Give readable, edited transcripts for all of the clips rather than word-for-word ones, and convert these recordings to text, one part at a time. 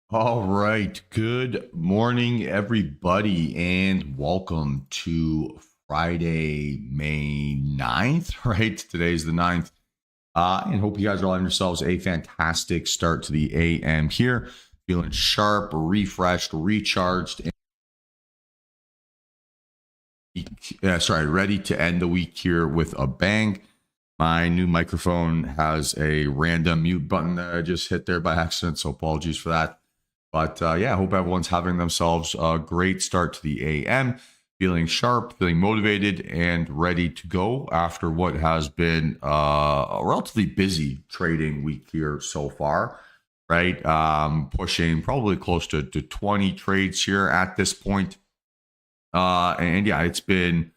All right. Good morning, everybody, and welcome to Friday, May 9th, right? Today's the 9th. And hope you guys are all having yourselves a fantastic start to the AM here. Feeling sharp, refreshed, recharged, and ready to end the week here with a bang. My new microphone has a random mute button that I just hit there by accident, so apologies for that. But yeah, I hope everyone's having themselves a great start to the AM, feeling sharp, feeling motivated, and ready to go after what has been a relatively busy trading week here so far, right? Pushing probably close to 20 trades here at this point. And yeah, it's been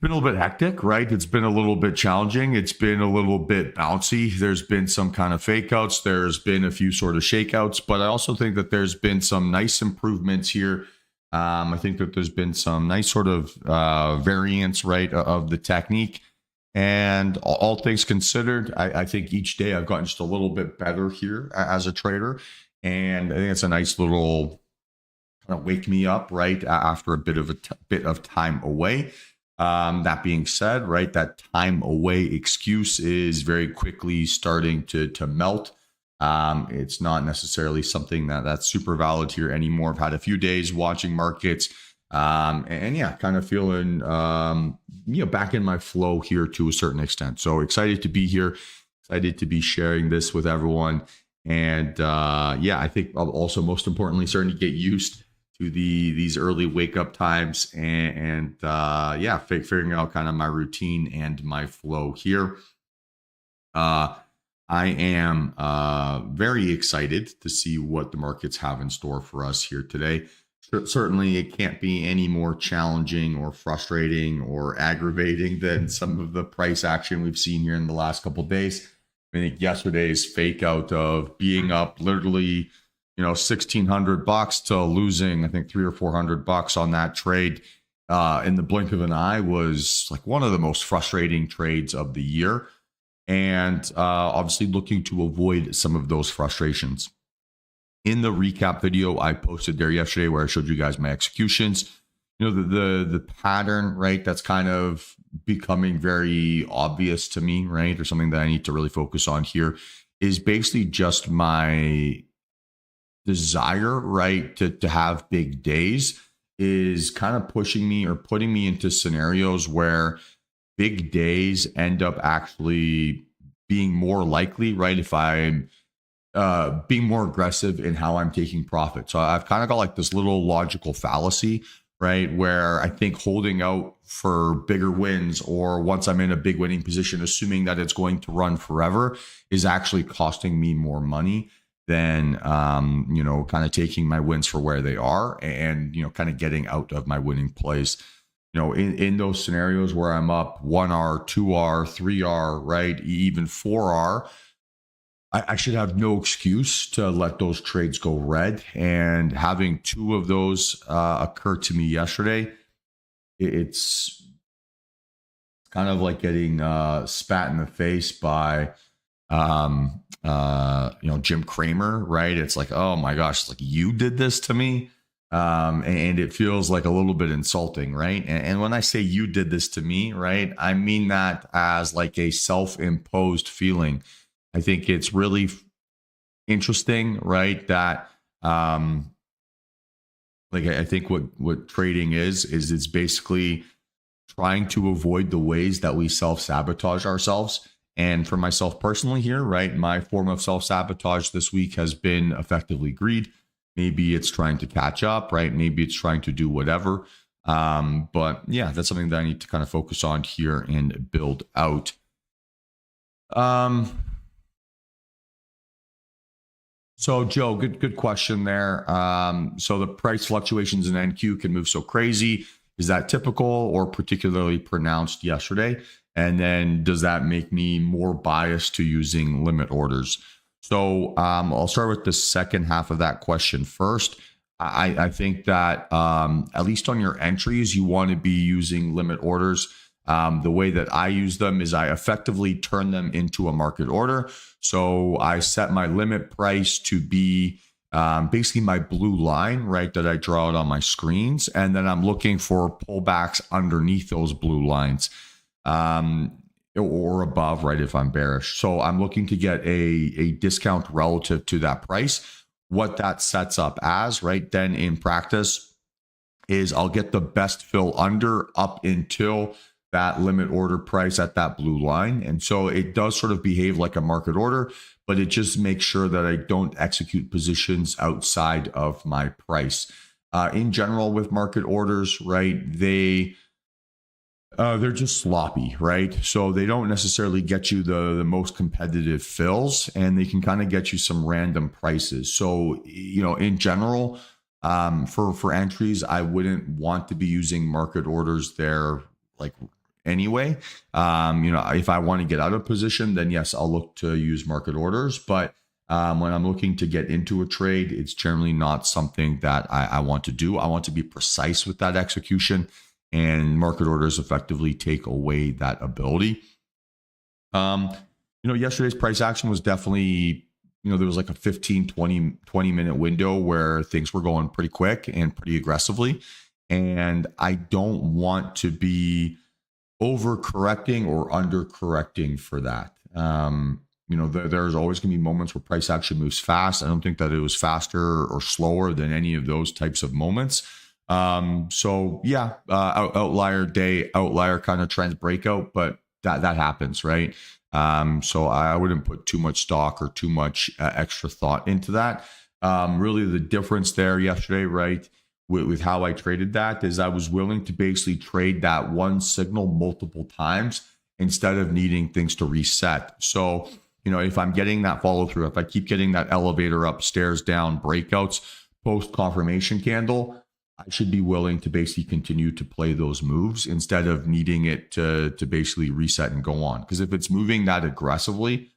a little bit hectic, right? It's been a little bit challenging. It's been a little bit bouncy. There's been some kind of fake outs. There's been a few sort of shakeouts, but I also think that there's been some nice improvements here. I think that there's been some nice sort of variants, right, of the technique. And all things considered, I think each day I've gotten just a little bit better here as a trader. And I think it's a nice little kind of wake me up, right, after a bit of time away. That being said, right, that time away excuse is very quickly starting to melt. It's not necessarily something that's super valid here anymore. I've had a few days watching markets, and yeah, kind of feeling back in my flow here to a certain extent. So excited to be here, excited to be sharing this with everyone, and yeah, I think also most importantly starting to get used to these early wake up times and yeah, figuring out kind of my routine and my flow here. I am very excited to see what the markets have in store for us here today. Certainly, it can't be any more challenging or frustrating or aggravating than some of the price action we've seen here in the last couple of days. I think yesterday's fake out of being up literally $1,600 to losing, I think, $300 or $400 on that trade in the blink of an eye was like one of the most frustrating trades of the year. And obviously looking to avoid some of those frustrations. In the recap video I posted there yesterday where I showed you guys my executions, the pattern, right, that's kind of becoming very obvious to me, right, or something that I need to really focus on here is basically just my desire, right, to have big days is kind of pushing me or putting me into scenarios where big days end up actually being more likely, right, if I'm being more aggressive in how I'm taking profit. So I've kind of got like this little logical fallacy, right, where I think holding out for bigger wins or once I'm in a big winning position, assuming that it's going to run forever is actually costing me more money than kind of taking my wins for where they are and kind of getting out of my winning plays. In those scenarios where I'm up 1R, 2R, 3R, right, even 4R, I should have no excuse to let those trades go red. And having two of those occur to me yesterday, it's kind of like getting spat in the face by Jim Cramer, right? It's like, oh my gosh, it's like you did this to me. And it feels like a little bit insulting, right? And when I say you did this to me, right, I mean that as like a self-imposed feeling. I think it's really interesting, right? That I think what trading is it's basically trying to avoid the ways that we self-sabotage ourselves. And for myself personally here, right, my form of self-sabotage this week has been effectively greed. Maybe it's trying to catch up, right? Maybe it's trying to do whatever. But yeah, that's something that I need to kind of focus on here and build out. So Joe, good question there. So the price fluctuations in NQ can move so crazy. Is that typical or particularly pronounced yesterday? And then does that make me more biased to using limit orders? So I'll start with the second half of that question first. I think that at least on your entries, you want to be using limit orders. The way that I use them is I effectively turn them into a market order. So I set my limit price to be basically my blue line, right, that I draw out on my screens. And then I'm looking for pullbacks underneath those blue lines or above, right, if I'm bearish. So I'm looking to get a discount relative to that price. What that sets up as, right, then in practice is I'll get the best fill under up until that limit order price at that blue line. And so it does sort of behave like a market order, but it just makes sure that I don't execute positions outside of my price. In general, with market orders, right, they're just sloppy, right? So they don't necessarily get you the most competitive fills, and they can kind of get you some random prices. So, in general, for entries, I wouldn't want to be using market orders there, like anyway. If I want to get out of position, then yes, I'll look to use market orders. But when I'm looking to get into a trade, it's generally not something that I want to do. I want to be precise with that execution, and market orders effectively take away that ability. Yesterday's price action was definitely, there was like a 15, 20 minute window where things were going pretty quick and pretty aggressively. And I don't want to be overcorrecting or undercorrecting for that. There's always going to be moments where price action moves fast. I don't think that it was faster or slower than any of those types of moments. Outlier day, outlier kind of trends breakout, but that happens, right? So I wouldn't put too much stock or too much extra thought into that. Really the difference there yesterday, right, with how I traded that is I was willing to basically trade that one signal multiple times instead of needing things to reset. So, if I'm getting that follow through, if I keep getting that elevator up, stairs down, breakouts, post confirmation candle, I should be willing to basically continue to play those moves instead of needing it to basically reset and go on. Because if it's moving that aggressively,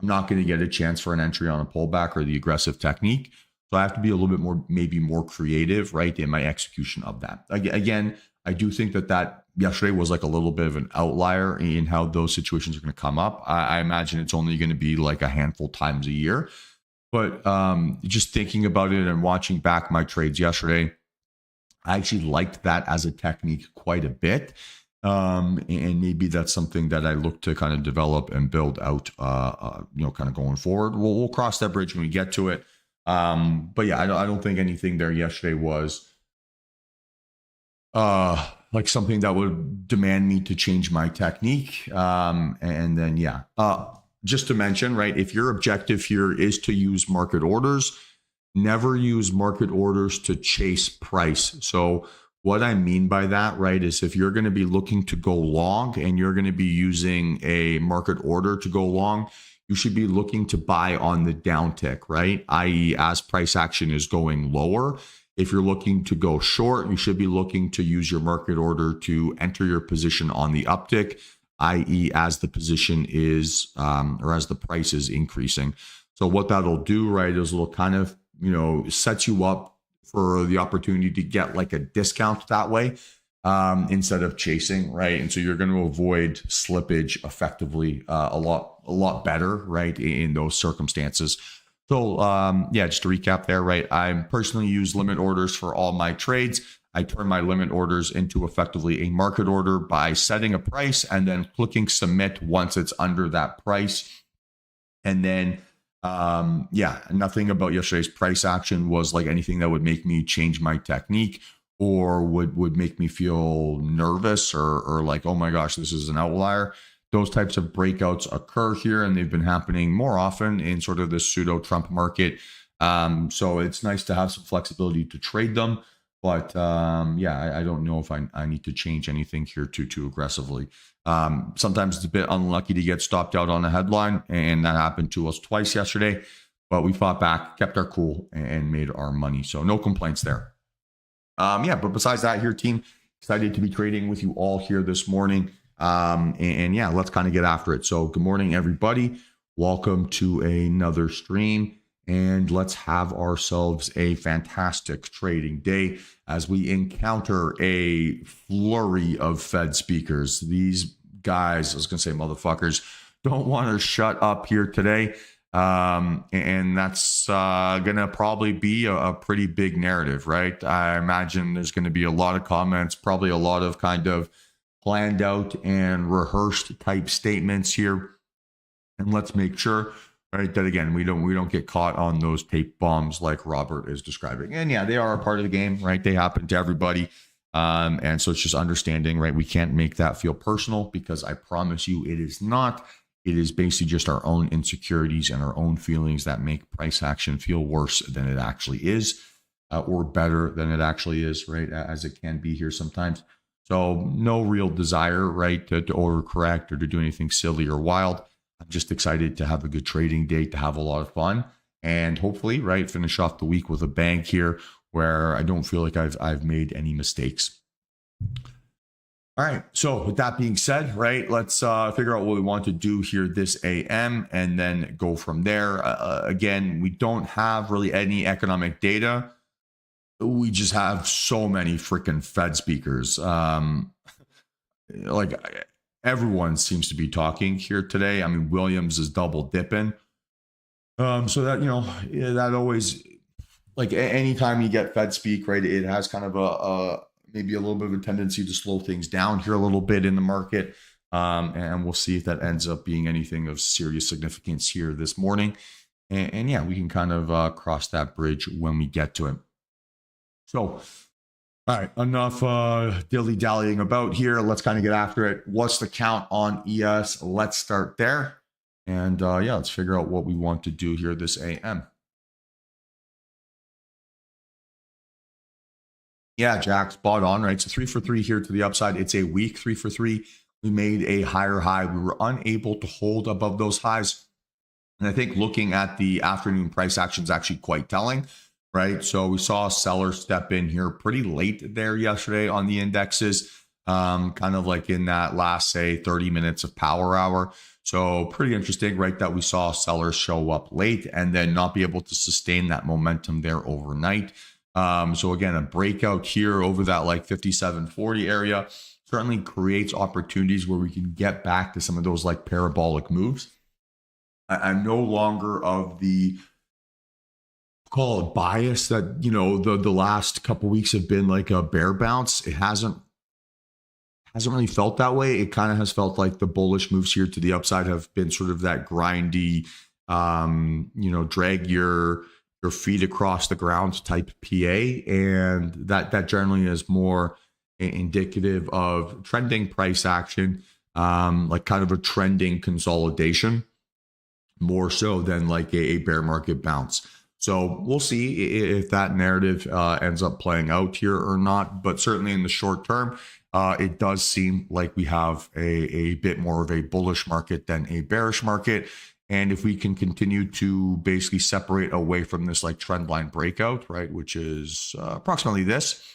I'm not going to get a chance for an entry on a pullback or the aggressive technique. So I have to be a little bit more, maybe more creative, right, in my execution of that. Again, I do think that yesterday was like a little bit of an outlier in how those situations are going to come up. I imagine it's only going to be like a handful times a year. But just thinking about it and watching back my trades yesterday, I actually liked that as a technique quite a bit. And maybe that's something that I look to kind of develop and build out, kind of going forward. We'll cross that bridge when we get to it. But yeah, I don't think anything there yesterday was like something that would demand me to change my technique. And then, just to mention, right, if your objective here is to use market orders, never use market orders to chase price. So what I mean by that, right, is if you're going to be looking to go long and you're going to be using a market order to go long, you should be looking to buy on the downtick, right? i.e., as price action is going lower. If you're looking to go short, you should be looking to use your market order to enter your position on the uptick, i.e., as the position is, or as the price is increasing. So what that'll do, right, is it'll kind of, sets you up for the opportunity to get like a discount that way, instead of chasing, right? And so you're going to avoid slippage effectively a lot better, right, in those circumstances. So just to recap there, right, I personally use limit orders for all my trades. I turn my limit orders into effectively a market order by setting a price and then clicking submit once it's under that price. And then nothing about yesterday's price action was like anything that would make me change my technique or would make me feel nervous or like, oh my gosh, this is an outlier. Those types of breakouts occur here, and they've been happening more often in sort of this pseudo Trump market. So it's nice to have some flexibility to trade them. But I don't know if I need to change anything here too aggressively. Sometimes it's a bit unlucky to get stopped out on a headline, and that happened to us twice yesterday. But we fought back, kept our cool, and made our money. So no complaints there. But besides that, here, team, excited to be trading with you all here this morning. Let's kind of get after it. So good morning, everybody. Welcome to another stream. And let's have ourselves a fantastic trading day as we encounter a flurry of Fed speakers. These guys, I was going to say motherfuckers, don't want to shut up here today. And that's going to probably be a pretty big narrative, right? I imagine there's going to be a lot of comments, probably a lot of kind of planned out and rehearsed type statements here. And let's make sure, right, that again, we don't get caught on those tape bombs like Robert is describing. And yeah, they are a part of the game, right? They happen to everybody. And so it's just understanding, right? We can't make that feel personal, because I promise you it is not. It is basically just our own insecurities and our own feelings that make price action feel worse than it actually is, or better than it actually is, right? As it can be here sometimes. So no real desire, right, to overcorrect or to do anything silly or wild. I'm just excited to have a good trading day, to have a lot of fun, and hopefully, right, finish off the week with a bang here where I don't feel like I've made any mistakes. All right. So with that being said, right, let's figure out what we want to do here this AM and then go from there. Again, we don't have really any economic data. We just have so many freaking Fed speakers. Like everyone seems to be talking here today. I mean, Williams is double dipping. So that, that always, like anytime you get Fed speak, right, it has kind of a maybe a little bit of a tendency to slow things down here a little bit in the market. And we'll see if that ends up being anything of serious significance here this morning. And yeah, we can kind of cross that bridge when we get to it. So, all right, enough dilly-dallying about here. Let's kind of get after it. What's the count on ES? Let's start there. And yeah, let's figure out what we want to do here this AM. Yeah, Jack, spot on, right? So 3 for 3 here to the upside. It's a weak 3 for 3. We made a higher high. We were unable to hold above those highs. And I think looking at the afternoon price action is actually quite telling, right? So we saw sellers step in here pretty late there yesterday on the indexes, kind of like in that last, say, 30 minutes of power hour. So pretty interesting, right, that we saw sellers show up late and then not be able to sustain that momentum there overnight. So again, a breakout here over that like 57.40 area certainly creates opportunities where we can get back to some of those like parabolic moves. I'm no longer of the, call it, bias that, the last couple weeks have been like a bear bounce. It hasn't really felt that way. It kind of has felt like the bullish moves here to the upside have been sort of that grindy, drag your feet across the ground type PA, and that generally is more indicative of trending price action, like kind of a trending consolidation, more so than like a bear market bounce. So we'll see if that narrative ends up playing out here or not, but certainly in the short term, it does seem like we have a bit more of a bullish market than a bearish market. And if we can continue to basically separate away from this like trend line breakout, right, which is approximately this,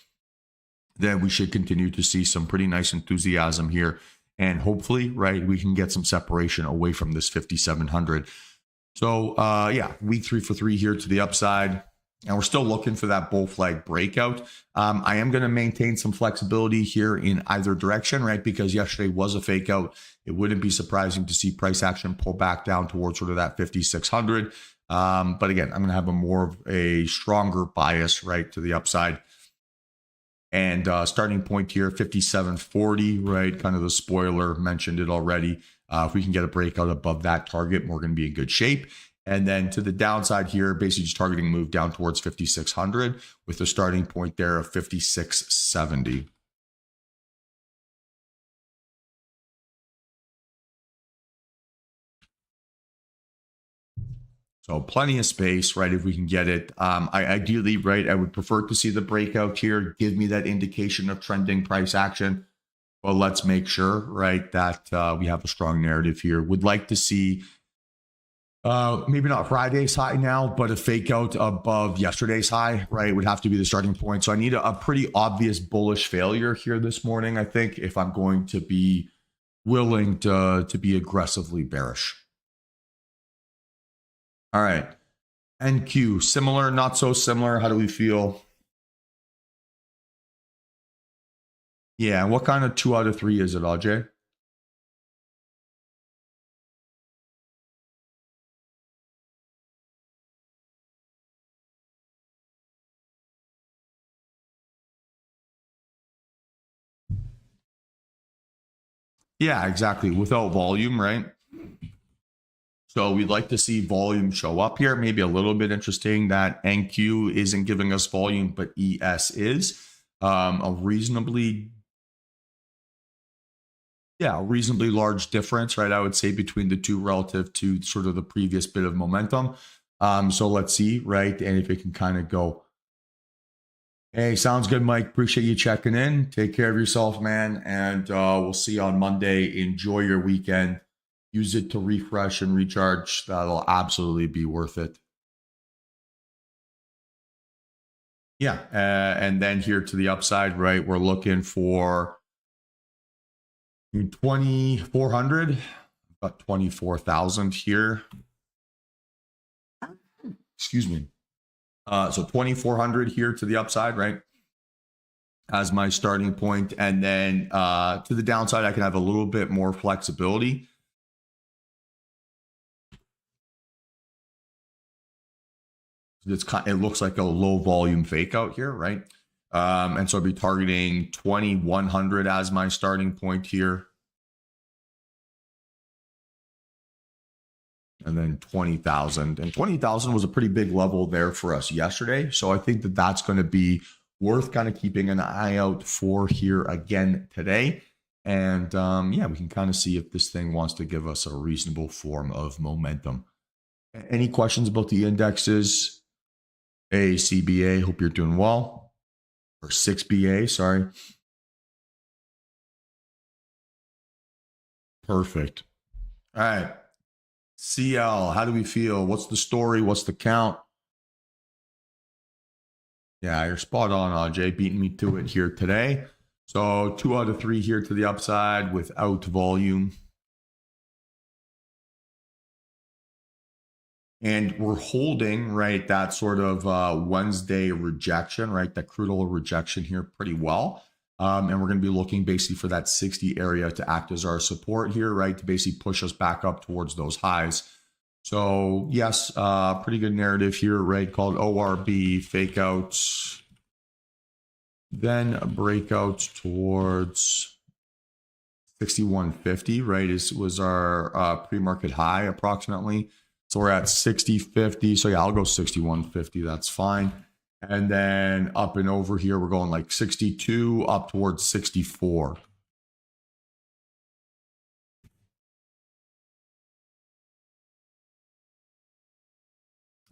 then we should continue to see some pretty nice enthusiasm here. And hopefully, right, we can get some separation away from this 5,700. So yeah, week 3 for 3 here to the upside. And we're still looking for that bull flag breakout. I am going to maintain some flexibility here in either direction, right? Because yesterday was a fake out. It wouldn't be surprising to see price action pull back down towards sort of that 5,600. But again, I'm going to have a more of a stronger bias, right, to the upside. And starting point here, 57.40, right? Kind of the spoiler, mentioned it already. If we can get a breakout above that target, we're going to be in good shape. And then to the downside here, basically just targeting a move down towards 5,600 with a starting point there of 5,670. So plenty of space, right, if we can get it. I ideally, right, I would prefer to see the breakout here, give me that indication of trending price action. Well, let's make sure, right, that we have a strong narrative here. Would like to see maybe not Friday's high now, but a fake out above yesterday's high, right, would have to be the starting point. So I need a pretty obvious bullish failure here this morning, I think, if I'm going to be willing to be aggressively bearish. All right. NQ, similar, not so similar. How do we feel? Yeah, what kind of 2 out of 3 is it, Ajay? Yeah, exactly. Without volume, right? So we'd like to see volume show up here. Maybe a little bit interesting that NQ isn't giving us volume, but ES is. A reasonably large difference, right? I would say between the two relative to sort of the previous bit of momentum. So let's see, right? And if it can kind of go. Hey, sounds good, Mike. Appreciate you checking in. Take care of yourself, man. And we'll see you on Monday. Enjoy your weekend. Use it to refresh and recharge. That'll absolutely be worth it. Yeah. And then here to the upside, right? We're looking for 2,400. About 24,000 here. Excuse me. So 2,400 here to the upside, right? As my starting point. And then to the downside, I can have a little bit more flexibility. It looks like a low volume fake out here, right? And so I'll be targeting 2,100 as my starting point here. And then 20,000. And 20,000 was a pretty big level there for us yesterday. So I think that that's going to be worth kind of keeping an eye out for here again today. And yeah, we can kind of see if this thing wants to give us a reasonable form of momentum. Any questions about the indexes? Hey, CBA, hope you're doing well. Or 6BA, sorry. Perfect. All right. CL, how do we feel? What's the story? What's the count? Yeah, you're spot on, Jay, beating me to it here today. So 2 out of 3 here to the upside without volume. And we're holding, right, that sort of Wednesday rejection, right, that crude oil rejection here pretty well. And we're going to be looking basically for that 60 area to act as our support here, right, to basically push us back up towards those highs. So yes, pretty good narrative here, right, called ORB fake outs. Then a breakout towards 6150, right, was our pre-market high approximately. So we're at 60.50. So yeah, I'll go 61.50. That's fine. And then up and over here, we're going like 62 up towards 64.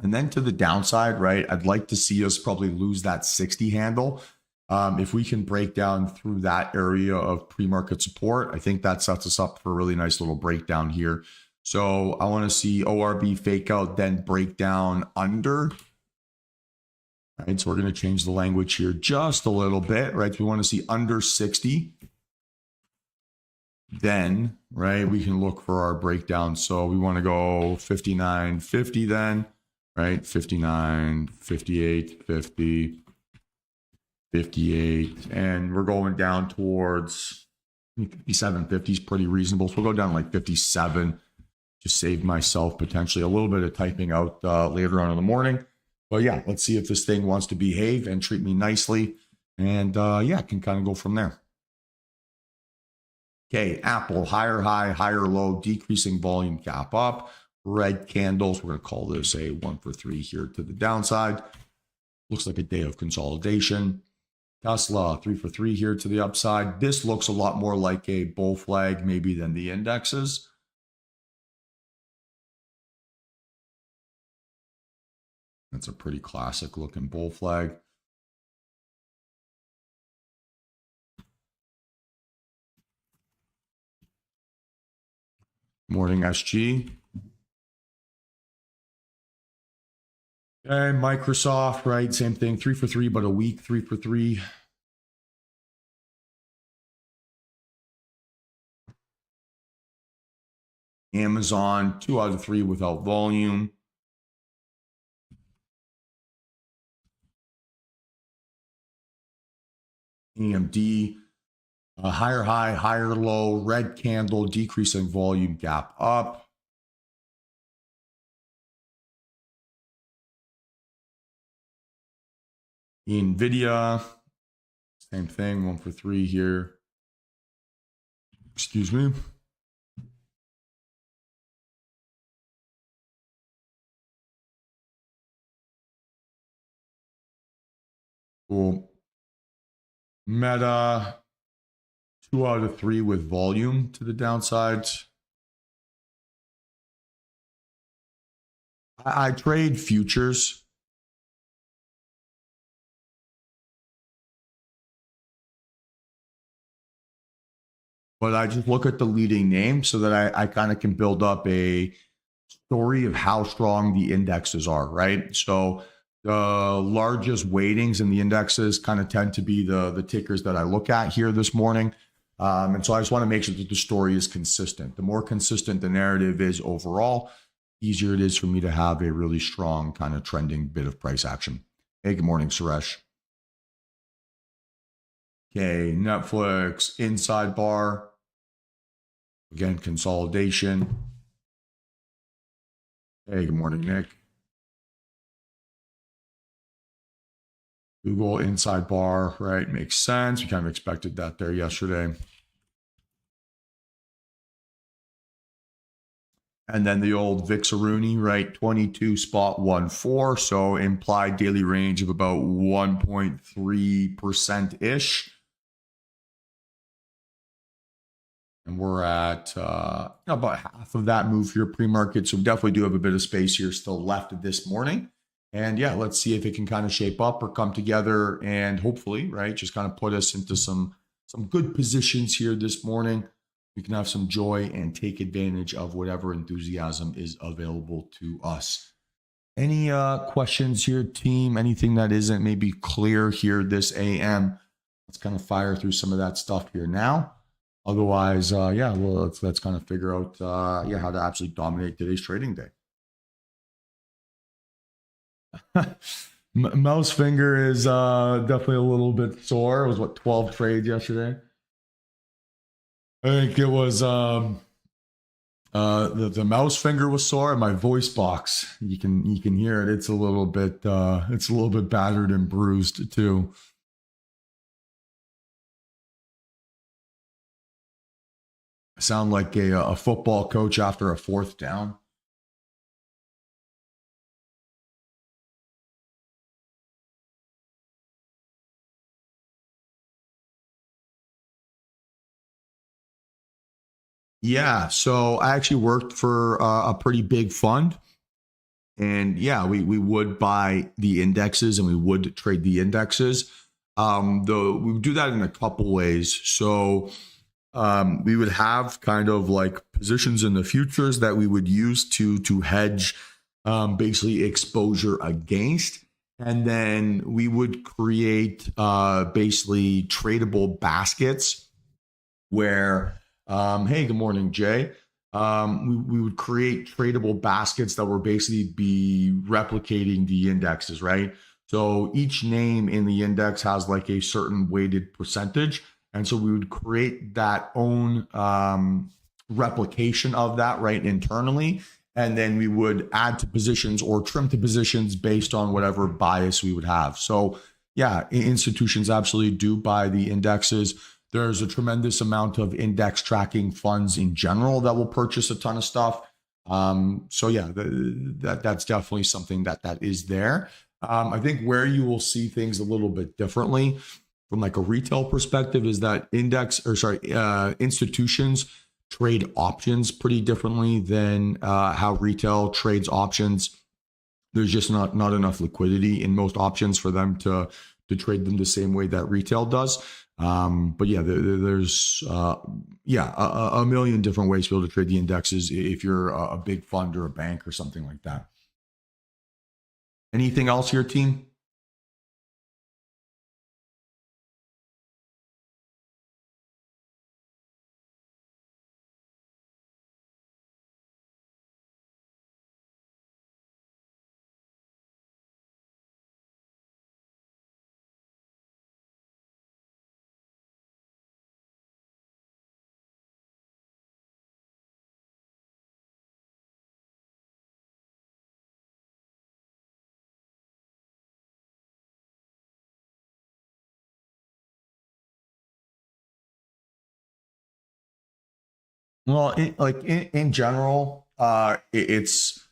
And then to the downside, right, I'd like to see us probably lose that 60 handle. If we can break down through that area of pre-market support, I think that sets us up for a really nice little breakdown here. So I want to see ORB fake out, then break down under. All right, so we're going to change the language here just a little bit, right? So we want to see under 60. Then, right, we can look for our breakdown. So we want to go 59.50 then, right? 59, 58, 50, 58. And we're going down towards 57.50 is pretty reasonable. So we'll go down like 57. Just save myself potentially a little bit of typing out later on in the morning. But yeah, let's see if this thing wants to behave and treat me nicely. And yeah, can kind of go from there. Okay, Apple, higher high, higher low, decreasing volume, gap up. Red candles, we're going to call this a 1 for 3 here to the downside. Looks like a day of consolidation. Tesla, 3 for 3 here to the upside. This looks a lot more like a bull flag maybe than the indexes. That's a pretty classic looking bull flag. Morning SG. Okay, Microsoft, right? Same thing, 3 for 3, but a week 3 for 3. Amazon, 2 out of 3 without volume. AMD, higher high, higher low, red candle, decreasing volume, gap up. NVIDIA, same thing, 1 for 3 here. Excuse me. Cool. Meta, 2 out of 3 with volume to the downside. I trade futures. But I just look at the leading name so that I kind of can build up a story of how strong the indexes are, right? So the largest weightings in the indexes kind of tend to be the tickers that I look at here this morning. And so I just want to make sure that the story is consistent. The more consistent the narrative is overall, easier it is for me to have a really strong kind of trending bit of price action. Hey, good morning, Suresh. Okay, Netflix, inside bar. Again, consolidation. Hey, good morning, Nick. Google inside bar, right? Makes sense. We kind of expected that there yesterday. And then the old Vixaruni, right? 22.14. So implied daily range of about 1.3% ish. And we're at about half of that move here pre-market. So we definitely do have a bit of space here still left this morning. And yeah, let's see if it can kind of shape up or come together and hopefully, right, just kind of put us into some good positions here this morning. We can have some joy and take advantage of whatever enthusiasm is available to us. Any questions here, team? Anything that isn't maybe clear here this AM? Let's kind of fire through some of that stuff here now. Otherwise, yeah, well, let's kind of figure out, yeah, how to absolutely dominate today's trading day. Mouse finger is definitely a little bit sore. It was what 12 trades yesterday. I think it was the mouse finger was sore and my voice box. You can hear it. It's a little bit battered and bruised too. I sound like a football coach after a 4th down. Yeah, so I actually worked for a pretty big fund, and yeah, we would buy the indexes and we would trade the indexes. Though we would do that in a couple ways. So we would have kind of like positions in the futures that we would use to hedge basically exposure against. And then we would create basically tradable baskets where, hey, good morning, Jay. We would create tradable baskets that were basically be replicating the indexes, right? So each name in the index has like a certain weighted percentage. And so we would create that own replication of that right internally. And then we would add to positions or trim to positions based on whatever bias we would have. So yeah, institutions absolutely do buy the indexes. There's a tremendous amount of index tracking funds in general that will purchase a ton of stuff. So yeah, that's definitely something that is there. I think where you will see things a little bit differently from like a retail perspective is that institutions trade options pretty differently than how retail trades options. There's just not enough liquidity in most options for them to trade them the same way that retail does. But yeah, there's a million different ways to be able to trade the indexes if you're a big fund or a bank or something like that. Anything else here, team? Well, in general, it's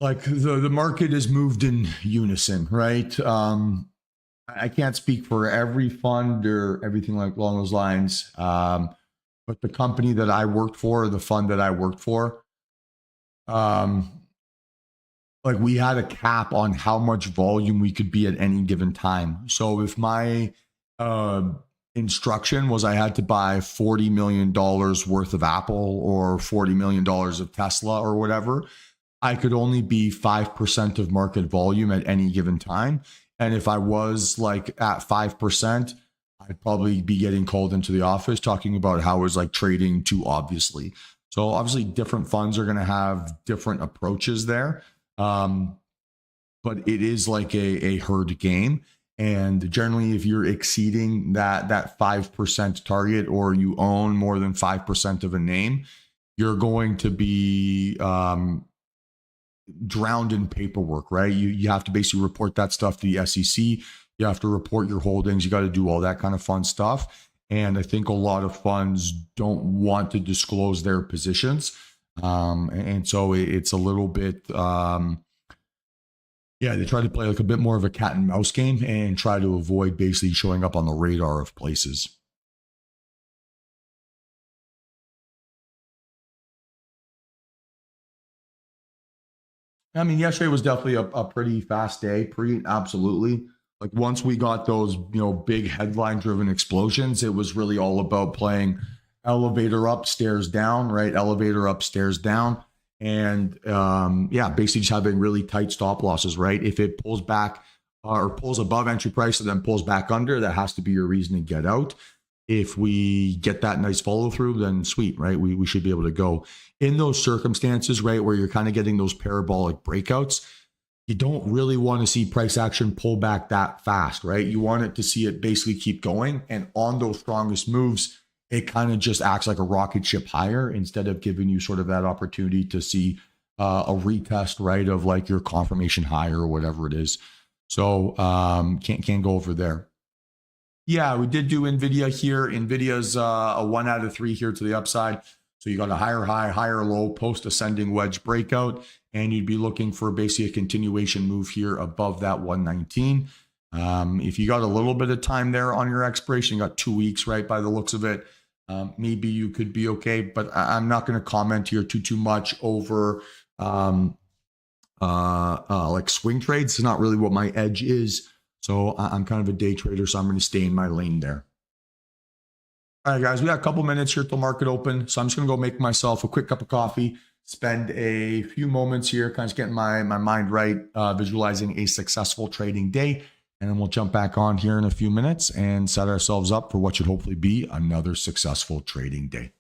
like the market has moved in unison, right? I can't speak for every fund or everything like along those lines. But the company that I worked for, the fund that I worked for, um, like we had a cap on how much volume we could be at any given time. So if my uh, instruction was I had to buy $40 million worth of Apple or $40 million of Tesla or whatever, I could only be 5% of market volume at any given time. And if I was like at 5%, I'd probably be getting called into the office talking about how I was like trading too obviously. So obviously different funds are going to have different approaches there. Um, but it is like a herd game. And generally, if you're exceeding that 5% target or you own more than 5% of a name, you're going to be drowned in paperwork, right? You have to basically report that stuff to the SEC. You have to report your holdings. You got to do all that kind of fun stuff. And I think a lot of funds don't want to disclose their positions. And so it's a little bit, yeah, they try to play like a bit more of a cat and mouse game and try to avoid basically showing up on the radar of places. I mean, yesterday was definitely a pretty fast day. Pretty absolutely. Like once we got those, big headline driven explosions, it was really all about playing elevator up, stairs down, right? Elevator up, stairs down. And yeah, basically just having really tight stop losses, right? If it pulls back or pulls above entry price and then pulls back under, that has to be your reason to get out. If we get that nice follow through, then sweet, right? We should be able to go in those circumstances, right? Where you're kind of getting those parabolic breakouts. You don't really want to see price action pull back that fast, right? You want it to see it basically keep going. And on those strongest moves, it kind of just acts like a rocket ship higher instead of giving you sort of that opportunity to see a retest, right? Of like your confirmation high or whatever it is. So can't go over there. Yeah, we did do NVIDIA here. NVIDIA's a 1 out of 3 here to the upside. So you got a higher high, higher low, post ascending wedge breakout, and you'd be looking for basically a continuation move here above that 119. If you got a little bit of time there on your expiration, you got 2 weeks, right, by the looks of it, maybe you could be okay. But I'm not going to comment here too much over like swing trades. It's not really what my edge is. So I'm kind of a day trader, so I'm going to stay in my lane there. All right, guys, we got a couple minutes here till market open. So I'm just going to go make myself a quick cup of coffee, spend a few moments here, kind of getting my mind right, visualizing a successful trading day. And then we'll jump back on here in a few minutes and set ourselves up for what should hopefully be another successful trading day.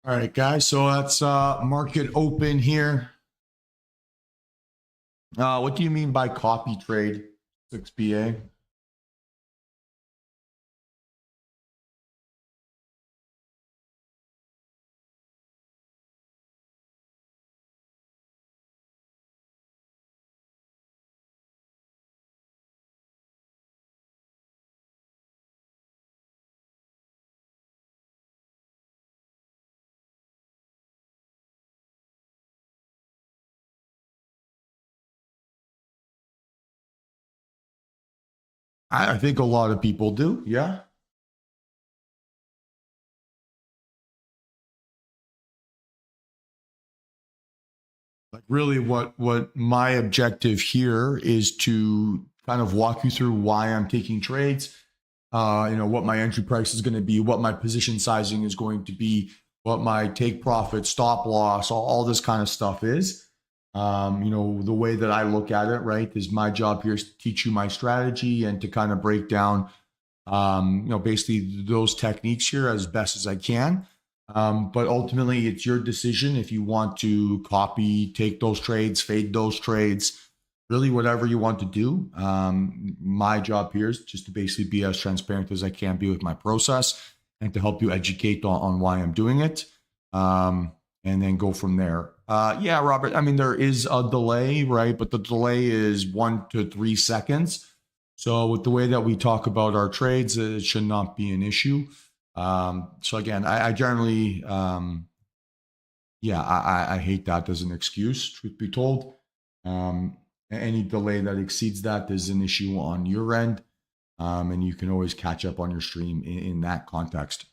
All right, guys. So that's market open here. What do you mean by copy trade? 6BA. I think a lot of people do. Yeah. Like really what my objective here is to kind of walk you through why I'm taking trades. What my entry price is going to be, what my position sizing is going to be, what my take profit, stop loss, all this kind of stuff is. The way that I look at it, right, is my job here is to teach you my strategy and to kind of break down basically those techniques here as best as I can. But ultimately, it's your decision if you want to copy, take those trades, fade those trades, really whatever you want to do. My job here is just to basically be as transparent as I can be with my process and to help you educate on why I'm doing it. And then go from there. Yeah, Robert, I mean, there is a delay, right? But the delay is 1 to 3 seconds. So with the way that we talk about our trades, it should not be an issue. So again, I generally, I hate that as an excuse, truth be told. Any delay that exceeds that is an issue on your end. And you can always catch up on your stream in that context.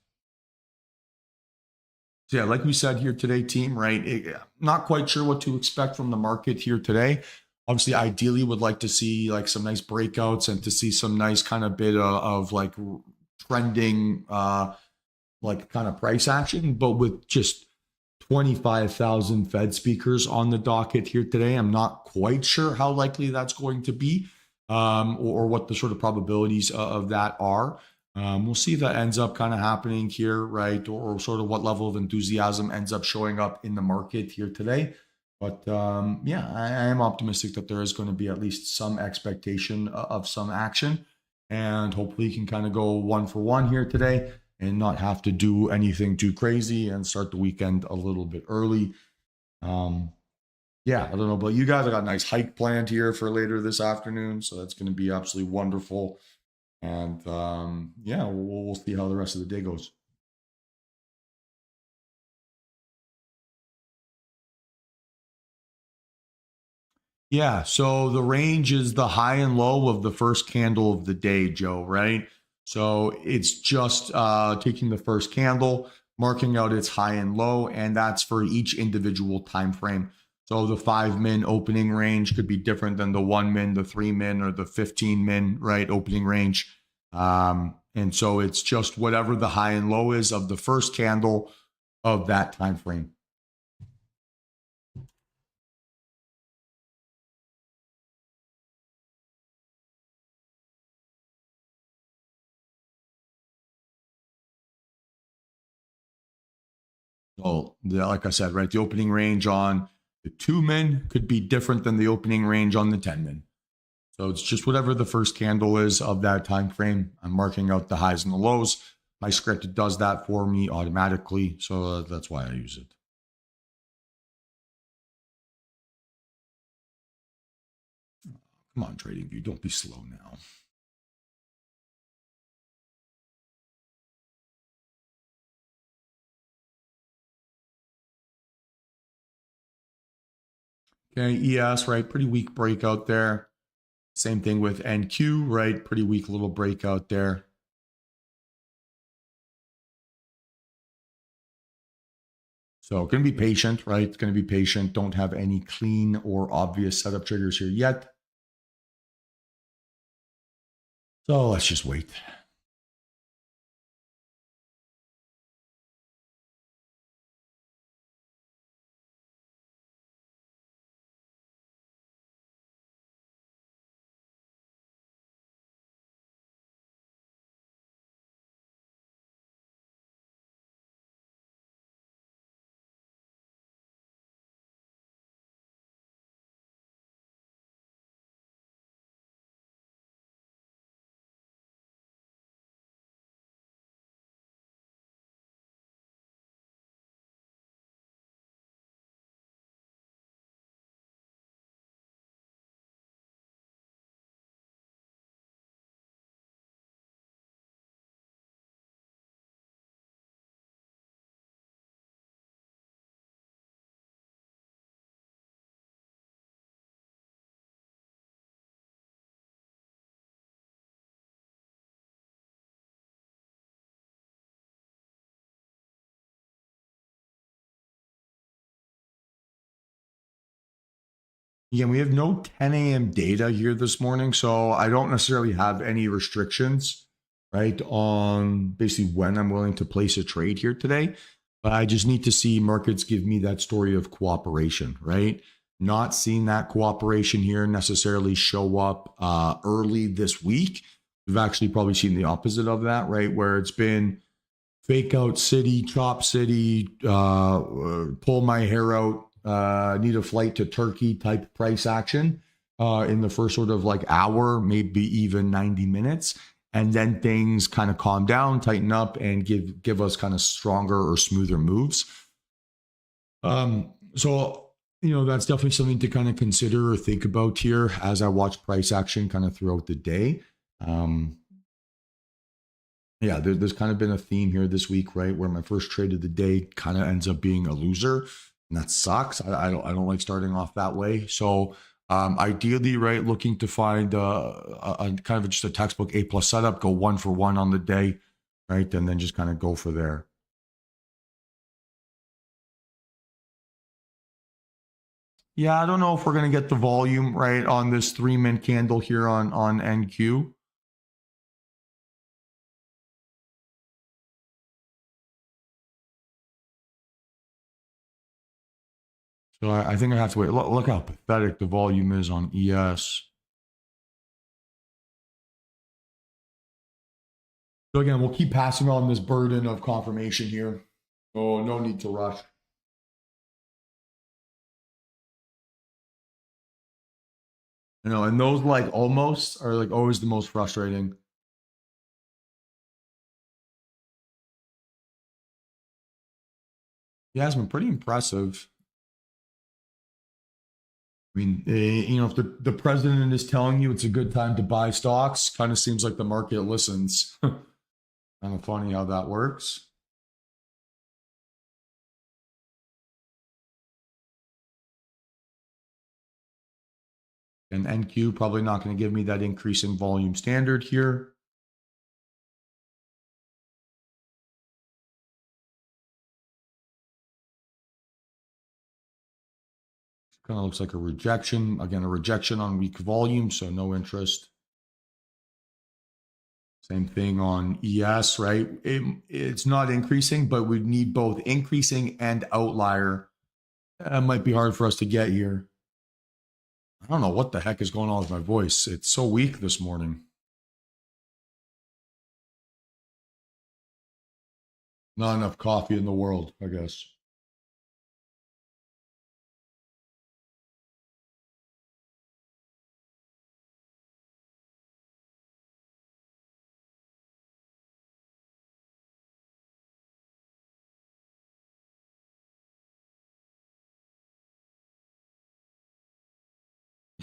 So yeah, like we said here today, team, right? Not quite sure what to expect from the market here today. Obviously, ideally, would like to see like some nice breakouts and to see some nice kind of bit of like trending, like kind of price action. But with just 25,000 Fed speakers on the docket here today, I'm not quite sure how likely that's going to be, or what the sort of probabilities of that are. We'll see if that ends up kind of happening here, right? Or sort of what level of enthusiasm ends up showing up in the market here today. But I am optimistic that there is going to be at least some expectation of some action. And hopefully you can kind of go one for one here today and not have to do anything too crazy and start the weekend a little bit early. I don't know about you guys. I got a nice hike planned here for later this afternoon. So that's going to be absolutely wonderful. And we'll see how the rest of the day goes. Yeah, so the range is the high and low of the first candle of the day, Joe, right? So it's just taking the first candle, marking out its high and low, and that's for each individual time frame. So the 5 min opening range could be different than the 1 min, the 3 min, or the 15 min, right? Opening range. And so it's just whatever the high and low is of the first candle of that time frame. So, like I said, right, the opening range on the 2 min could be different than the opening range on the 10 min. So it's just whatever the first candle is of that time frame. I'm marking out the highs and the lows. My script does that for me automatically, so that's why I use it. Come on, TradingView, don't be slow now. Okay, ES, right, pretty weak breakout there. Same thing with NQ, right, pretty weak little breakout there. So going to be patient, right? Going to be patient. Don't have any clean or obvious setup triggers here yet. So let's just wait. Again, we have no 10 a.m. data here this morning, so I don't necessarily have any restrictions, right, on basically when I'm willing to place a trade here today. But I just need to see markets give me that story of cooperation, right? Not seeing that cooperation here necessarily show up early this week. We've actually probably seen the opposite of that, right? Where it's been fake out city, chop city, pull my hair out, need a flight to Turkey type price action in the first sort of like hour, maybe even 90 minutes. And then things kind of calm down, tighten up, and give us kind of stronger or smoother moves. So that's definitely something to kind of consider or think about here as I watch price action kind of throughout the day. Yeah, there's kind of been a theme here this week, right, where my first trade of the day kind of ends up being a loser, and that sucks. I don't like starting off that way. So ideally, right, looking to find a kind of just a textbook A plus setup, go 1 for 1 on the day, right, and then just kind of go for there. Yeah, I don't know if we're gonna get the volume right on this 3-minute candle here on NQ. So I think I have to wait. Look how pathetic the volume is on ES. So again, we'll keep passing on this burden of confirmation here. Oh, no need to rush. And those like almost are like always the most frustrating. Yeah, it's been pretty impressive. I mean, if the president is telling you it's a good time to buy stocks, kind of seems like the market listens. Kind of funny how that works. And NQ probably not going to give me that increase in volume standard here. Kind of looks like a rejection. Again, a rejection on weak volume, so no interest. Same thing on ES, right? It's not increasing, but we need both increasing and outlier. That might be hard for us to get here. I don't know what the heck is going on with my voice. It's so weak this morning. Not enough coffee in the world, I guess.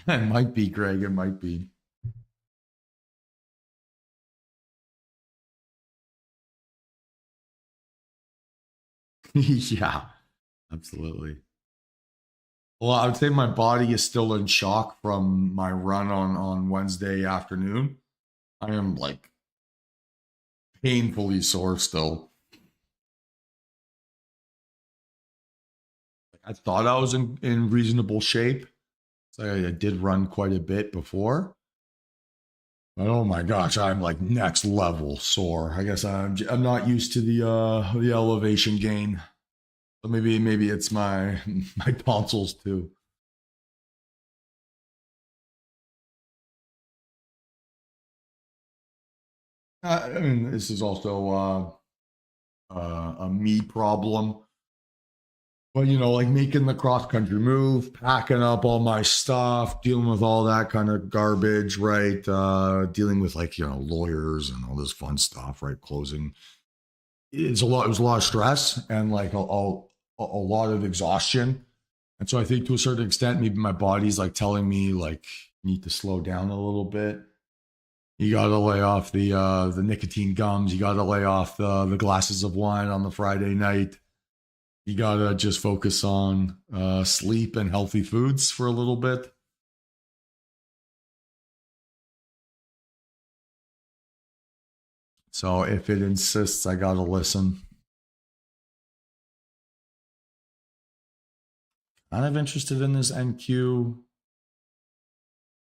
It might be, Greg. It might be. Yeah, absolutely. Well, I would say my body is still in shock from my run on Wednesday afternoon. I am like painfully sore still. I thought I was in reasonable shape. So I did run quite a bit before. But oh my gosh, I'm like next level sore. I guess I'm not used to the elevation gain. So maybe it's my my tonsils too. I mean, this is also a me problem. But like making the cross country move, packing up all my stuff, dealing with all that kind of garbage, right? Dealing with like lawyers and all this fun stuff, right? Closing. It's a lot. It was a lot of stress and like a lot of exhaustion. And so I think to a certain extent, maybe my body's like telling me like you need to slow down a little bit. You got to lay off the nicotine gums. You got to lay off the glasses of wine on the Friday night. You got to just focus on sleep and healthy foods for a little bit. So if it insists, I got to listen. Kind of interested in this NQ.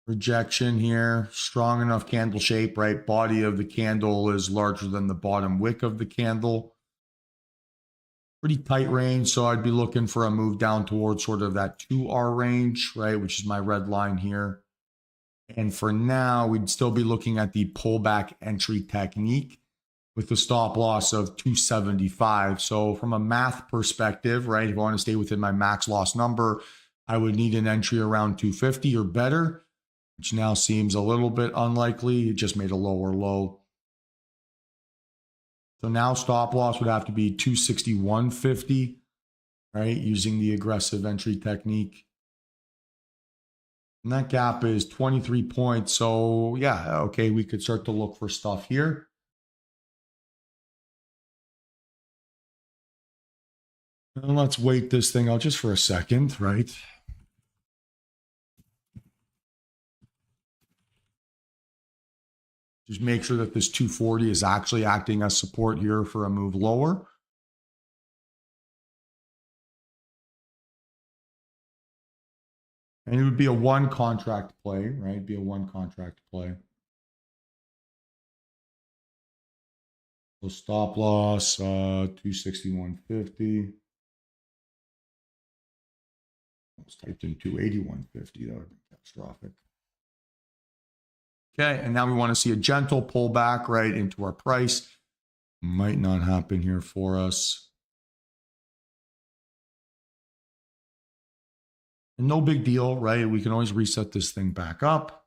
Rejection here, strong enough candle shape, right? Body of the candle is larger than the bottom wick of the candle. Pretty tight range, so I'd be looking for a move down towards sort of that 2R range, right? Which is my red line here. And for now, we'd still be looking at the pullback entry technique with the stop loss of 275. So from a math perspective, right, if I want to stay within my max loss number, I would need an entry around 250 or better, which now seems a little bit unlikely. It just made a lower low. So now stop loss would have to be 261.50, right, using the aggressive entry technique. And that gap is 23 points. So yeah, okay, we could start to look for stuff here. And let's wait this thing out just for a second, right? Just make sure that this 240 is actually acting as support here for a move lower. And it would be a one contract play, right? It'd be a one contract play. So stop loss, 261.50. Let's type in 281.50. That would be catastrophic. Okay, and now we want to see a gentle pullback right into our price. Might not happen here for us. And no big deal, right? We can always reset this thing back up.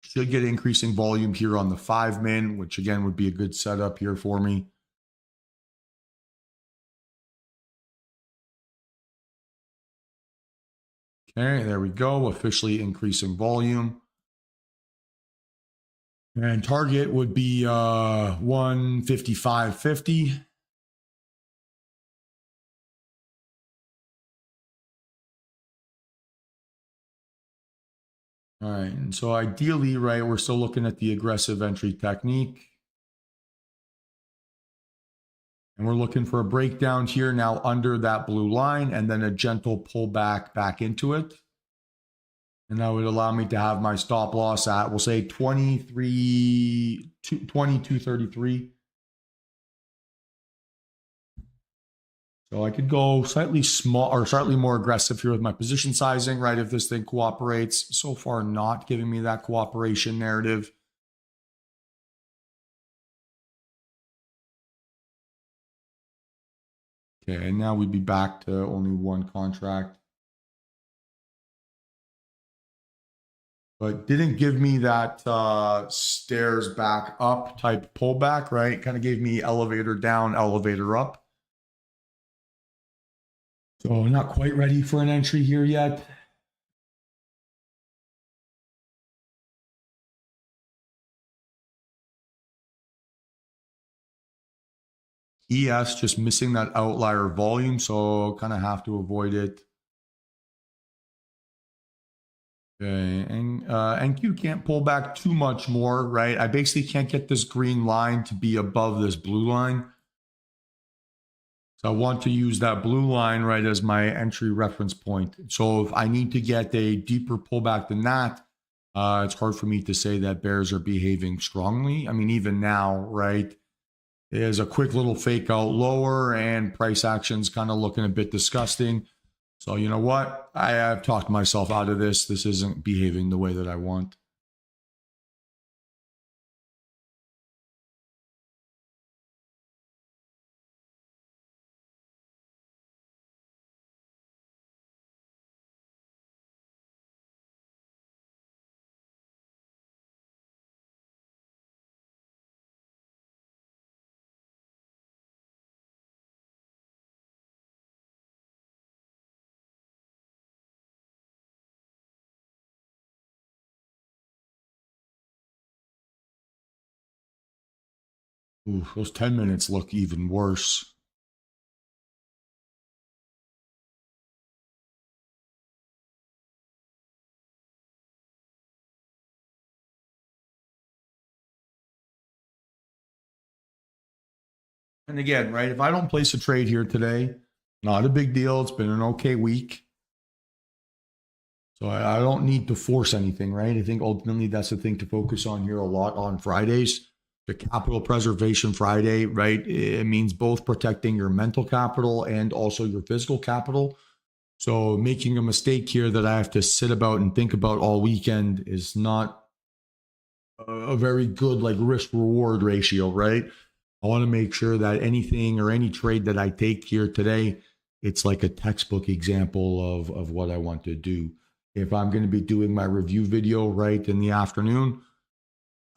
Should get increasing volume here on the 5-min, which again would be a good setup here for me. Okay, there we go. Officially increasing volume. And target would be 155.50. All right, and so ideally, right, we're still looking at the aggressive entry technique. And we're looking for a breakdown here now under that blue line and then a gentle pullback back into it. And that would allow me to have my stop loss at, we'll say 22.33. So I could go slightly small or slightly more aggressive here with my position sizing, right? If this thing cooperates. So far, not giving me that cooperation narrative. Okay, and now we'd be back to only one contract. But didn't give me that stairs back up type pullback, right? Kind of gave me elevator down, elevator up. So not quite ready for an entry here yet. ES just missing that outlier volume, so kind of have to avoid it. Okay, and NQ can't pull back too much more, right? I basically can't get this green line to be above this blue line. So I want to use that blue line, right, as my entry reference point. So if I need to get a deeper pullback than that, it's hard for me to say that bears are behaving strongly. I mean, even now, right, is a quick little fake out lower and price action's kind of looking a bit disgusting. So you know what? I have talked myself out of this. This isn't behaving the way that I want. Ooh, those 10 minutes look even worse. And again, right, if I don't place a trade here today, not a big deal. It's been an okay week. So I don't need to force anything, right? I think ultimately that's the thing to focus on here a lot on Fridays. The capital preservation Friday, right? It means both protecting your mental capital and also your physical capital. So making a mistake here that I have to sit about and think about all weekend is not a very good like risk reward ratio, right? I want to make sure that anything or any trade that I take here today, it's like a textbook example of what I want to do. If I'm going to be doing my review video right in the afternoon,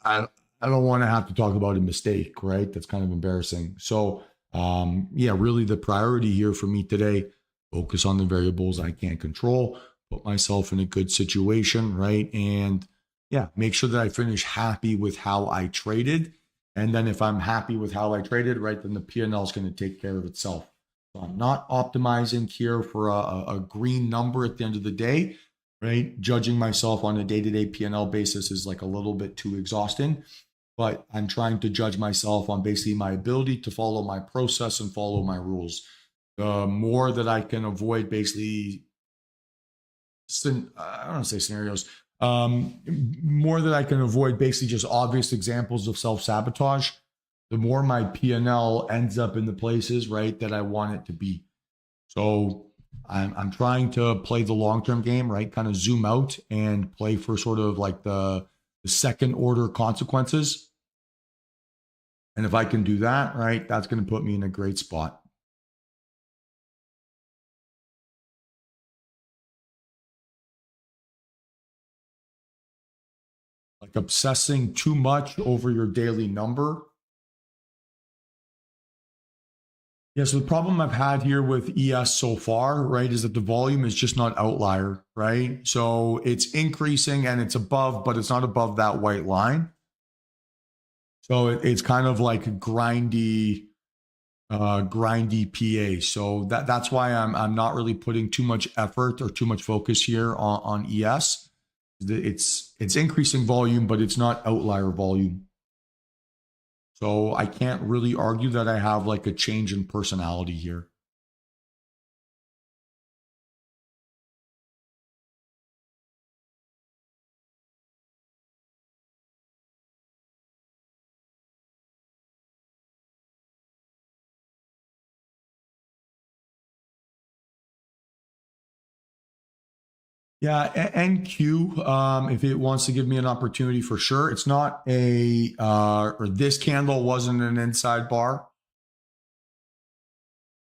I I don't want to have to talk about a mistake, right? That's kind of embarrassing. So yeah, really the priority here for me today, focus on the variables I can't control, put myself in a good situation, right? And yeah, make sure that I finish happy with how I traded. And then if I'm happy with how I traded, right, then the P&L is going to take care of itself. So I'm not optimizing here for a green number at the end of the day, right? Judging myself on a day-to-day P&L basis is like a little bit too exhausting, but I'm trying to judge myself on basically my ability to follow my process and follow my rules. The more that I can avoid basically, I don't want to say scenarios, more that I can avoid basically just obvious examples of self-sabotage, the more my P&L ends up in the places, right, that I want it to be. So I'm trying to play the long-term game, right, kind of zoom out and play for sort of like the second order consequences. And if I can do that, right, that's going to put me in a great spot. Like obsessing too much over your daily number. Yeah, so the problem I've had here with ES so far, right, is that the volume is just not outlier, right? So it's increasing and it's above, but it's not above that white line. So it's kind of like grindy PA. So that's why I'm not really putting too much effort or too much focus here on ES. It's increasing volume, but it's not outlier volume. So I can't really argue that I have like a change in personality here. Yeah, NQ, if it wants to give me an opportunity for sure. It's not or this candle wasn't an inside bar.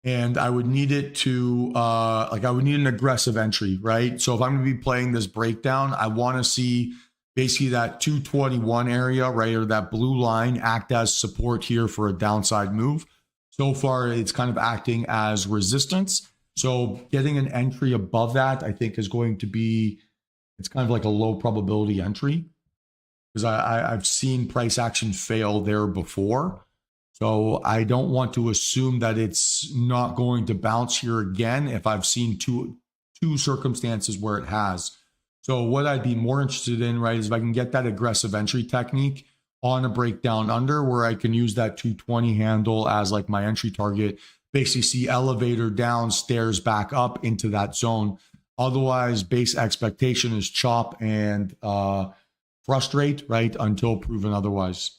And I would need it to, I would need an aggressive entry, right? So if I'm going to be playing this breakdown, I want to see basically that 221 area, right? Or that blue line act as support here for a downside move. So far, it's kind of acting as resistance. So getting an entry above that, I think, is going to be, it's kind of like a low probability entry because I've seen price action fail there before. So I don't want to assume that it's not going to bounce here again if I've seen two circumstances where it has. So what I'd be more interested in, right, is if I can get that aggressive entry technique on a breakdown under where I can use that 220 handle as like my entry target, basically see elevator down, stairs back up into that zone. Otherwise, base expectation is chop and frustrate, right, until proven otherwise.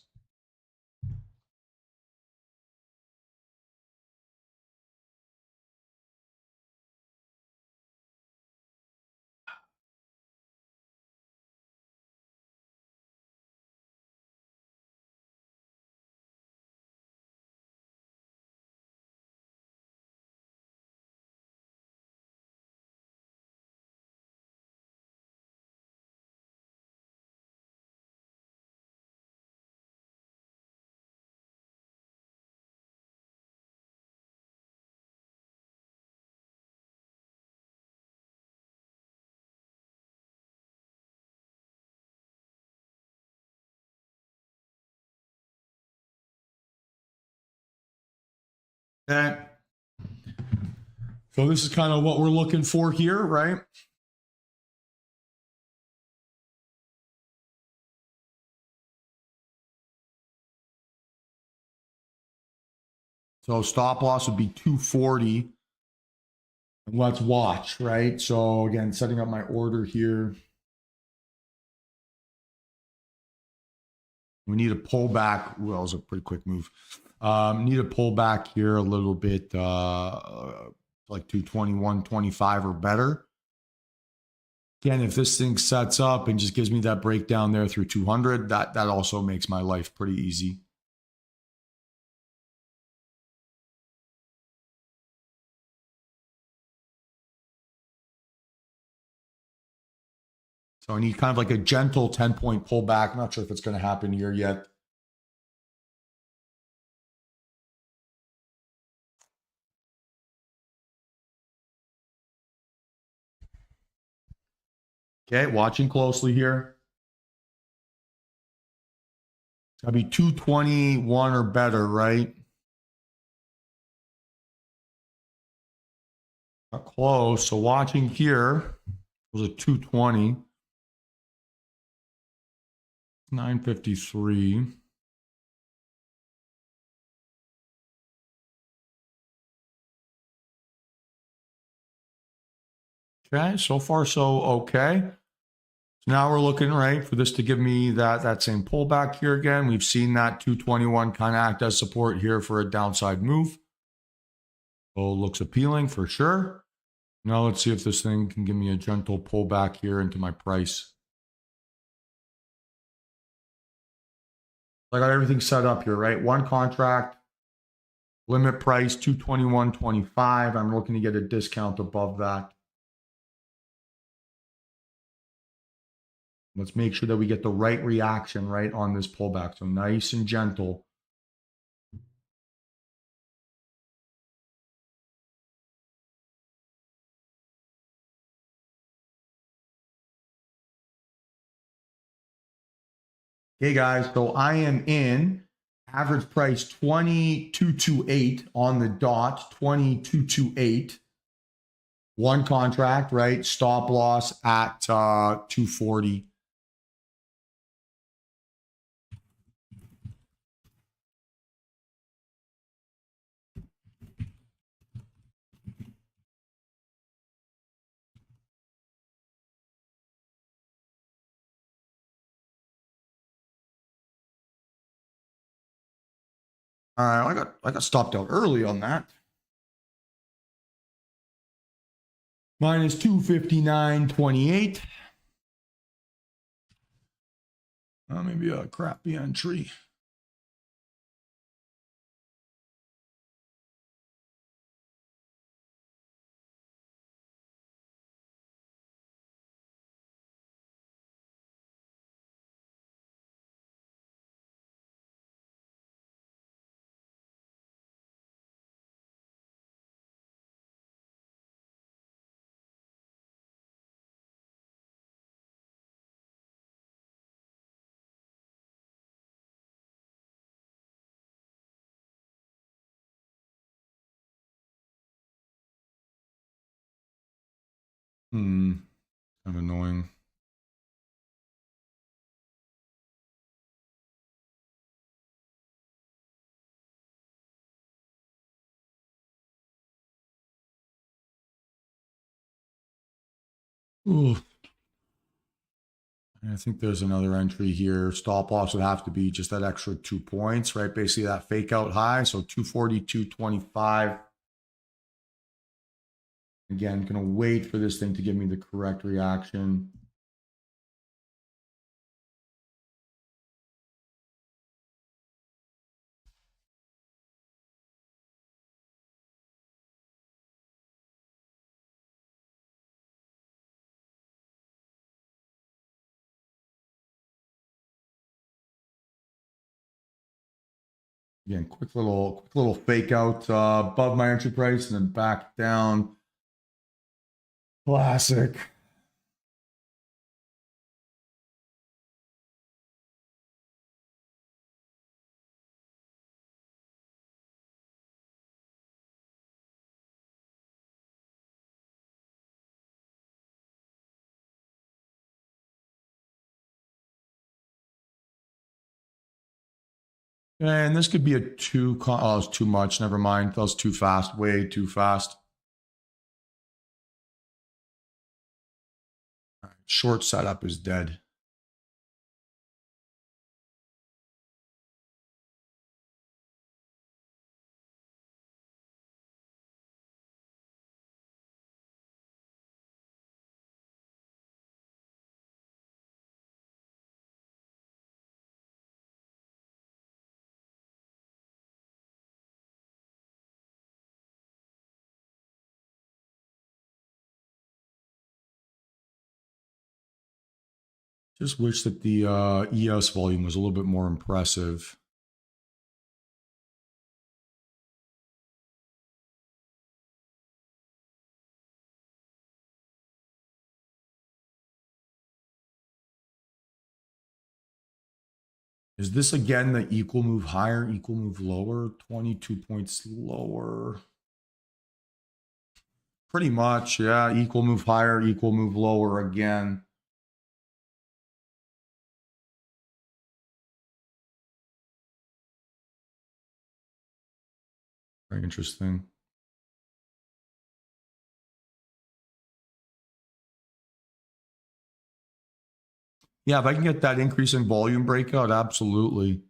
Okay. So this is kind of what we're looking for here, right? So stop loss would be 240. And let's watch, right? So again, setting up my order here. We need a pullback. Well, it was a pretty quick move. Need a pullback here a little bit, like 221, 25 or better. Again, if this thing sets up and just gives me that breakdown there through 200, that also makes my life pretty easy. So I need kind of like a gentle 10-point pullback. I'm not sure if it's going to happen here yet. Okay, watching closely here. It's got to be 221 or better, right? Not close. So watching here was a 220. 953. Okay, so far so okay. So now we're looking, right, for this to give me that same pullback here again. We've seen that 221 kind of act as support here for a downside move. So it looks appealing for sure. Now let's see if this thing can give me a gentle pullback here into my price. I got everything set up here, right? One contract, limit price 221.25. I'm looking to get a discount above that. Let's make sure that we get the right reaction right on this pullback. So nice and gentle. Okay, guys, so I am in average price 2228 on the dot, 2228. One contract, right? Stop loss at 240. All right, I got stopped out early on that. Mine is 259.28. Maybe a crappy entry. Kind of annoying. Ooh. I think there's another entry here. Stop loss would have to be just that extra 2 points, right? Basically that fake out high. So 242.25. Again, gonna wait for this thing to give me the correct reaction. Again, quick little fake out above my entry price and then back down. Classic. And this could be a oh, it's too much. Never mind. That was too fast. Way too fast. All right, short setup is dead. Just wish that the ES volume was a little bit more impressive. Is this again the equal move higher, equal move lower, 22 points lower? Pretty much, yeah. Equal move higher, equal move lower again. Very interesting. Yeah, if I can get that increase in volume breakout, absolutely.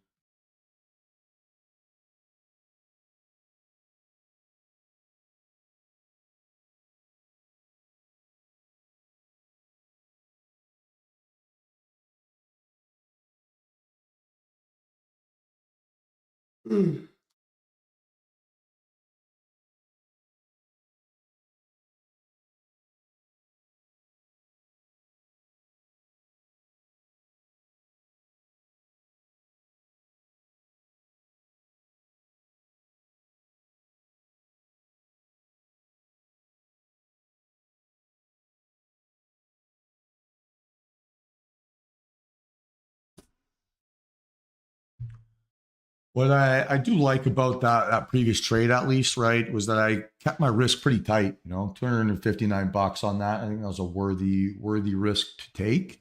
What I do like about that previous trade, at least, right, was that I kept my risk pretty tight. You know, $259 on that. I think that was a worthy risk to take.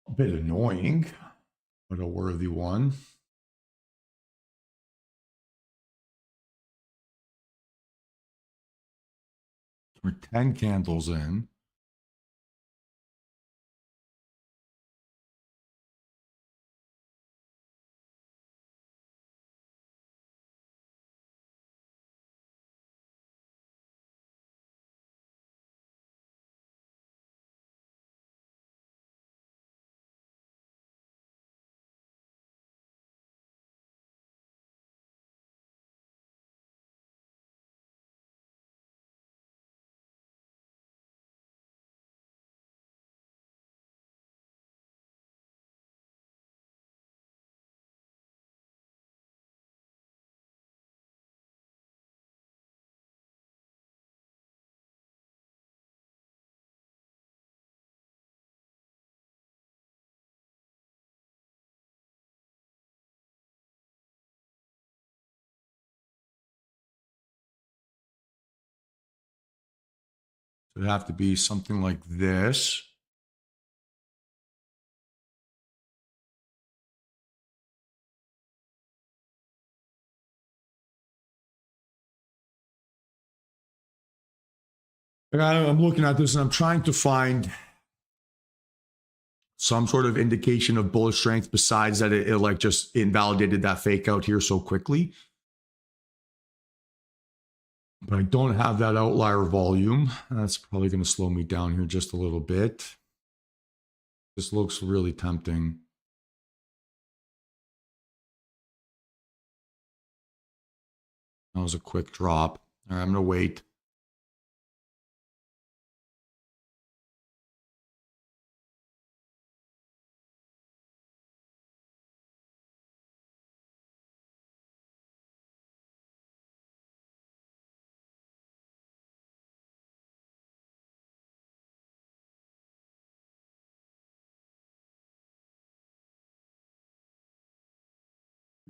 A bit annoying, but a worthy one. We're 10 candles in. So it'd have to be something like this. And I'm looking at this and I'm trying to find some sort of indication of bullish strength besides that it like just invalidated that fake out here so quickly. But I don't have that outlier volume. That's probably going to slow me down here just a little bit. This looks really tempting. That was a quick drop. All right, I'm going to wait.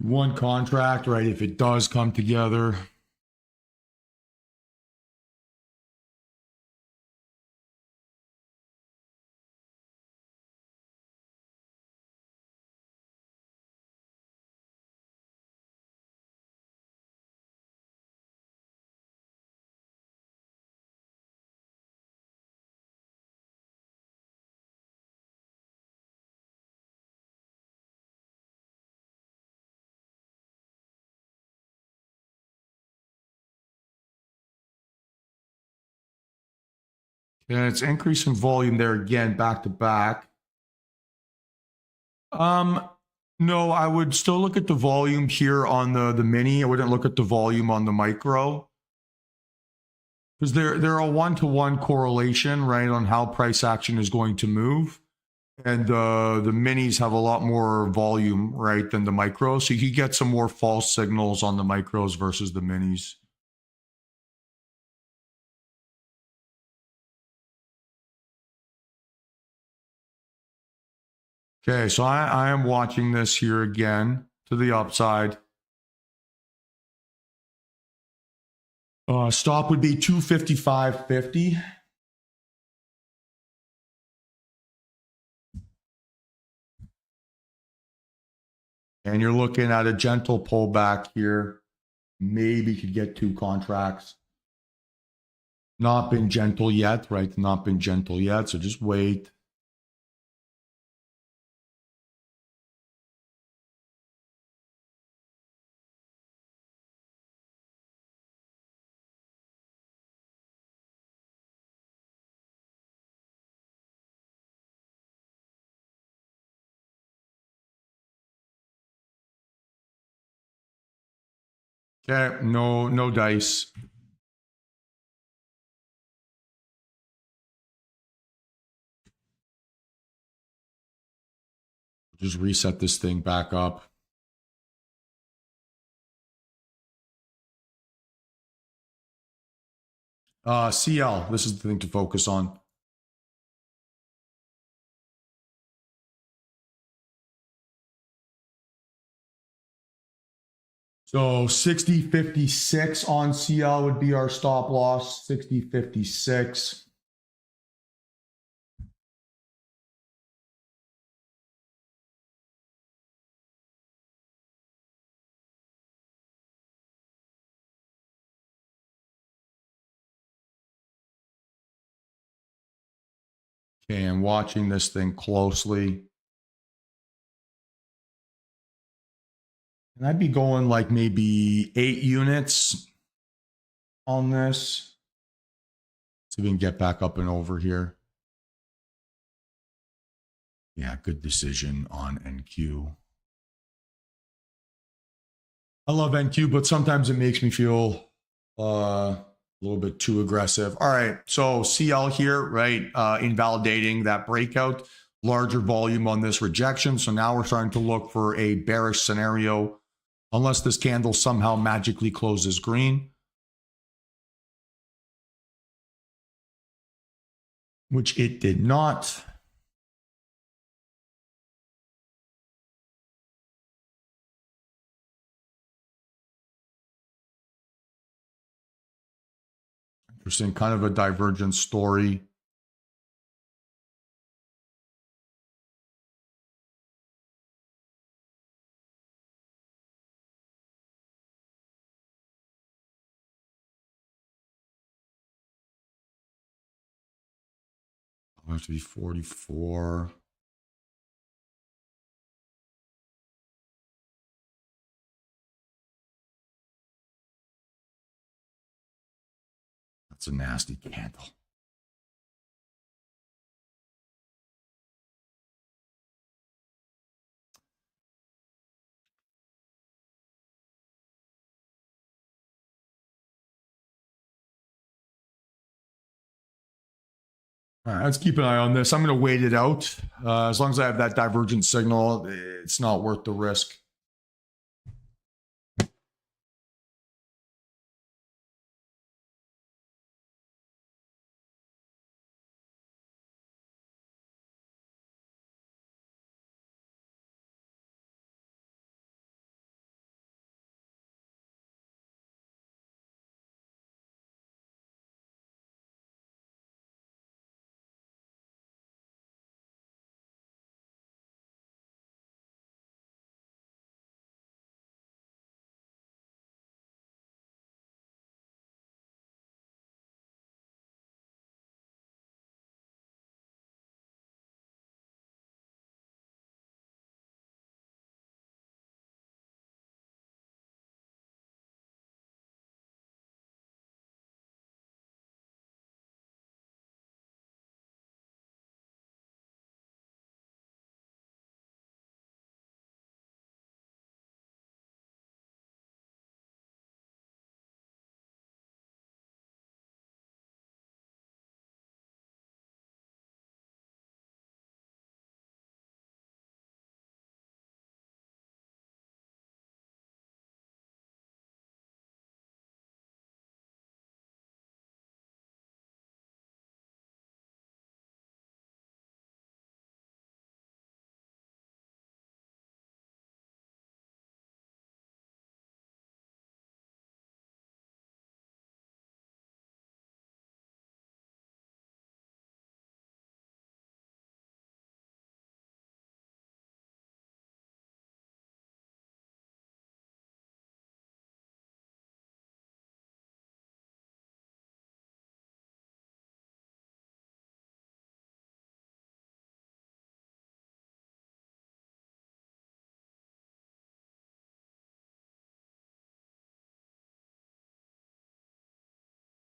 One contract, right? If it does come together, Yeah, it's increasing volume there again, back to back. No, I would still look at the volume here on the mini. I wouldn't look at the volume on the micro because they're a one-to-one correlation, right, on how price action is going to move. And the minis have a lot more volume, right, than the micros. So you get some more false signals on the micros versus the minis. Okay, so I am watching this here again to the upside. Stop would be 255.50. And you're looking at a gentle pullback here. Maybe could get 2 contracts. Not been gentle yet, right? Not been gentle yet. So just wait. Okay, no dice. Just reset this thing back up. CL, this is the thing to focus on. So 60.56 on CL would be our stop loss, 60.56. Okay, I'm watching this thing closely. And I'd be going like maybe 8 units on this. So we can get back up and over here. Yeah, good decision on NQ. I love NQ, but sometimes it makes me feel a little bit too aggressive. All right, so CL here, right? Invalidating that breakout, larger volume on this rejection. So now we're starting to look for a bearish scenario, unless this candle somehow magically closes green, which it did not. Interesting, kind of a divergent story. It'll have to be 44. That's a nasty candle. All right, let's keep an eye on this. I'm going to wait it out. As long as I have that divergent signal, it's not worth the risk.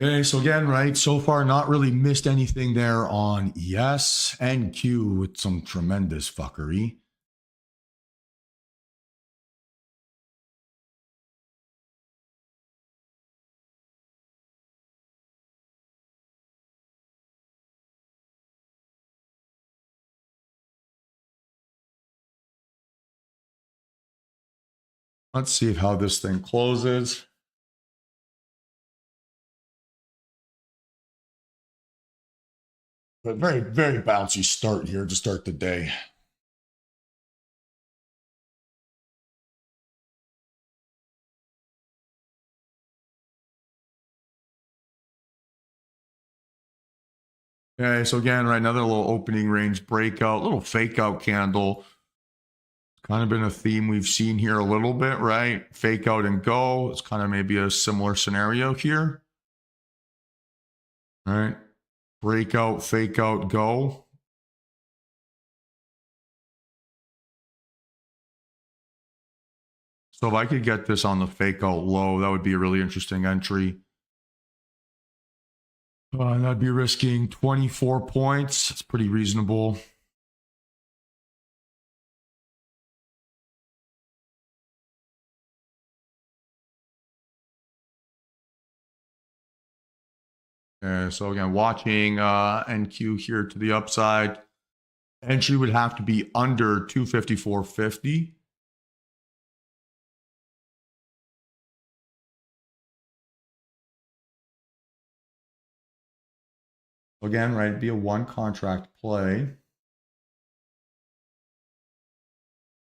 Okay, so again, right, so far not really missed anything there on ES and Q with some tremendous fuckery. Let's see how this thing closes. But very, very bouncy start here to start the day. Okay, so again, right, another little opening range breakout, little fake out candle. Kind of been a theme we've seen here a little bit, right? Fake out and go. It's kind of maybe a similar scenario here. All right. Breakout, fake out, go. So if I could get this on the fake out low, that would be a really interesting entry. That'd be risking 24 points. It's pretty reasonable. So again, watching NQ here to the upside. Entry would have to be under 254.50. Again, right, it'd be a one contract play.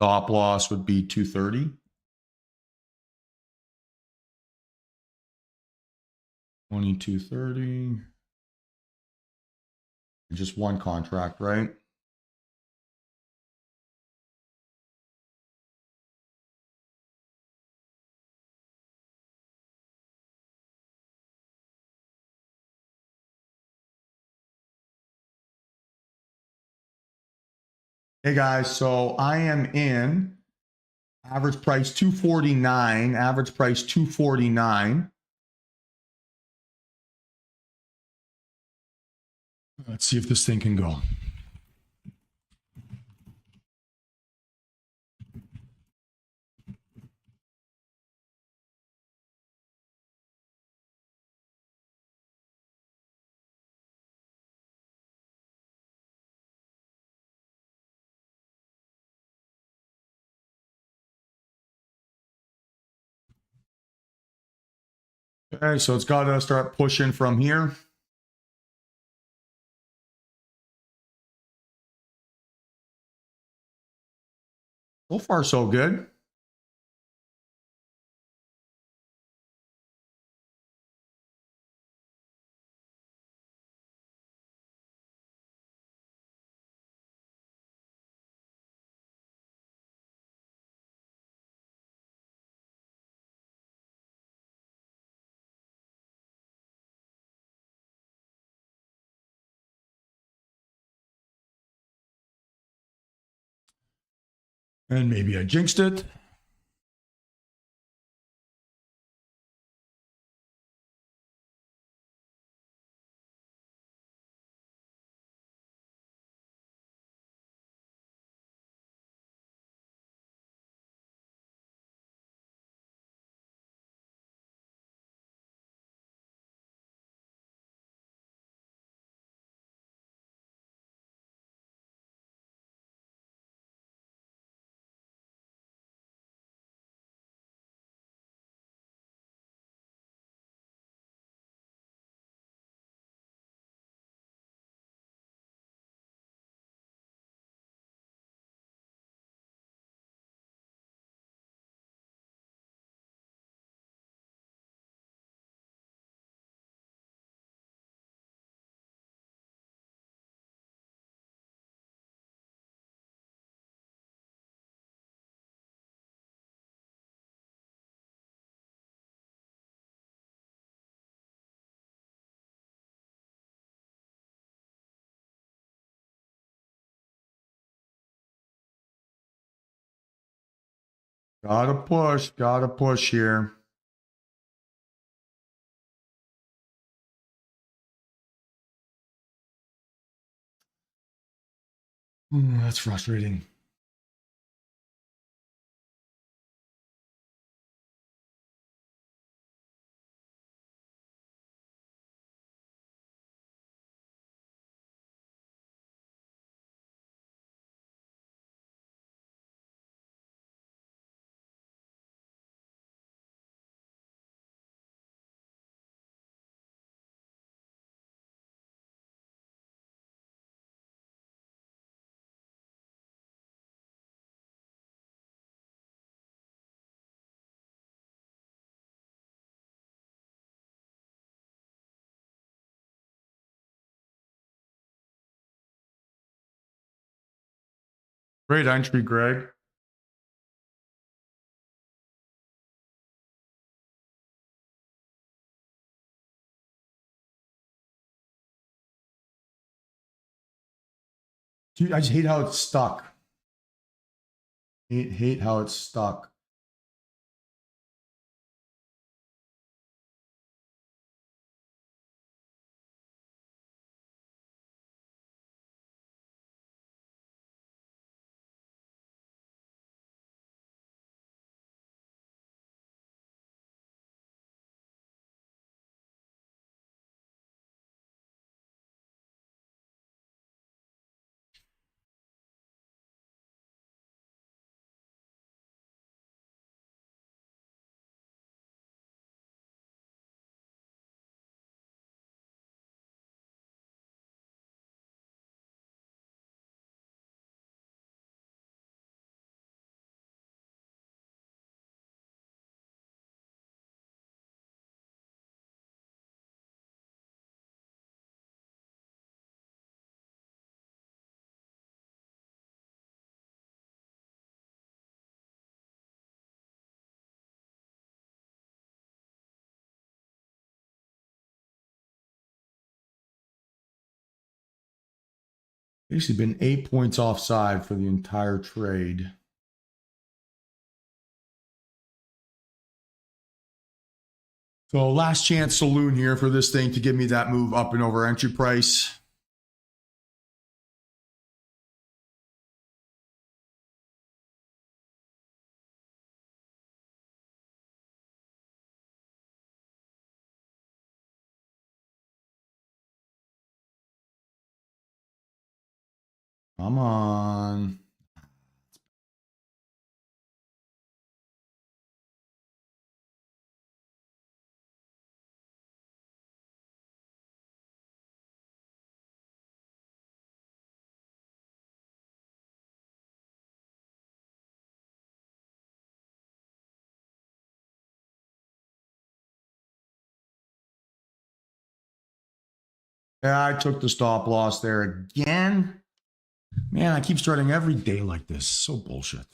Stop loss would be 230. 2230. Just one contract, right? Hey guys, so I am in average price 249, average price 249. Let's see if this thing can go. Okay, so it's got to start pushing from here. So far, so good. And maybe I jinxed it. Gotta push here. That's frustrating. Great entry, Greg. Dude, I just hate how it's stuck. Hate how it's stuck. Basically been 8 points offside for the entire trade. So last chance saloon here for this thing to give me that move up and over entry price. Come on. Yeah, I took the stop loss there again. Man, I keep starting every day like this. So bullshit.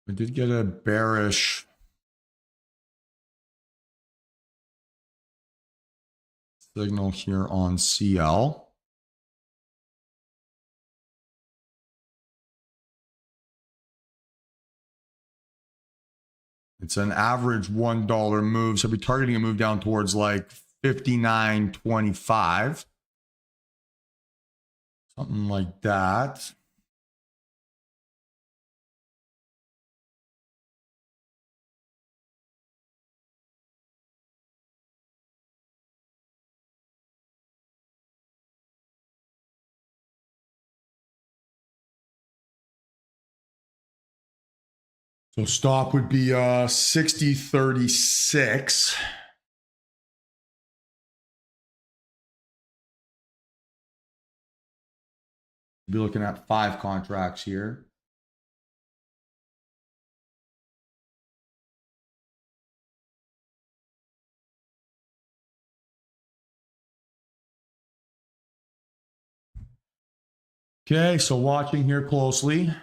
I did get a bearish signal here on CL. It's an average $1 move. So I'll be targeting a move down towards like 59.25. Something like that. So stop would be 60.36. Be looking at 5 contracts here. Okay, so watching here closely.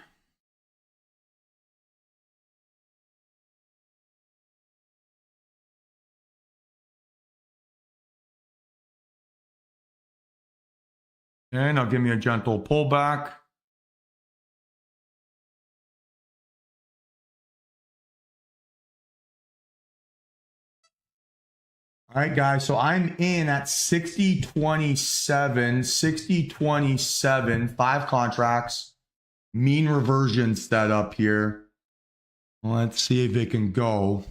Okay, now give me a gentle pullback. All right, guys, so I'm in at 60.27, 60.27, 5 contracts, mean reversion set up here. Let's see if it can go.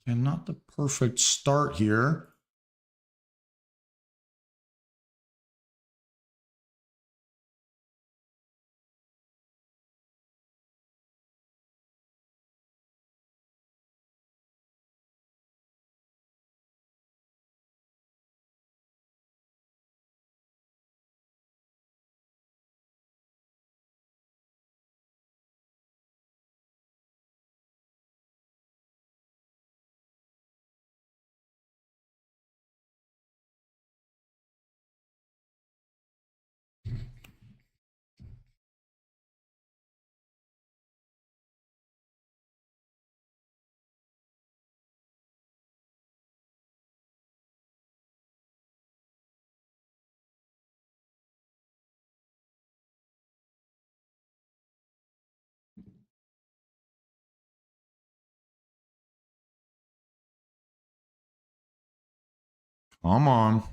And not the perfect start here. Come on.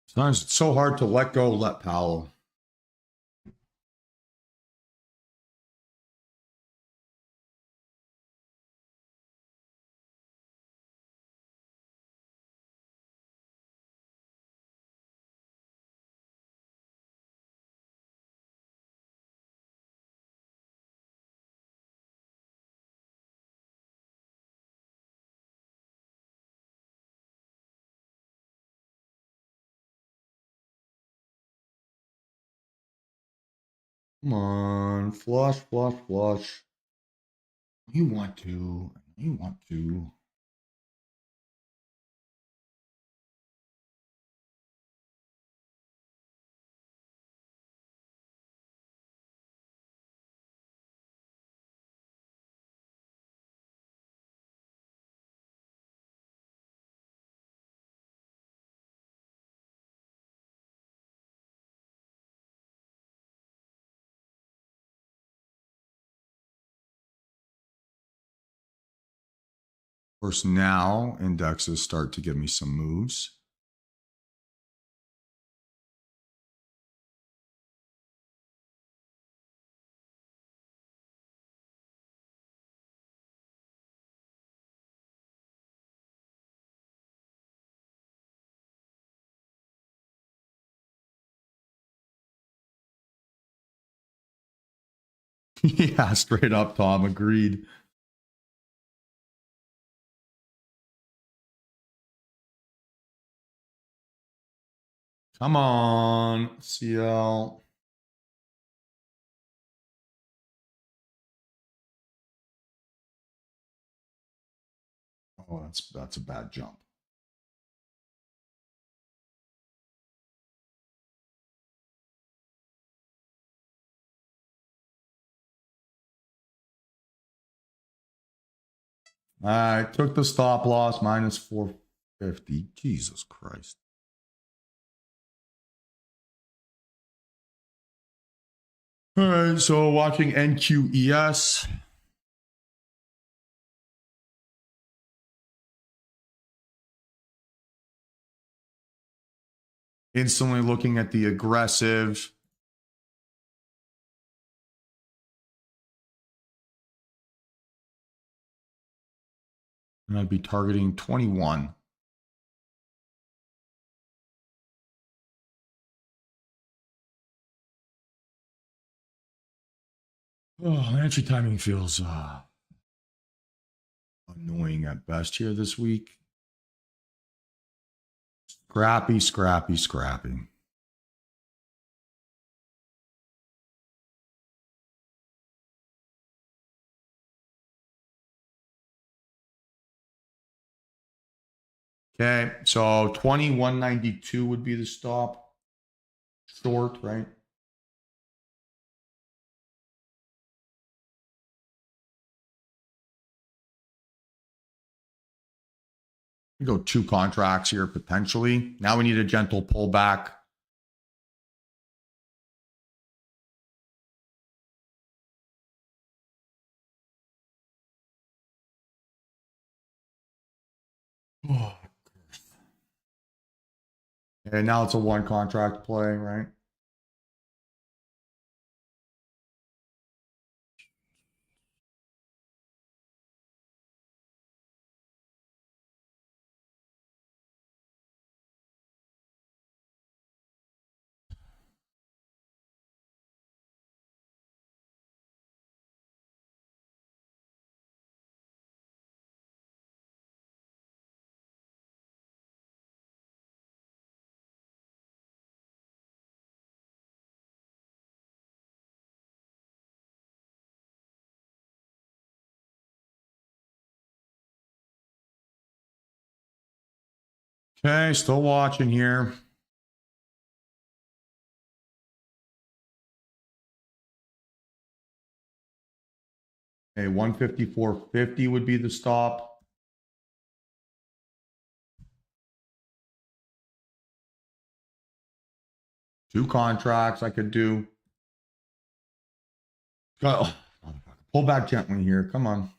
Sometimes it's so hard to let go, let Powell. Come on, flush, flush, flush. You want to. You want to. Of course, now indexes start to give me some moves. Yeah, straight up, Tom. Agreed. Come on, CL. Oh, that's a bad jump. I took the stop loss minus 450. Jesus Christ. All right, so watching NQES. Instantly looking at the aggressive. And I'd be targeting 21. Oh, entry timing feels annoying at best here this week. Scrappy, scrappy, scrappy. Okay, so 2192 would be the stop. Short, right? We go 2 contracts here potentially. Now we need a gentle pullback. Oh. And now it's a 1 contract play, right? Okay, still watching here. Okay, 154.50 would be the stop. Two contracts I could do. Oh, pull back gently here. Come on.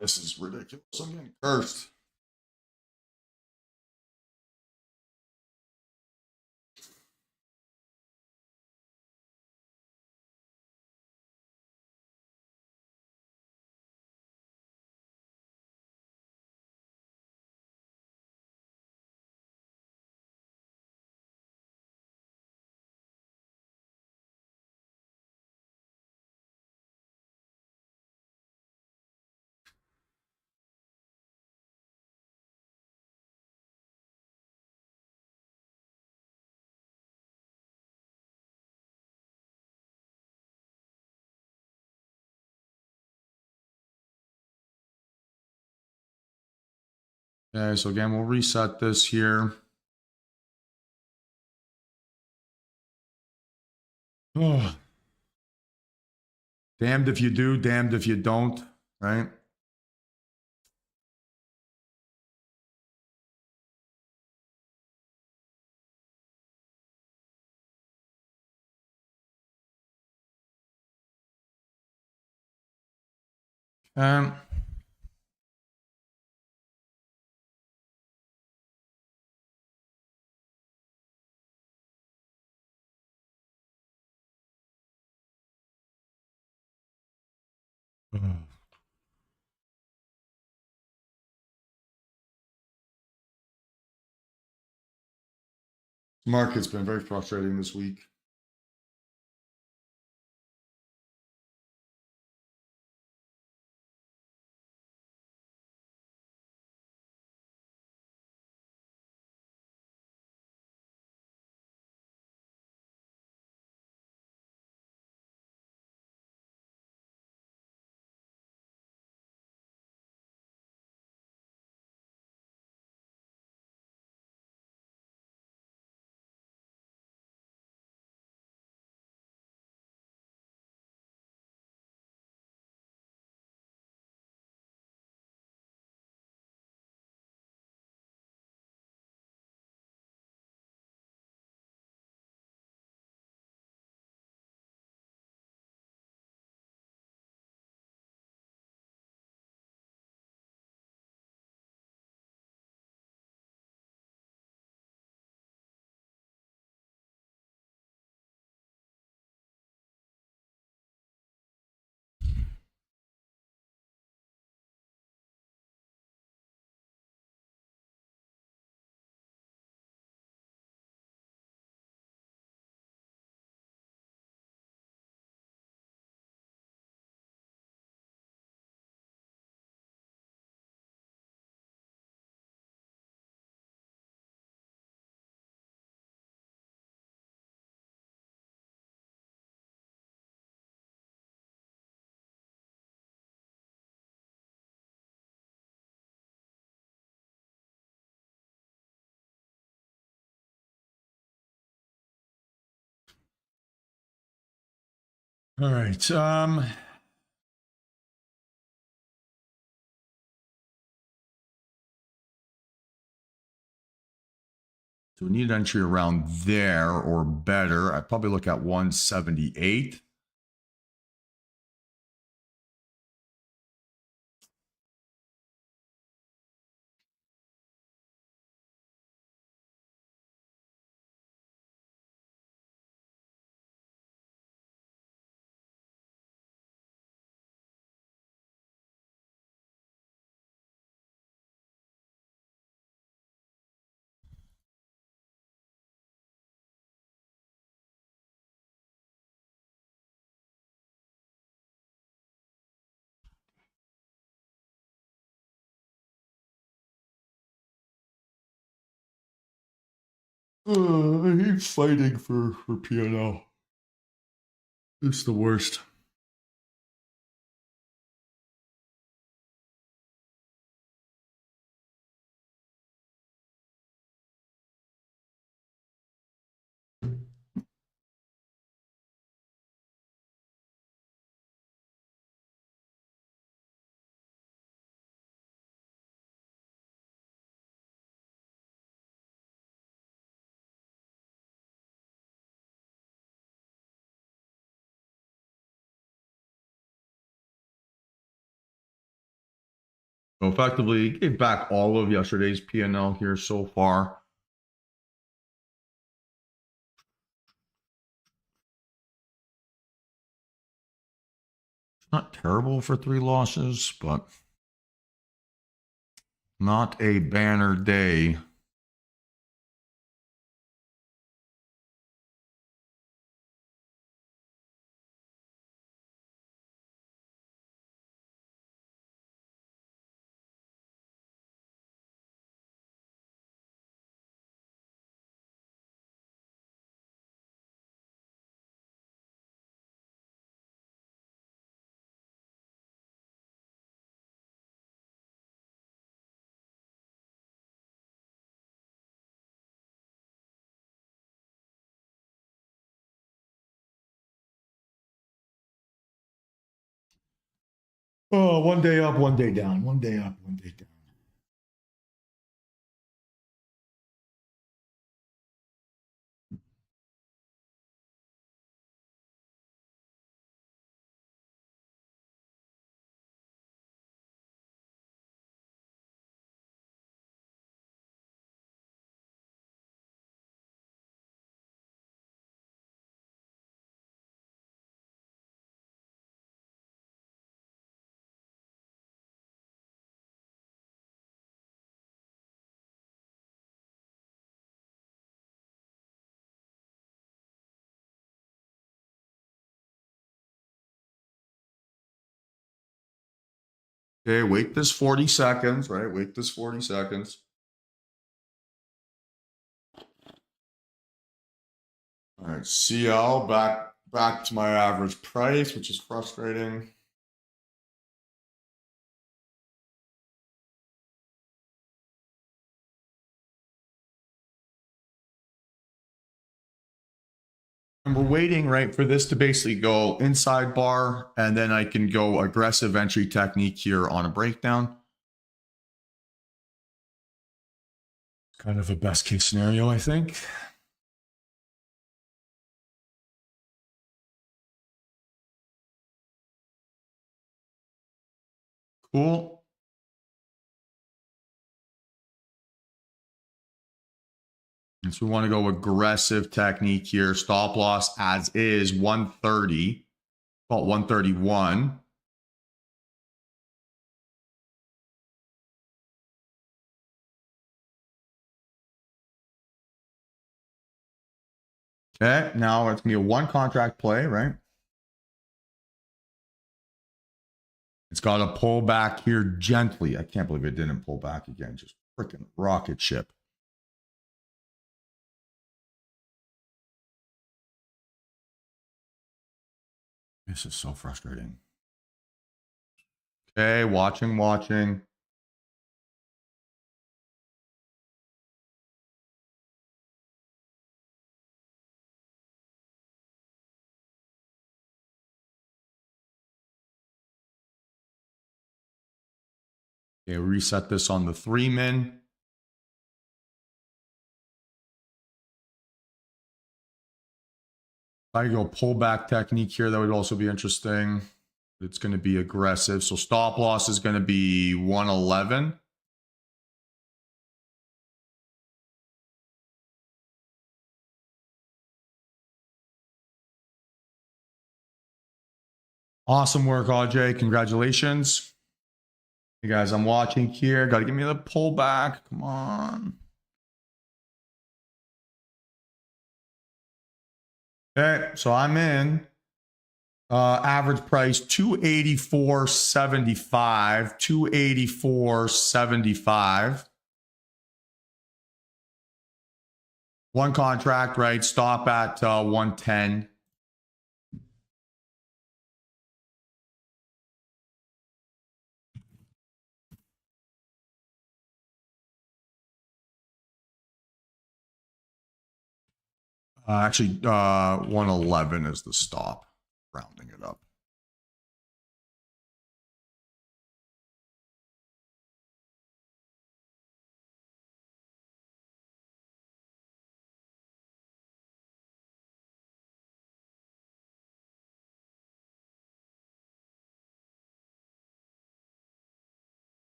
This is ridiculous. I'm getting cursed. Okay, so again, we'll reset this here. Oh. Damned if you do, damned if you don't, right? Um, Market's been very frustrating this week. All right. So we need an entry around there or better. I'd probably look at 178. I hate fighting for P&L. It's the worst. So effectively, gave back all of yesterday's P&L here so far. Not terrible for 3 losses, but not a banner day. Oh, one day up, one day down. One day up, one day down. Okay, wait this 40 seconds, right? Wait this 40 seconds. All right, CL back to my average price, which is frustrating. And we're waiting, right, for this to basically go inside bar, and then I can go aggressive entry technique here on a breakdown. Kind of a best case scenario, I think. Cool. And so we want to go aggressive technique here. Stop loss as is 130, about 131. Okay, now it's going to be a 1 contract play, right? It's got to pull back here gently. I can't believe it didn't pull back again. Just freaking rocket ship. This is so frustrating. Okay, watching. Okay, reset this on the 3-min. I go pullback technique here. That would also be interesting. It's going to be aggressive. So stop loss is going to be 111. Awesome work, AJ. Congratulations. Hey guys, I'm watching here. Got to give me the pullback. Come on. Okay, so I'm in. Average price 284.75. 284.75. One contract, right? Stop at 110. Actually, 111 is the stop, rounding it up.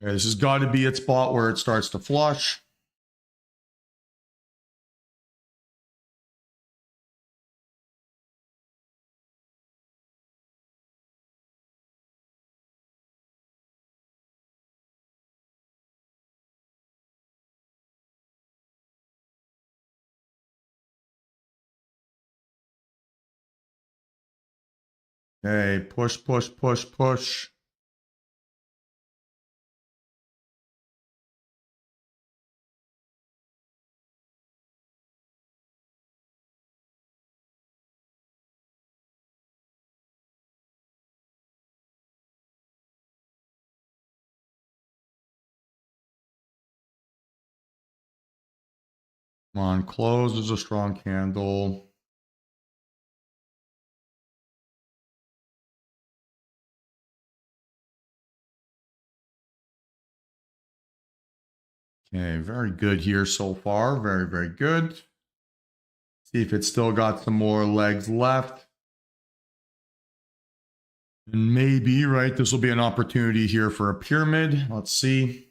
Okay, this has got to be its spot where it starts to flush. Okay, push, push, push, push. Come on, close is a strong candle. Okay, very good here so far. Very, very good. See if it's still got some more legs left. And maybe, right, this will be an opportunity here for a pyramid. Let's see.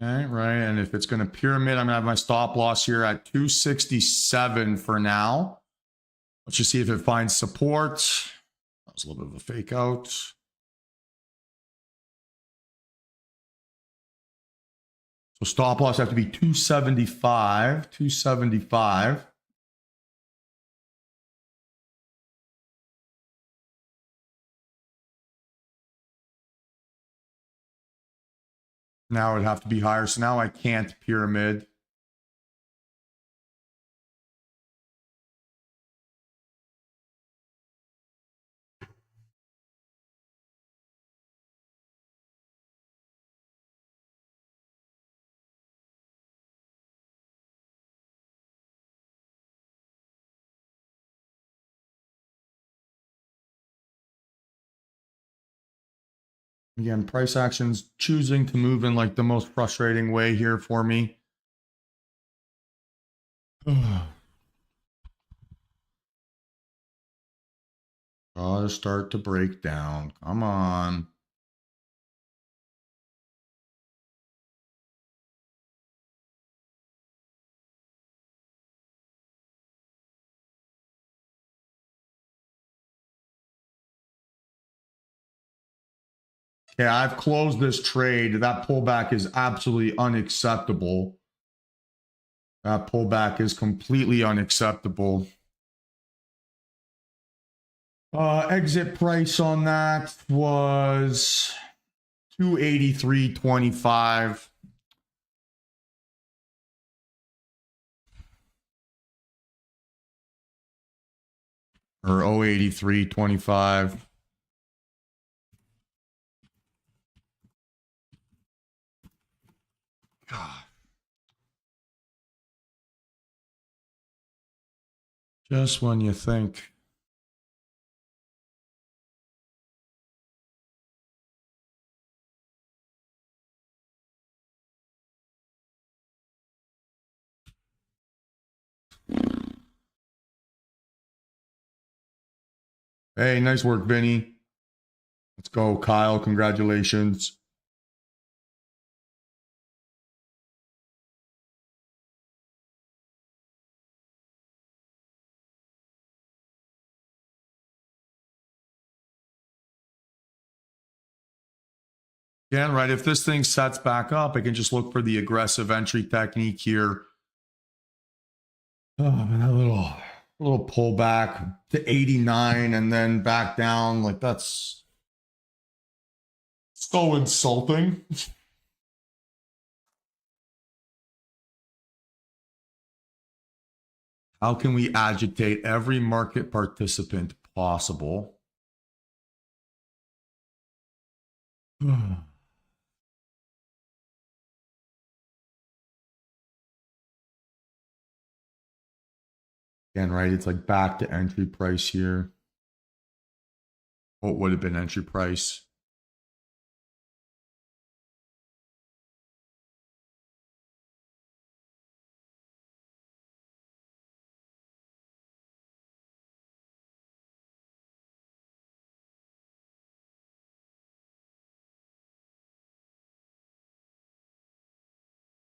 Okay, right. And if it's going to pyramid, I'm going to have my stop loss here at 267 for now. Let's just see if it finds support. That was a little bit of a fake out. So stop loss have to be 275. 275. Now it'd have to be higher. So now I can't pyramid. Again, price action's choosing to move in like the most frustrating way here for me. Gotta start to break down. Come on. Okay, I've closed this trade. That pullback is absolutely unacceptable. That pullback is completely unacceptable. Exit price on that was 283.25. Or 083.25. God. Just when you think. Hey, nice work, Vinny. Let's go, Kyle. Congratulations. Again, right, if this thing sets back up, I can just look for the aggressive entry technique here. Oh, man, that little pullback to 89 and then back down. Like, that's so insulting. How can we agitate every market participant possible? Again, right? It's like back to entry price here. What would have been entry price?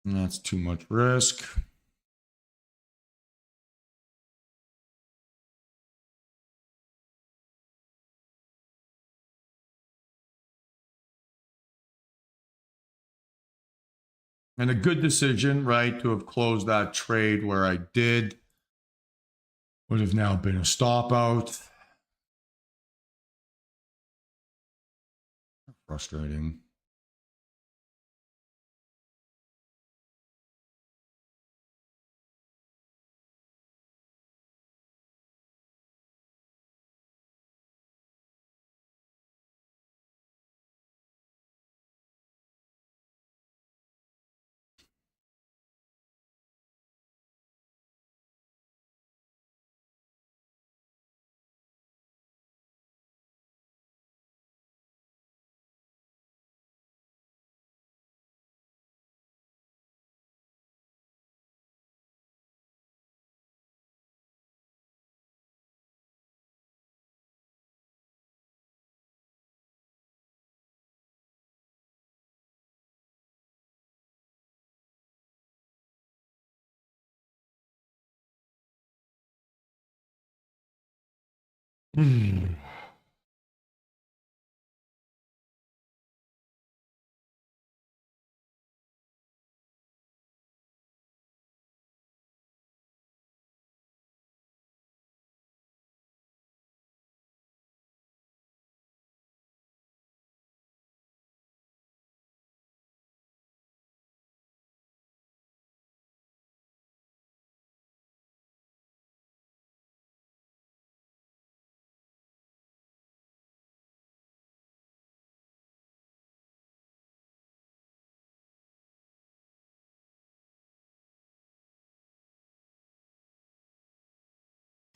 And that's too much risk. And a good decision, right, to have closed that trade where I did. Would have now been a stop out. Frustrating.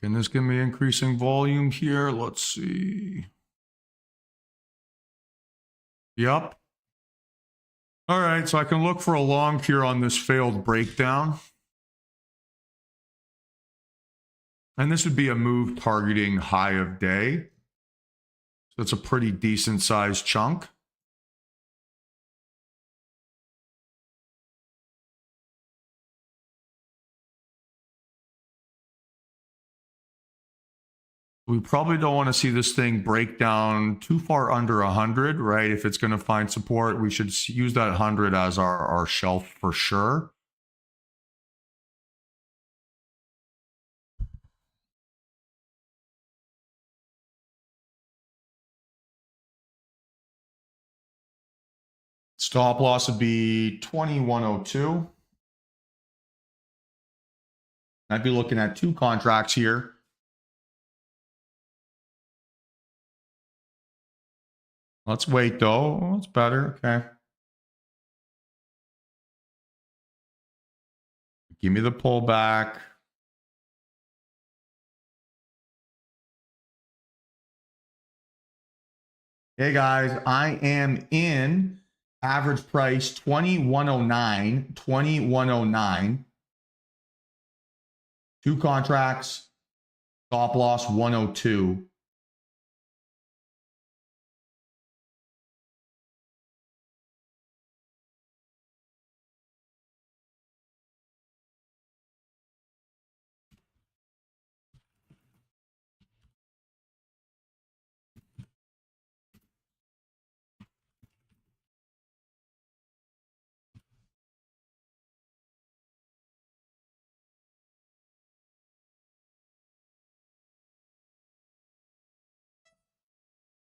Can this give me increasing volume here? Let's see. Yep. All right, so I can look for a long here on this failed breakdown. And this would be a move targeting high of day. So it's a pretty decent sized chunk. We probably don't want to see this thing break down too far under 100, right? If it's going to find support, we should use that 100 as our shelf for sure. Stop loss would be 2102. I'd be looking at 2 contracts here. Let's wait though. It's better. Okay. Give me the pullback. Hey guys, I am in average price 2109, 2109. 2 contracts, stop loss 102.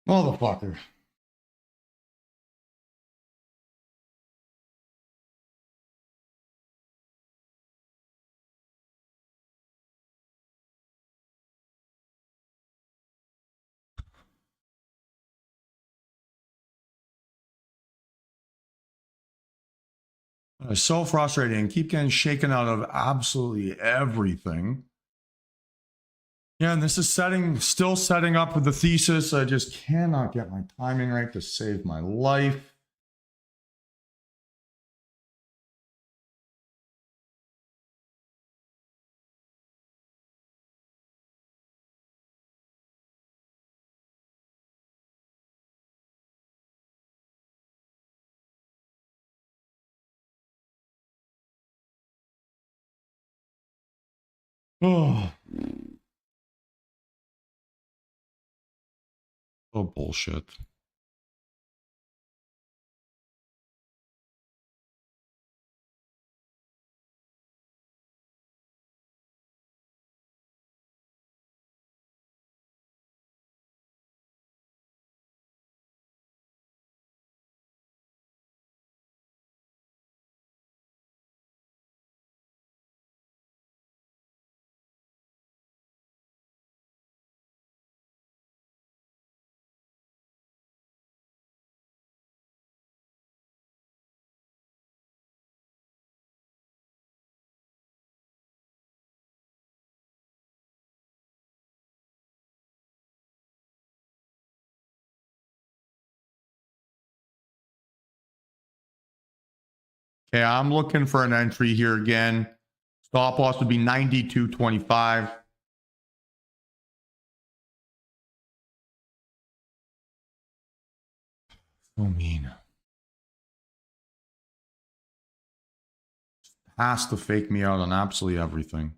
Motherfucker. It's so frustrating. Keep getting shaken out of absolutely everything. Yeah, and this is still setting up with the thesis. I just cannot get my timing right to save my life. Oh, oh bullshit. Okay, I'm looking for an entry here again. Stop loss would be 92.25. So mean. Has to fake me out on absolutely everything.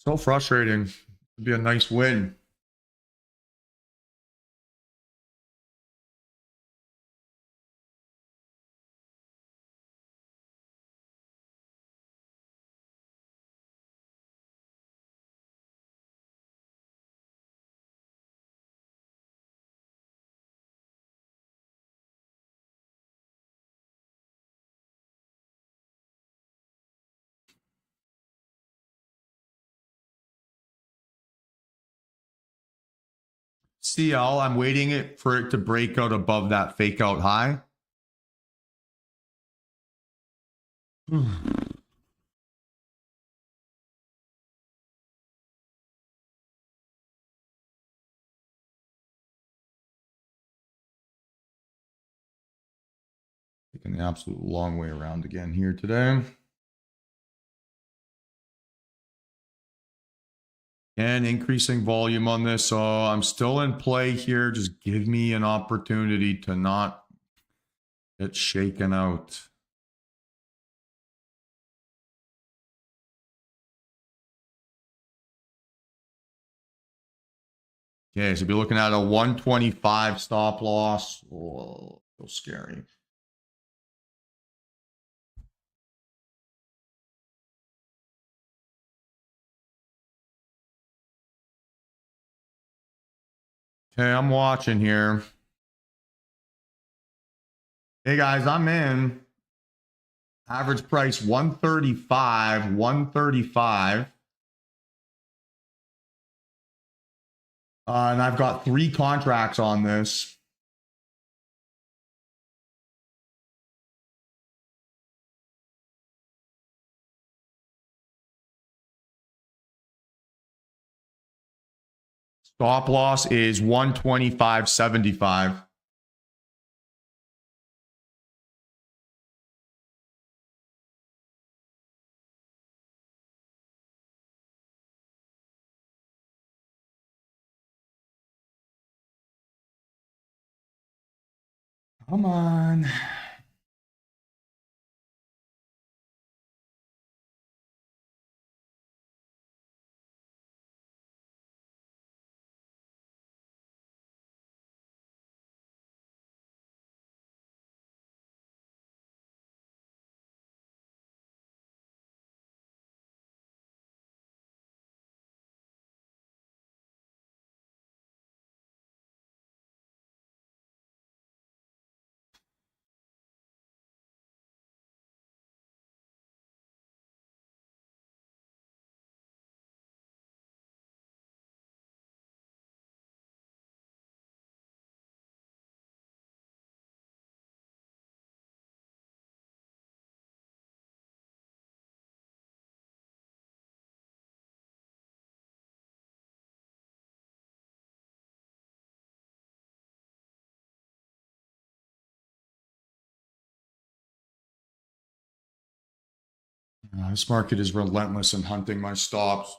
So frustrating. It'd be a nice win. CL, I'm waiting for it to break out above that fake out high. Taking the absolute long way around again here today. And increasing volume on this. So I'm still in play here. Just give me an opportunity to not It's shaken out. Okay, so be looking at a 125 stop loss. Oh, so scary. Okay, I'm watching here. Hey guys, I'm in. Average price 135, 135. And I've got 3 contracts on this. Stop loss is 125.75. Come on. This market is relentless in hunting my stops.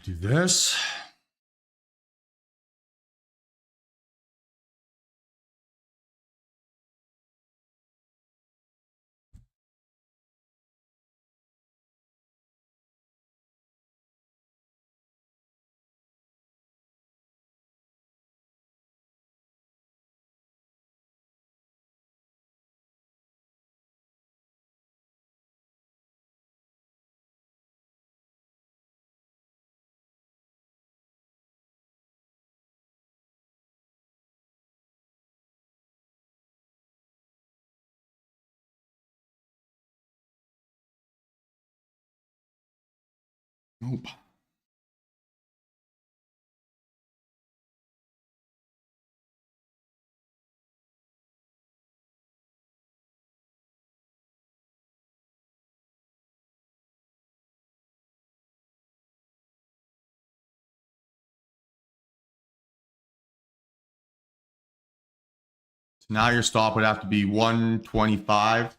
Do this. Nope. So now your stop would have to be 125.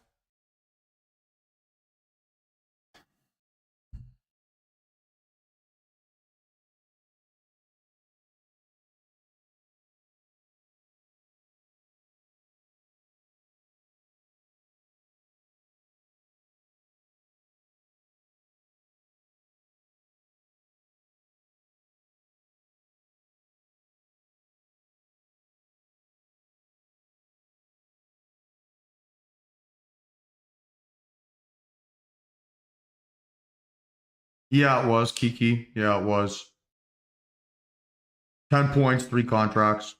Yeah, it was Kiki. Yeah, it was 10 points, 3 contracts.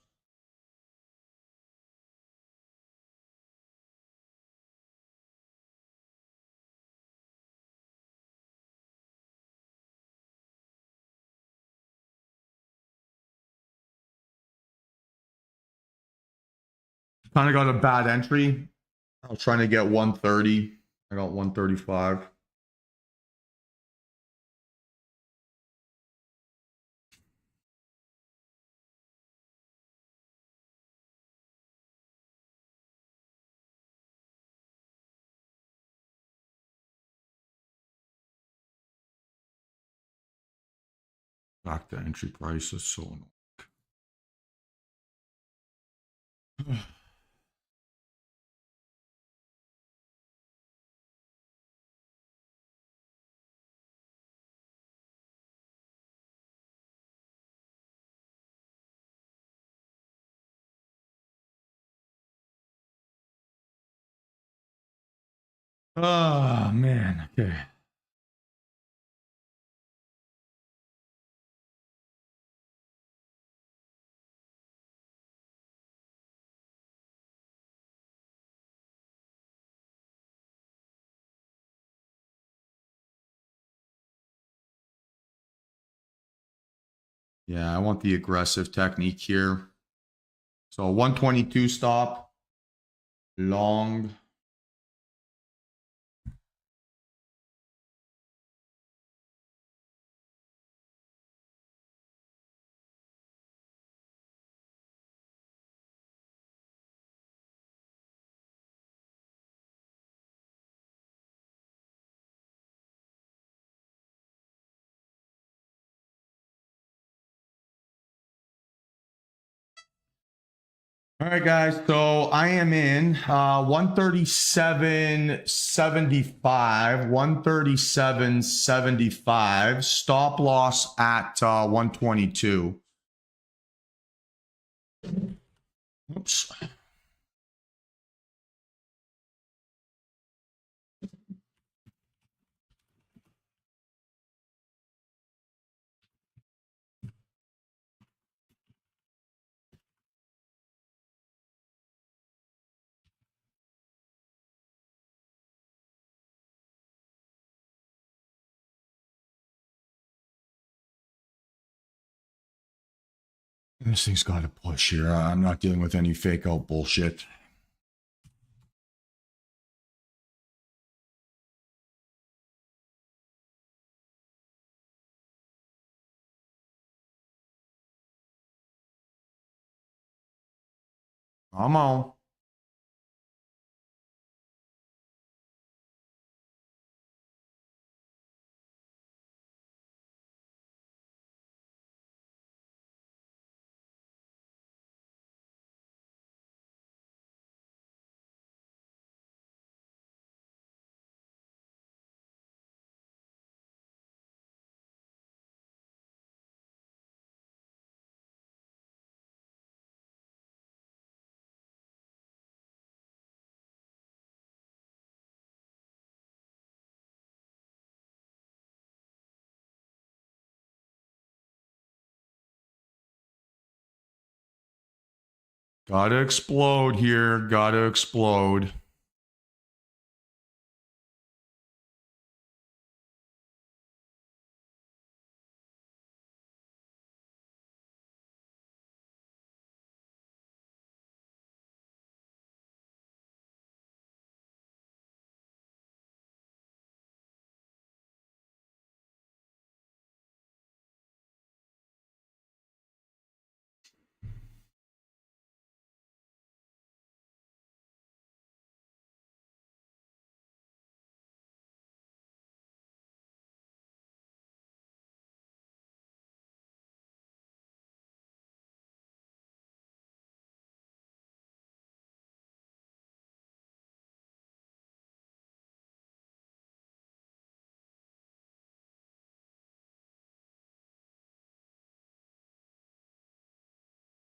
Kind of got a bad entry. I was trying to get 130. I got 135. Back to entry price is so annoying. Oh, man. Okay. Yeah, I want the aggressive technique here. So 122 stop. Long. All right, guys. So I am in 137.75, 137.75. Stop loss at 122. Oops. This thing's got to push here. I'm not dealing with any fake out bullshit. Come on. Gotta explode here. Gotta explode.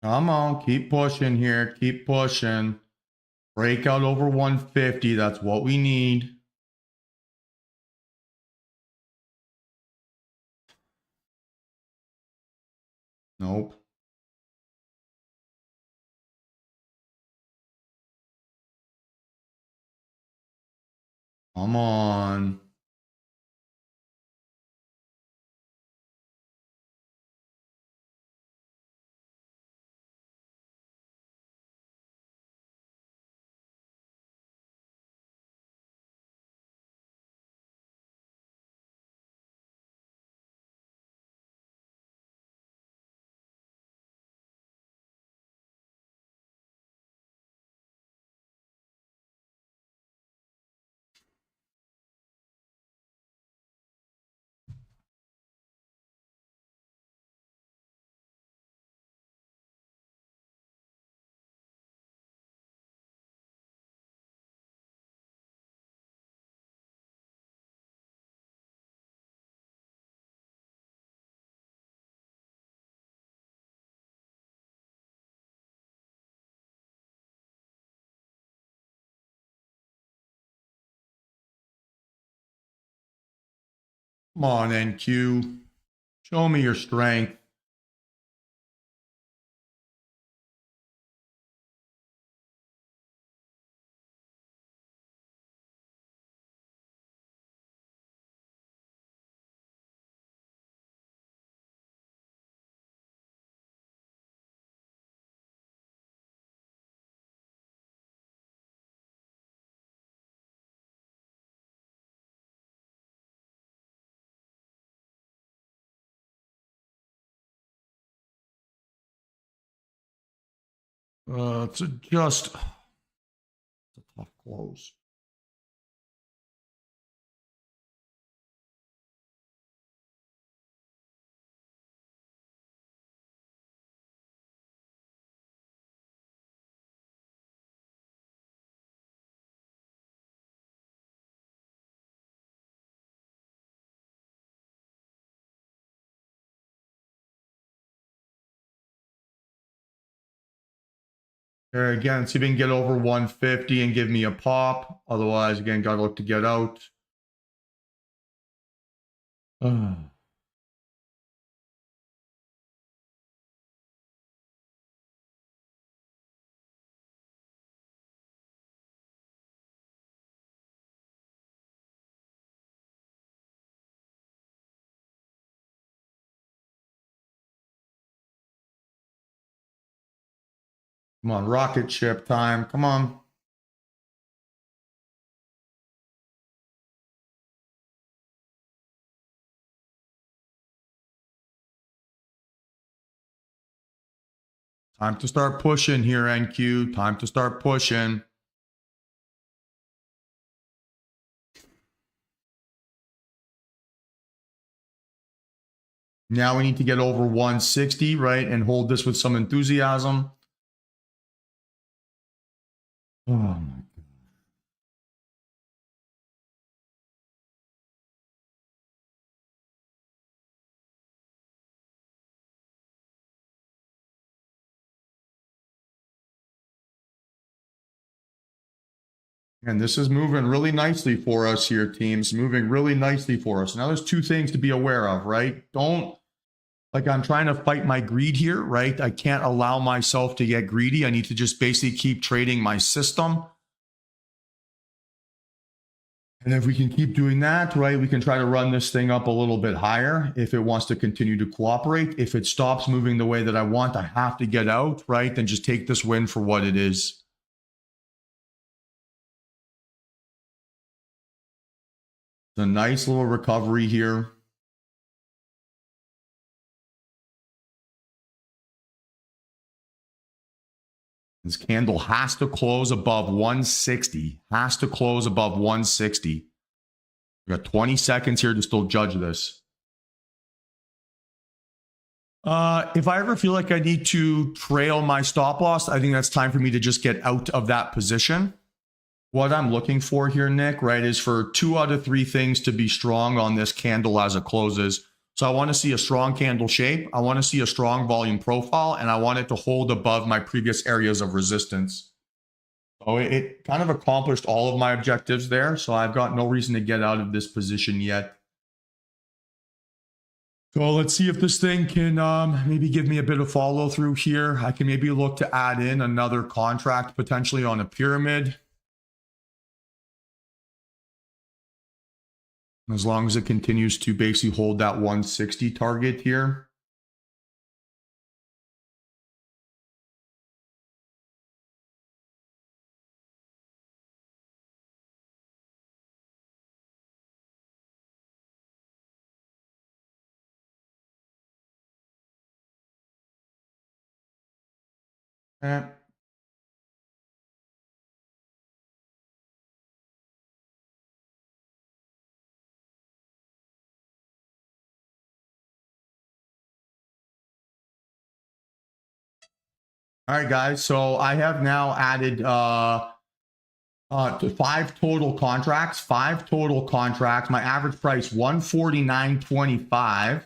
Come on. Keep pushing here. Keep pushing. Breakout over 150. That's what we need. Nope. Come on. Come on, NQ. Show me your strength. It's just it's a tough close. There again, see if we can get over 150 and give me a pop. Otherwise, again, gotta look to get out. Come on, rocket ship time. Come on. Time to start pushing here, NQ. Time to start pushing. Now we need to get over 160, right? And hold this with some enthusiasm. Oh my God. And this is moving really nicely for us here, teams. Moving really nicely for us. Now there's two things to be aware of, right? Don't, like, I'm trying to fight my greed here, right? I can't allow myself to get greedy. I need to just basically keep trading my system. And if we can keep doing that, right, we can try to run this thing up a little bit higher if it wants to continue to cooperate. If it stops moving the way that I want, I have to get out, right? Then just take this win for what it is. It's a nice little recovery here. This candle has to close above 160. Has to close above 160. We got 20 seconds here to still judge this. If I ever feel like I need to trail my stop loss, I think that's time for me to just get out of that position. What I'm looking for here, Nick, right, is for 2 out of 3 things to be strong on this candle as it closes. So I want to see a strong candle shape. I want to see a strong volume profile, and I want it to hold above my previous areas of resistance. So it kind of accomplished all of my objectives there. So I've got no reason to get out of this position yet. So let's see if this thing can maybe give me a bit of follow through here. I can maybe look to add in another contract potentially on a pyramid. As long as it continues to basically hold that 160 target here. Eh. All right, guys. So I have now added to 5 total contracts. 5 total contracts. My average price 149.25.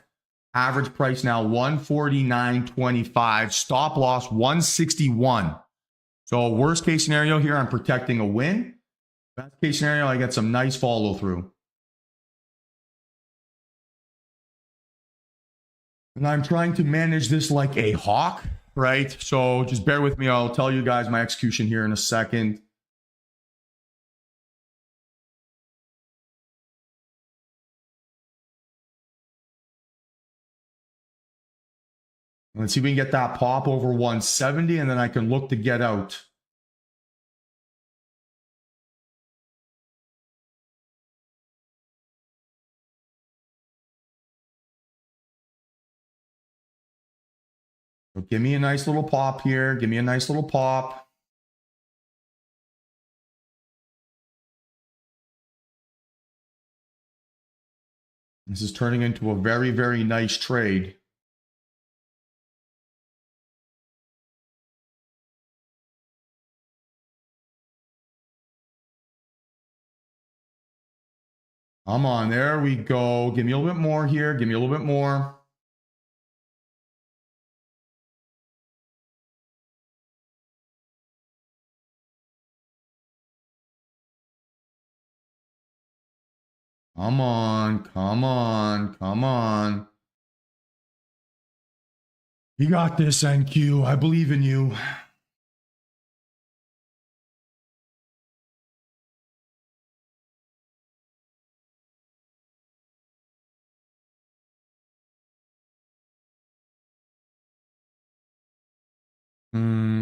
Average price now 149.25. Stop loss 161. So worst case scenario here, I'm protecting a win. Best case scenario, I get some nice follow through. And I'm trying to manage this like a hawk, right? So just bear with me. I'll tell you guys my execution here in a second. Let's see if we can get that pop over 170, and then I can look to get out. So give me a nice little pop here. Give me a nice little pop. This is turning into a very, very nice trade. Come on, there we go. Give me a little bit more here. Give me a little bit more. Come on, come on, come on. You got this, NQ. I believe in you.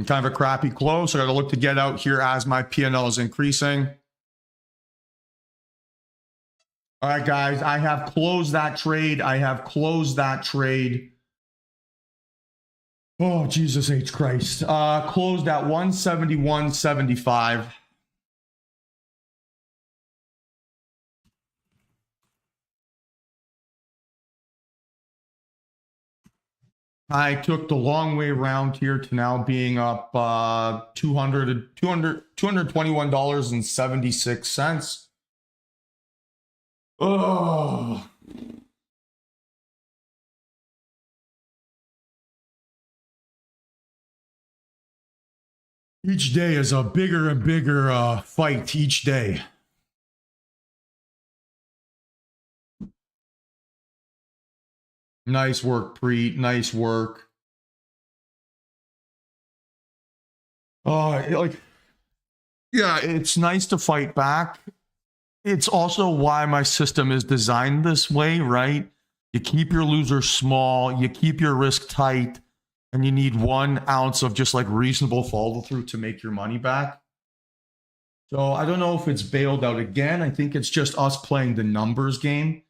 Kind of a crappy close. I got to look to get out here as my P&L is increasing. All right, guys, I have closed that trade. I have closed that trade. Oh, Jesus H. Christ. Closed at 171.75. I took the long way around here to now being up $221.76. Oh. Each day is a bigger and bigger fight each day. Nice work, Preet. Nice work. Yeah, it's nice to fight back. It's also why my system is designed this way, right? You keep your losers small, you keep your risk tight, and you need 1 ounce of just like reasonable follow through to make your money back. So I don't know if it's bailed out again. I think it's just us playing the numbers game.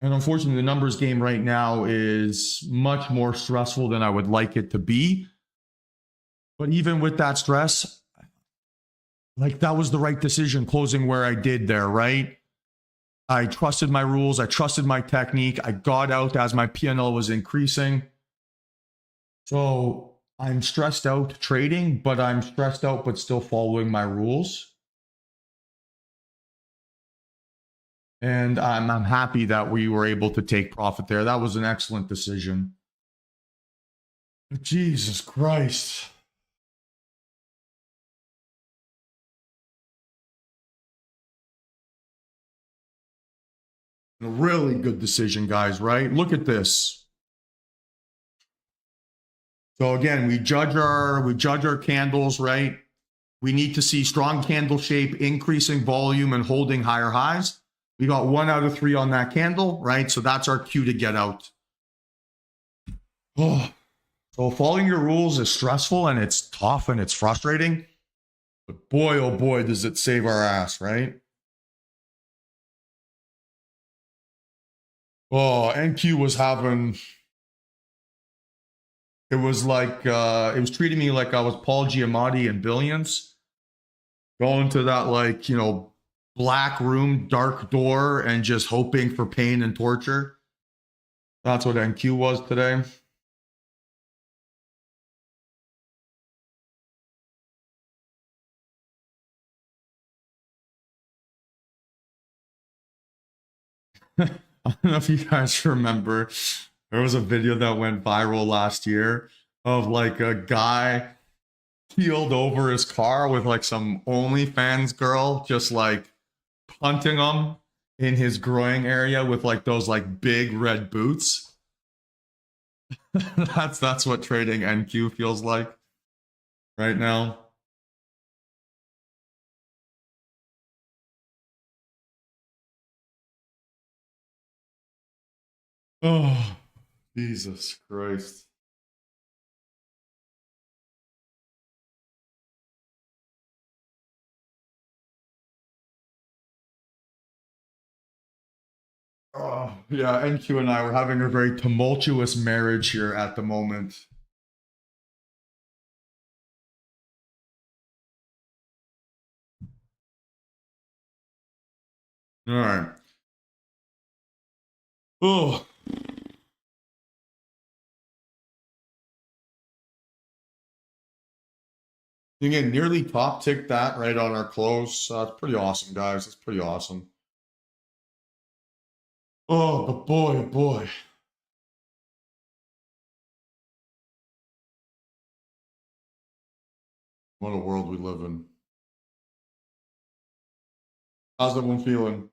And unfortunately, the numbers game right now is much more stressful than I would like it to be. But even with that stress, like that was the right decision closing where I did there, right? I trusted my rules. I trusted my technique. I got out as my P&L was increasing. So I'm stressed out trading, but I'm stressed out, but still following my rules. And I'm happy that we were able to take profit there. That was an excellent decision. Jesus Christ. A really good decision, guys, right? Look at this. So again, we judge our candles, right? We need to see strong candle shape, increasing volume, and holding higher highs. We got 1 out of 3 on that candle, right? So that's our cue to get out. Oh, so following your rules is stressful and it's tough and it's frustrating. But boy, oh boy, does it save our ass, right? Oh, NQ was having, it was like, it was treating me like I was Paul Giamatti in Billions. Going to that, like, black room, dark door, and just hoping for pain and torture. That's what NQ was today. I don't know if you guys remember, there was a video that went viral last year of like a guy keeled over his car with like some OnlyFans girl just like punting him in his groin area with like those like big red boots. That's what trading NQ feels like right now. Oh, Jesus Christ. Oh, yeah, NQ and I were having a very tumultuous marriage here at the moment. All right. Oh, again, nearly top tick that right on our close. It's pretty awesome, guys. It's pretty awesome. Oh, but boy, boy. What a world we live in. How's everyone feeling?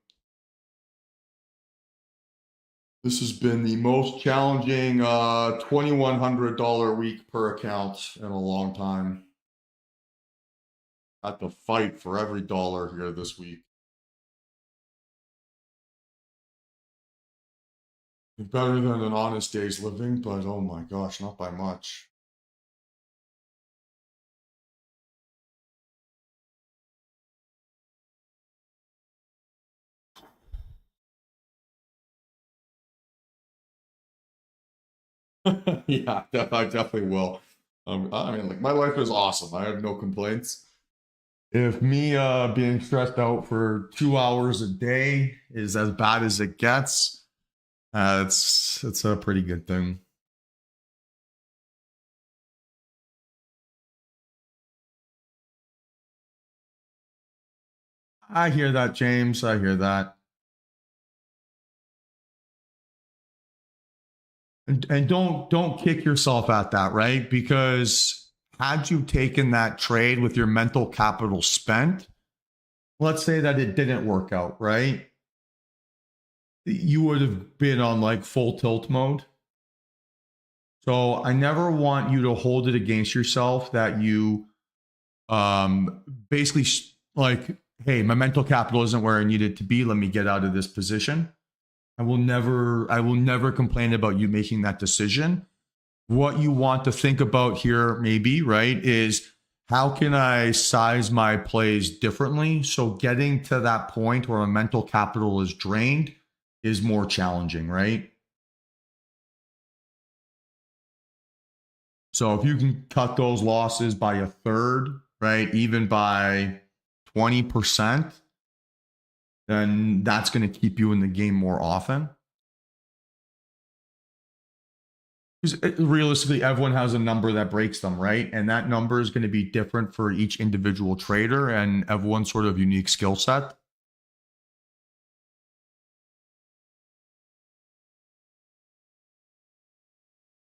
This has been the most challenging $2,100 week per account in a long time. Had to fight for every dollar here this week. Better than an honest day's living, but oh my gosh, not by much. Yeah, I definitely will. I mean, like my life is awesome. I have no complaints. If me being stressed out for 2 hours a day is as bad as it gets, it's a pretty good thing. I hear that, James. I hear that. And don't kick yourself at that, right? Because had you taken that trade with your mental capital spent, let's say that it didn't work out, right? You would have been on like full tilt mode. So I never want you to hold it against yourself that you basically like, hey, my mental capital isn't where I need it to be. Let me get out of this position. I will never complain about you making that decision. What you want to think about here, maybe, right, is how can I size my plays differently? So getting to that point where my mental capital is drained is more challenging, right? So if you can cut those losses by a third, right, even by 20%, then that's going to keep you in the game more often. Because realistically, everyone has a number that breaks them, right? And that number is going to be different for each individual trader and everyone's sort of unique skill set.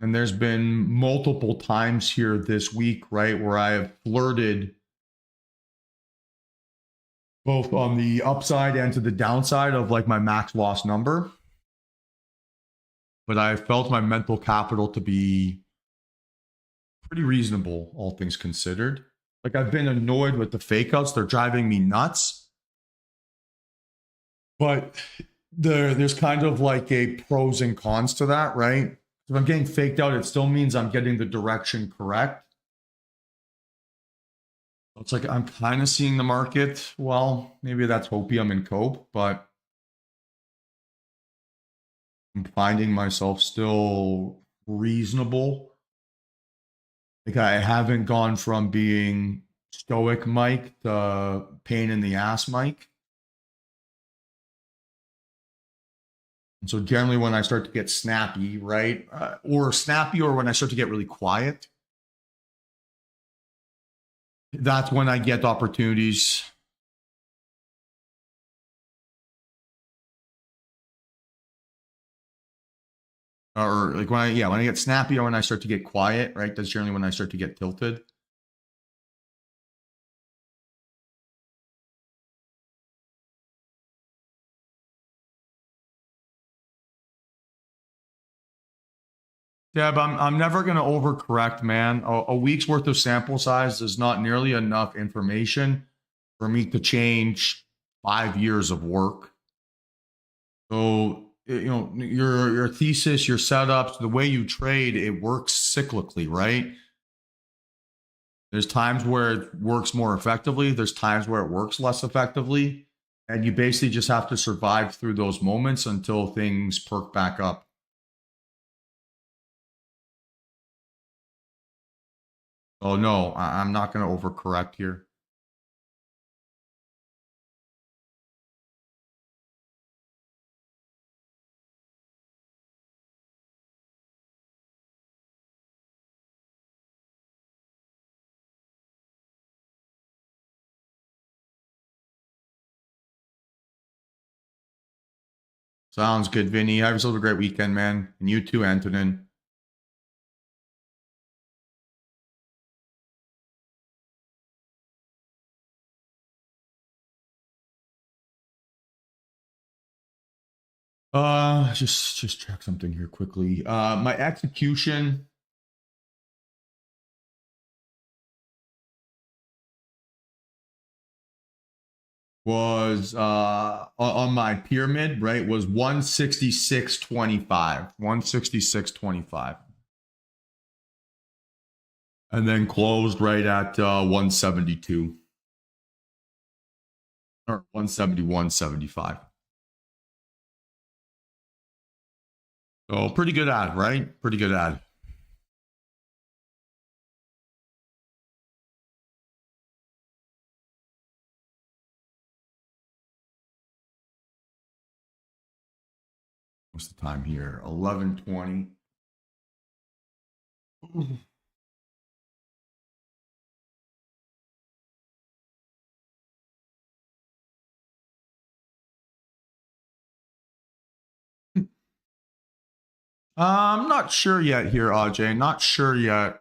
And there's been multiple times here this week, right, where I have flirted both on the upside and to the downside of like my max loss number. But I felt my mental capital to be pretty reasonable, all things considered. Like I've been annoyed with the fake outs; they're driving me nuts. But there's kind of like a pros and cons to that, right? If I'm getting faked out, it still means I'm getting the direction correct. It's like I'm kind of seeing the market. Well, maybe that's hopium and cope, but I'm finding myself still reasonable. Like I haven't gone from being stoic Mike to pain in the ass Mike. And so generally when I start to get snappy, right? Or snappy, or when I start to get really quiet, that's when I get opportunities. Or like when I get snappy or when I start to get quiet, right? That's generally when I start to get tilted. Yeah, but I'm never going to overcorrect, man. A week's worth of sample size is not nearly enough information for me to change 5 years of work. So, your thesis, your setups, the way you trade, it works cyclically, right? There's times where it works more effectively. There's times where it works less effectively. And you basically just have to survive through those moments until things perk back up. Oh, no, I'm not going to overcorrect here. Sounds good, Vinny. Have yourself a great weekend, man. And you too, Antonin. Just check something here quickly. My execution was on my pyramid, right? Was 166.25. 166.25. And then closed right at 172. Or 171.75. So pretty good ad, right? Pretty good ad. What's the time here? 11:20. I'm not sure yet here, Ajay. Not sure yet.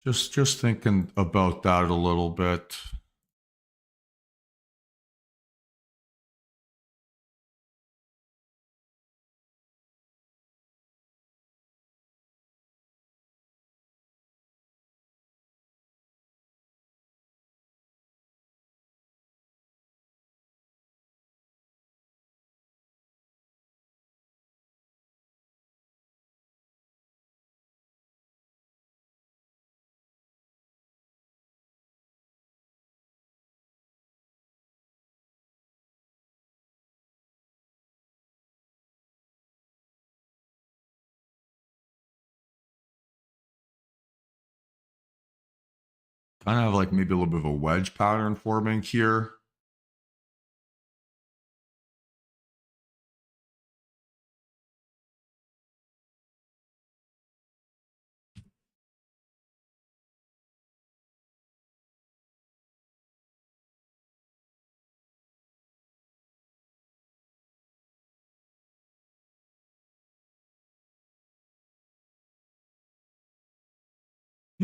Just thinking about that a little bit. Kind of have like maybe a little bit of a wedge pattern forming here.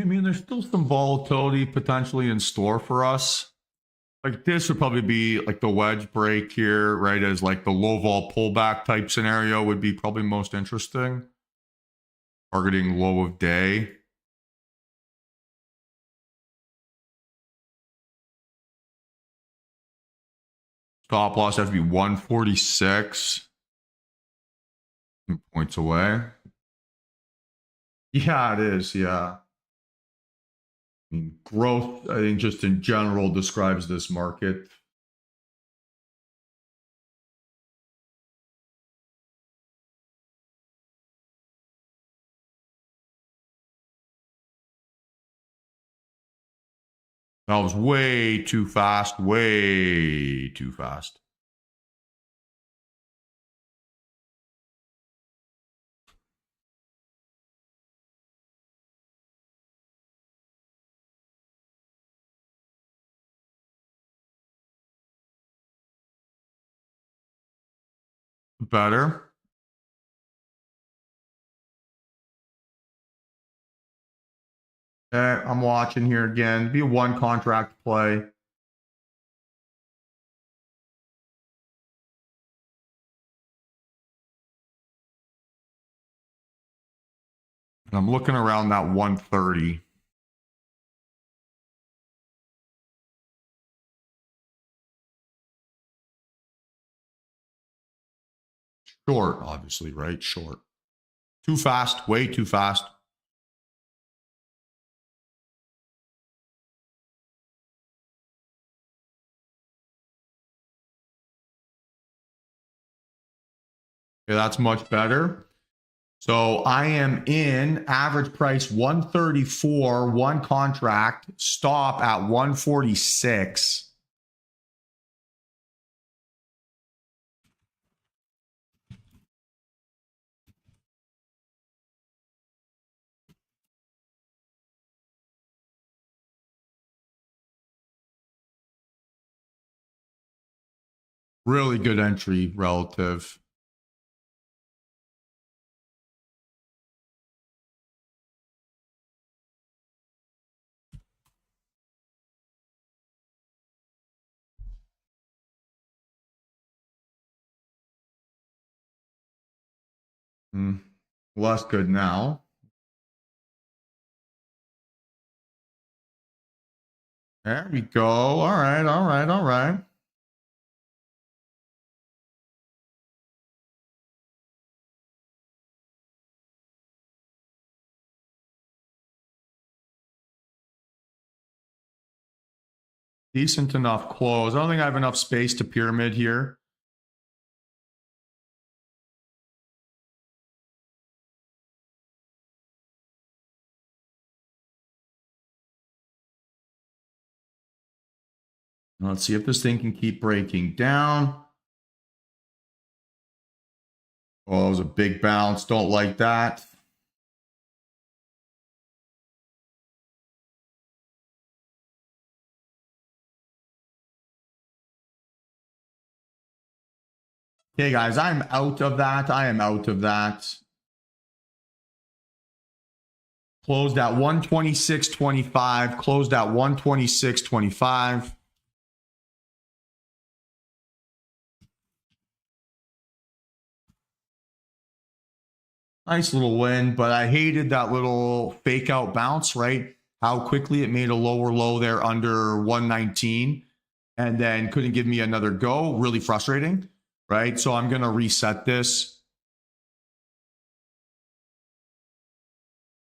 I mean, there's still some volatility potentially in store for us. Like this would probably be like the wedge break here, right? As like the low vol pullback type scenario would be probably most interesting. Targeting low of day. Stop loss has to be 146. Points away. Yeah, it is. Yeah. I mean, growth, I think just in general describes this market. That was way too fast, way too fast. Better. Okay, I'm watching here again. Be a one contract play. And I'm looking around that 130. Short, obviously, right? Short. Too fast, way too fast. Okay, that's much better. So I am in average price 134, one contract, stop at 146. Really good entry relative. Well, that's good now. There we go. All right, all right, all right. Decent enough close. I don't think I have enough space to pyramid here. Let's see if this thing can keep breaking down. Oh, it was a big bounce. Don't like that. Okay, guys, I'm out of that. I am out of that. Closed at 126.25. Closed at 126.25. Nice little win, but I hated that little fake out bounce, right? How quickly it made a lower low there under 119 and then couldn't give me another go. Really frustrating, right? So I'm going to reset this.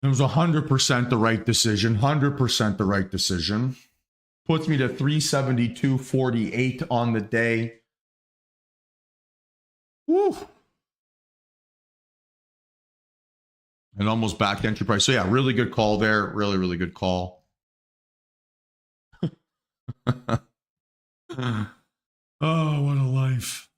It was 100% the right decision, 100% the right decision. Puts me to 372.48 on the day. Woo. And almost back entry price. So yeah, really good call there. Really, really good call. Oh, what a life.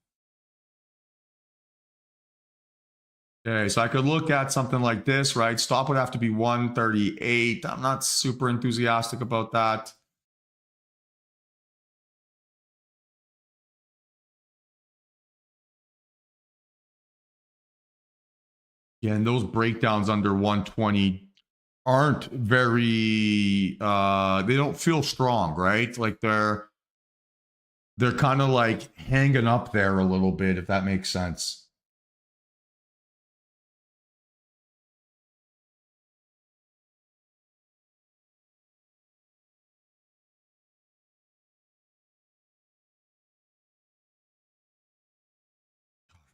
Okay, so I could look at something like this, right? Stop would have to be 138. I'm not super enthusiastic about that. Yeah, and those breakdowns under 120 aren't very they don't feel strong, right? Like they're kind of like hanging up there a little bit, if that makes sense.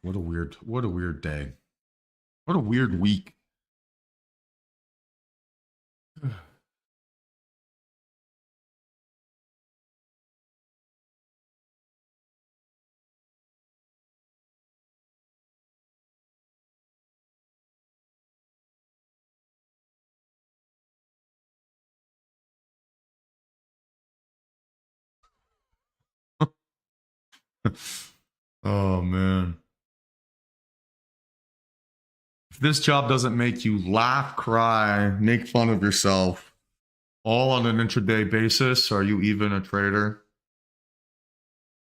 What a weird day. What a weird week. Oh man. If this job doesn't make you laugh, cry, make fun of yourself, all on an intraday basis, are you even a trader?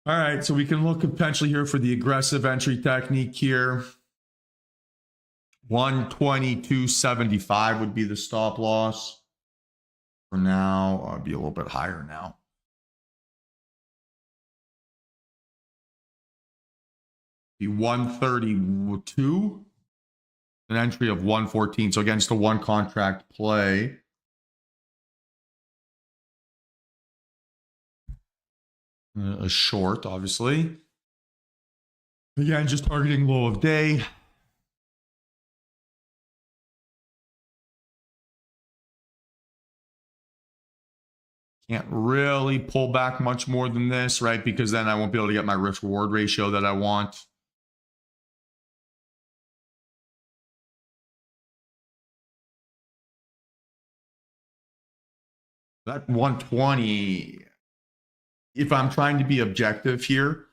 All right, so we can look potentially here for the aggressive entry technique here. 122.75 would be the stop loss. For now, I'd be a little bit higher now. Be 132, an entry of 114. So against the one contract play. A short, obviously. Again, just targeting low of day. Can't really pull back much more than this, right? Because then I won't be able to get my risk reward ratio that I want. That 120, if I'm trying to be objective here,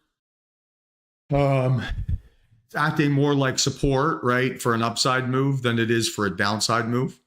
it's acting more like support, right, for an upside move than it is for a downside move.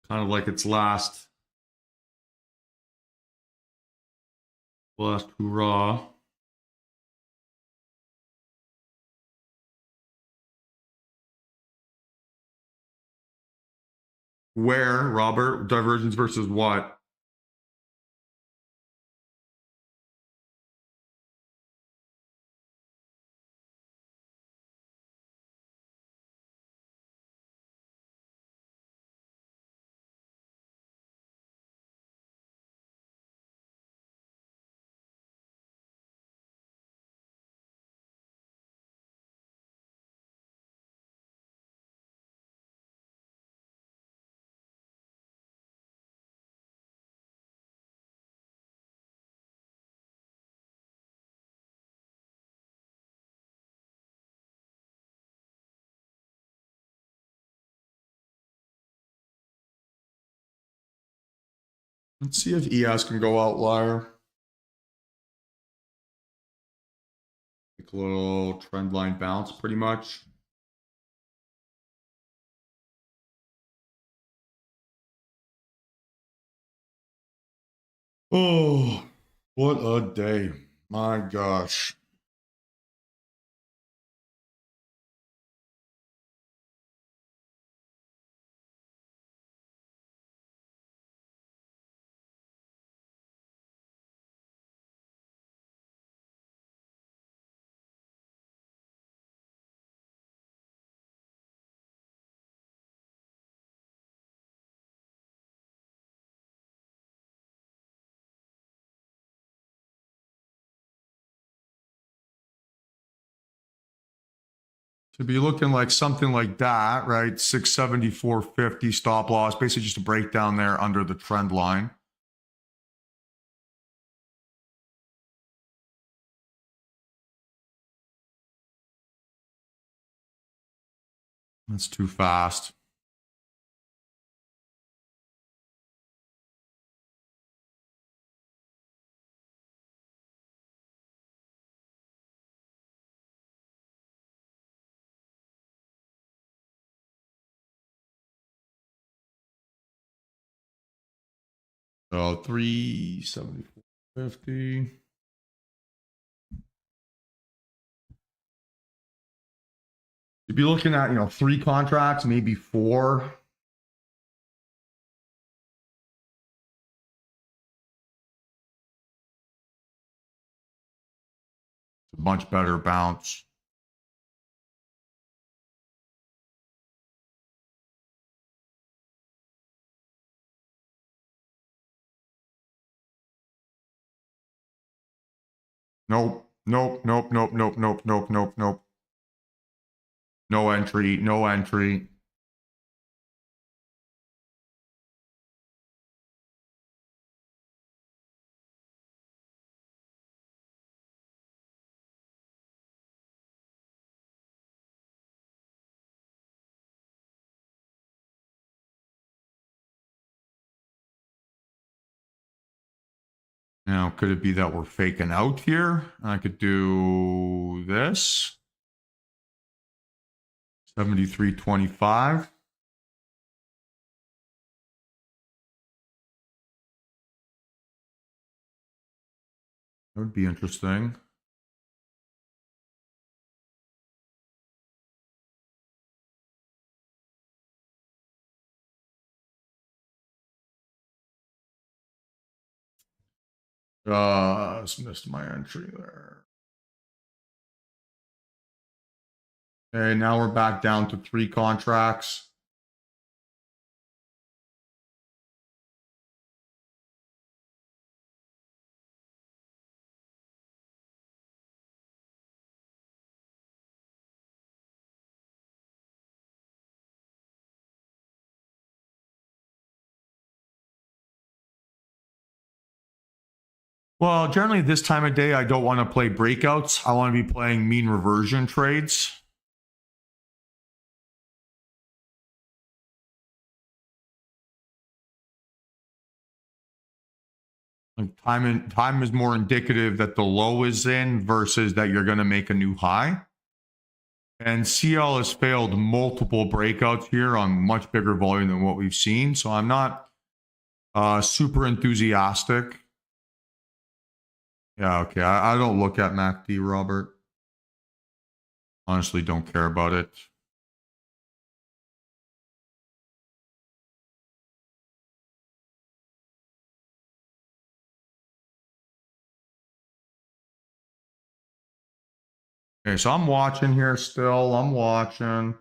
Kind of like its last hurrah. Where, Robert? Divergence versus what? Let's see if ES can go outlier. Like a little trend line bounce, pretty much. Oh, what a day. My gosh. To be looking like something like that, right? 674.50 stop loss, basically just a breakdown there under the trend line. That's too fast. So 374.50. You'd be looking at, 3 contracts, maybe 4. A much better bounce. Nope. Nope. Nope. Nope. Nope. Nope. Nope. Nope. Nope. No entry. No entry. Now, could it be that we're faking out here? I could do this. 73.25. That would be interesting. Just missed my entry there. Okay, now we're back down to 3 contracts. Well, generally this time of day, I don't want to play breakouts. I want to be playing mean reversion trades. Like time is more indicative that the low is in versus that you're going to make a new high. And CL has failed multiple breakouts here on much bigger volume than what we've seen. So I'm not super enthusiastic. Yeah, okay. I don't look at MACD, Robert. Honestly, don't care about it. Okay, so I'm watching here still. I'm watching.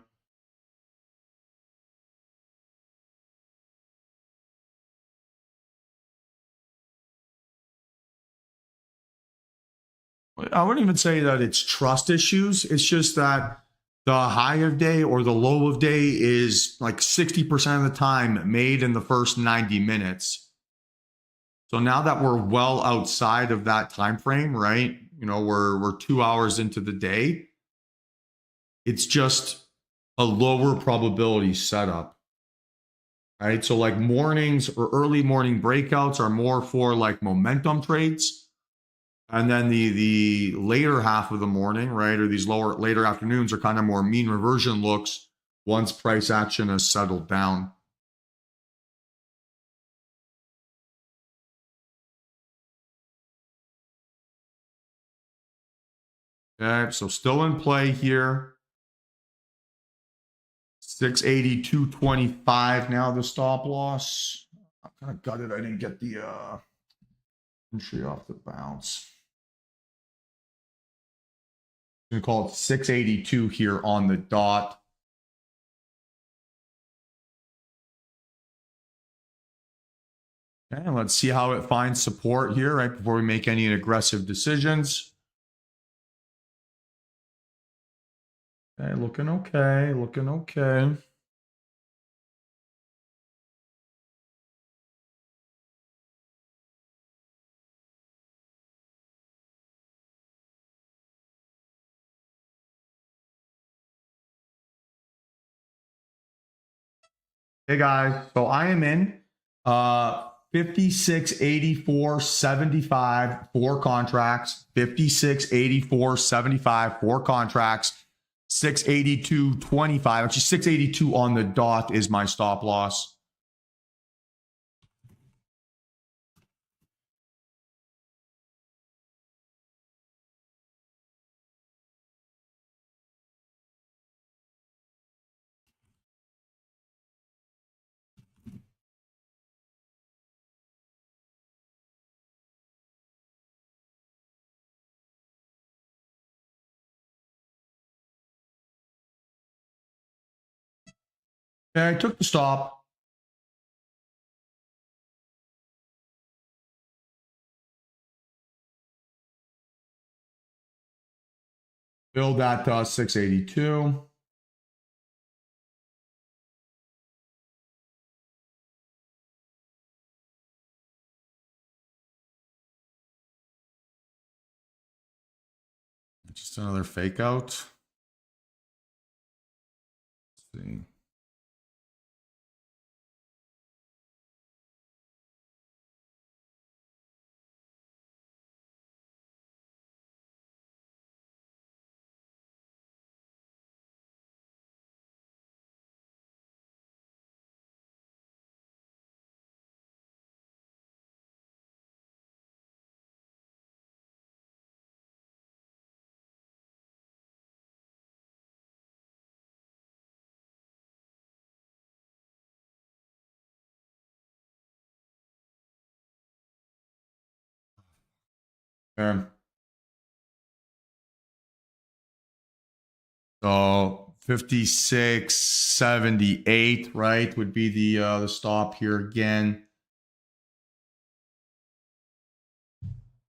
I wouldn't even say that it's trust issues. It's just that the high of day or the low of day is like 60% of the time made in the first 90 minutes. So now that we're well outside of that time frame, right? We're 2 hours into the day. It's just a lower probability setup. Right? So like mornings or early morning breakouts are more for like momentum trades. And then the later half of the morning, right, or these later afternoons are kind of more mean reversion looks once price action has settled down. Okay, so still in play here. 682.25 now the stop loss. I'm kind of gutted I didn't get the entry off the bounce. I'm going to call it 682 here on the dot. Okay, let's see how it finds support here right before we make any aggressive decisions. Okay, looking okay, looking okay. Hey guys, so I am in 56.84.75 4 contracts, 56.84.75 4 contracts, 682.25, actually 682 on the dot is my stop loss. Okay, I took the stop. Build at 682. Just another fake out. Let's see. Okay. So 56.78, right, would be the stop here again.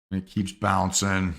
It keeps bouncing.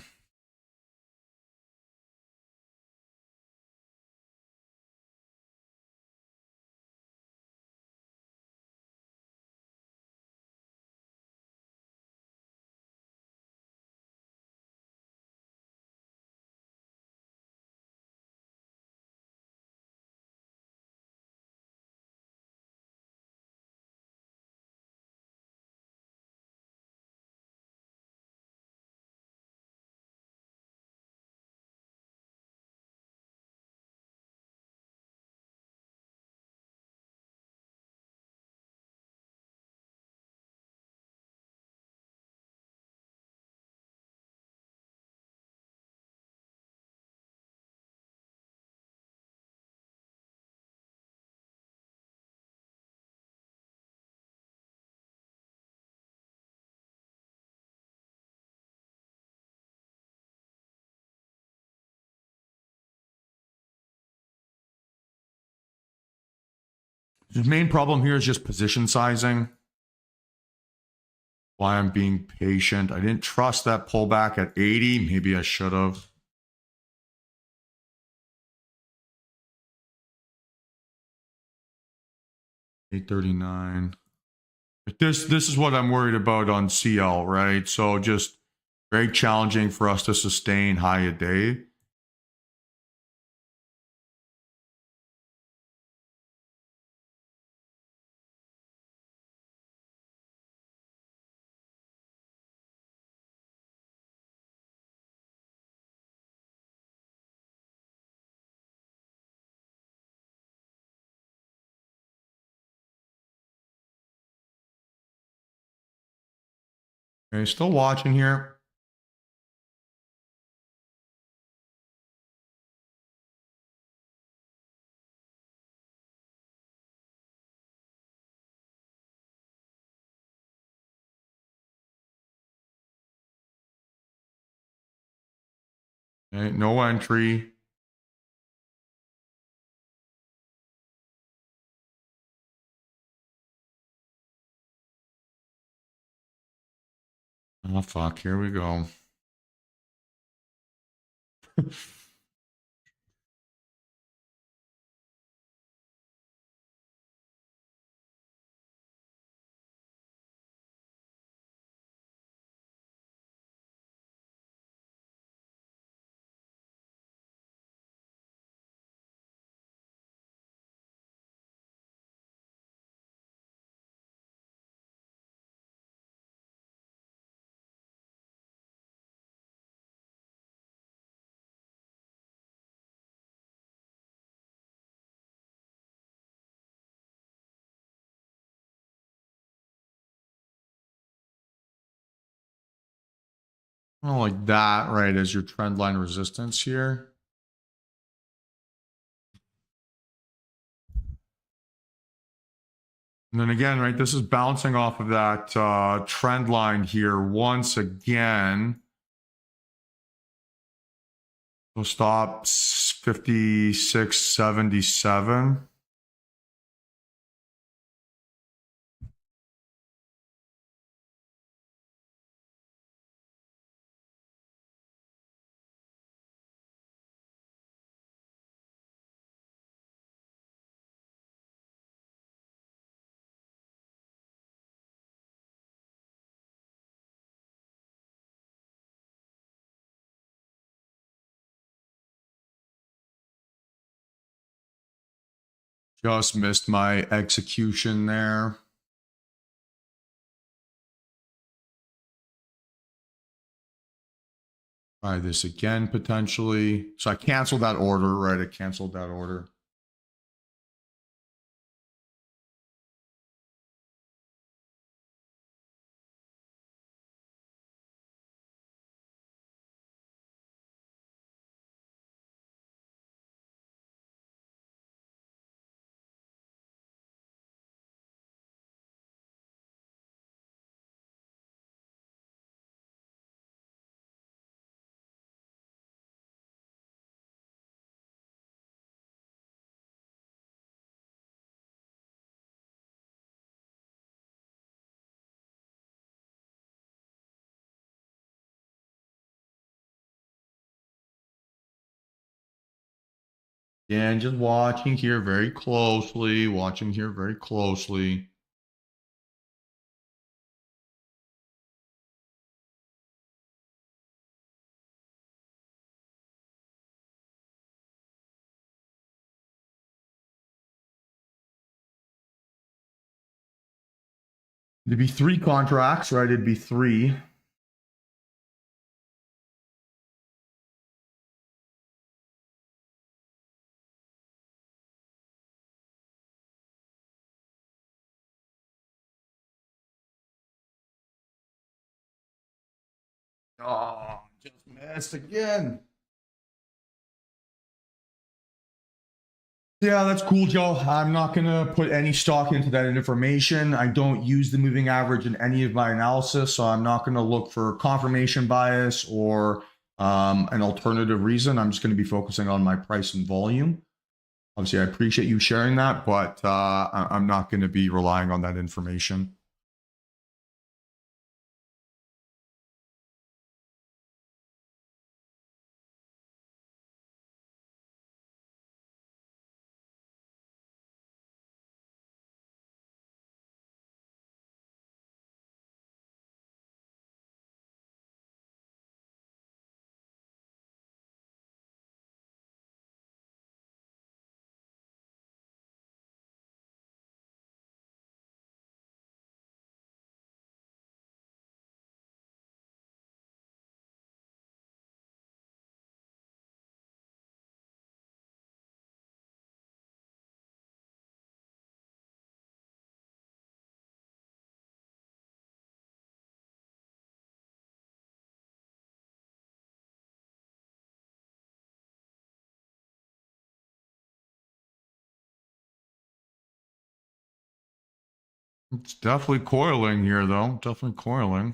The main problem here is just position sizing. Why I'm being patient. I didn't trust that pullback at 80. Maybe I should have. $8.39. This is what I'm worried about on CL, right? So just very challenging for us to sustain high a day. Okay, still watching here. Okay, no entry. Oh, fuck. Here we go. Well, like that, right, as your trend line resistance here. And then again, right, this is bouncing off of that trend line here once again. So stop 56.77. Just missed my execution there. Try this again, potentially. So I canceled that order, right? I canceled that order. Again, just watching here very closely, watching here very closely. It'd be 3 contracts, right? It'd be 3. Oh, just missed again. Yeah, that's cool, Joe. I'm not going to put any stock into that information. I don't use the moving average in any of my analysis, so I'm not going to look for confirmation bias or an alternative reason. I'm just going to be focusing on my price and volume. Obviously, I appreciate you sharing that, but I'm not going to be relying on that information. It's definitely coiling here, though. Definitely coiling.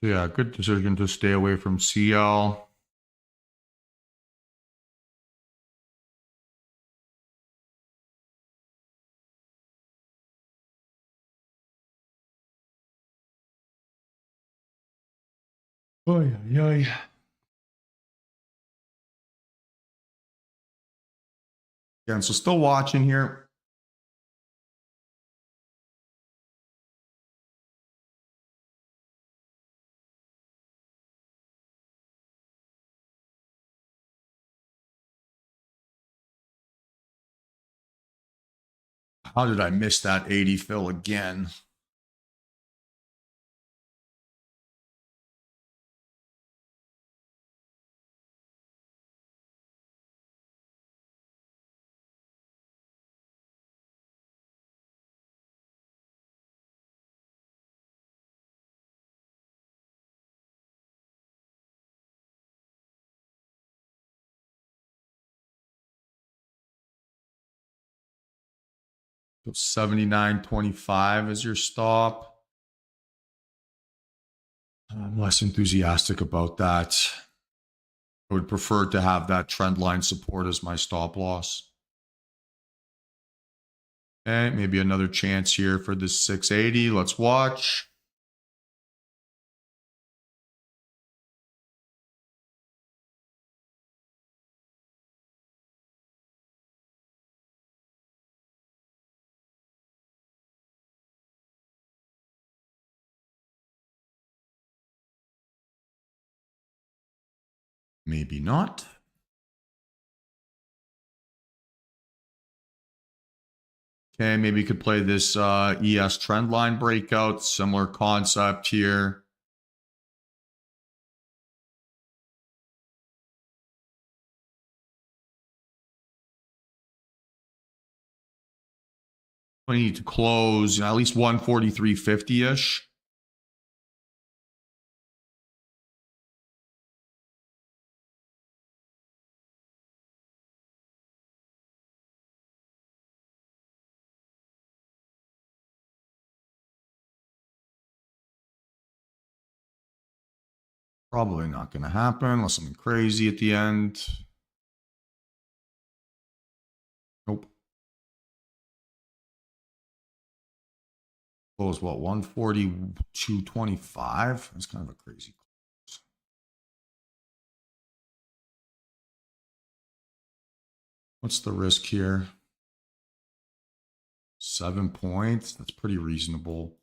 So yeah, good decision to stay away from CL. Oh yeah. Again, so still watching here. How did I miss that 80 fill again? So 79.25 is your stop. I'm less enthusiastic about that. I would prefer to have that trend line support as my stop loss. Okay, maybe another chance here for this 680. Let's watch. Maybe not. Okay, maybe you could play this ES trend line breakout. Similar concept here. We need to close at least 143.50-ish. Probably not going to happen unless something crazy at the end. Nope. Close what? 142.25. That's kind of a crazy close. What's the risk here? 7 points. That's pretty reasonable.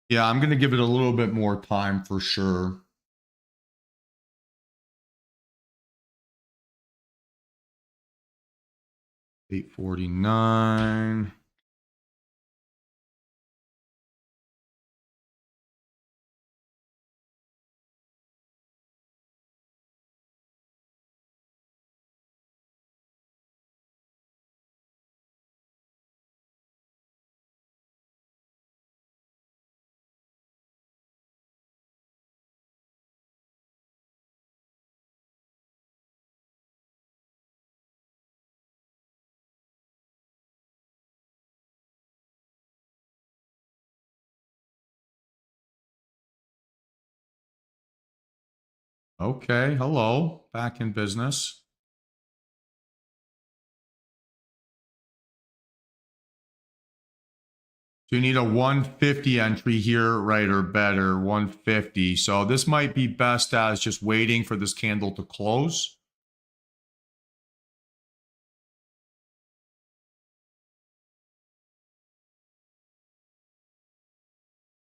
Yeah, I'm going to give it a little bit more time for sure. $8.49. Okay, hello, back in business. So you need a 150 entry here, right, or better, 150. So this might be best as just waiting for this candle to close.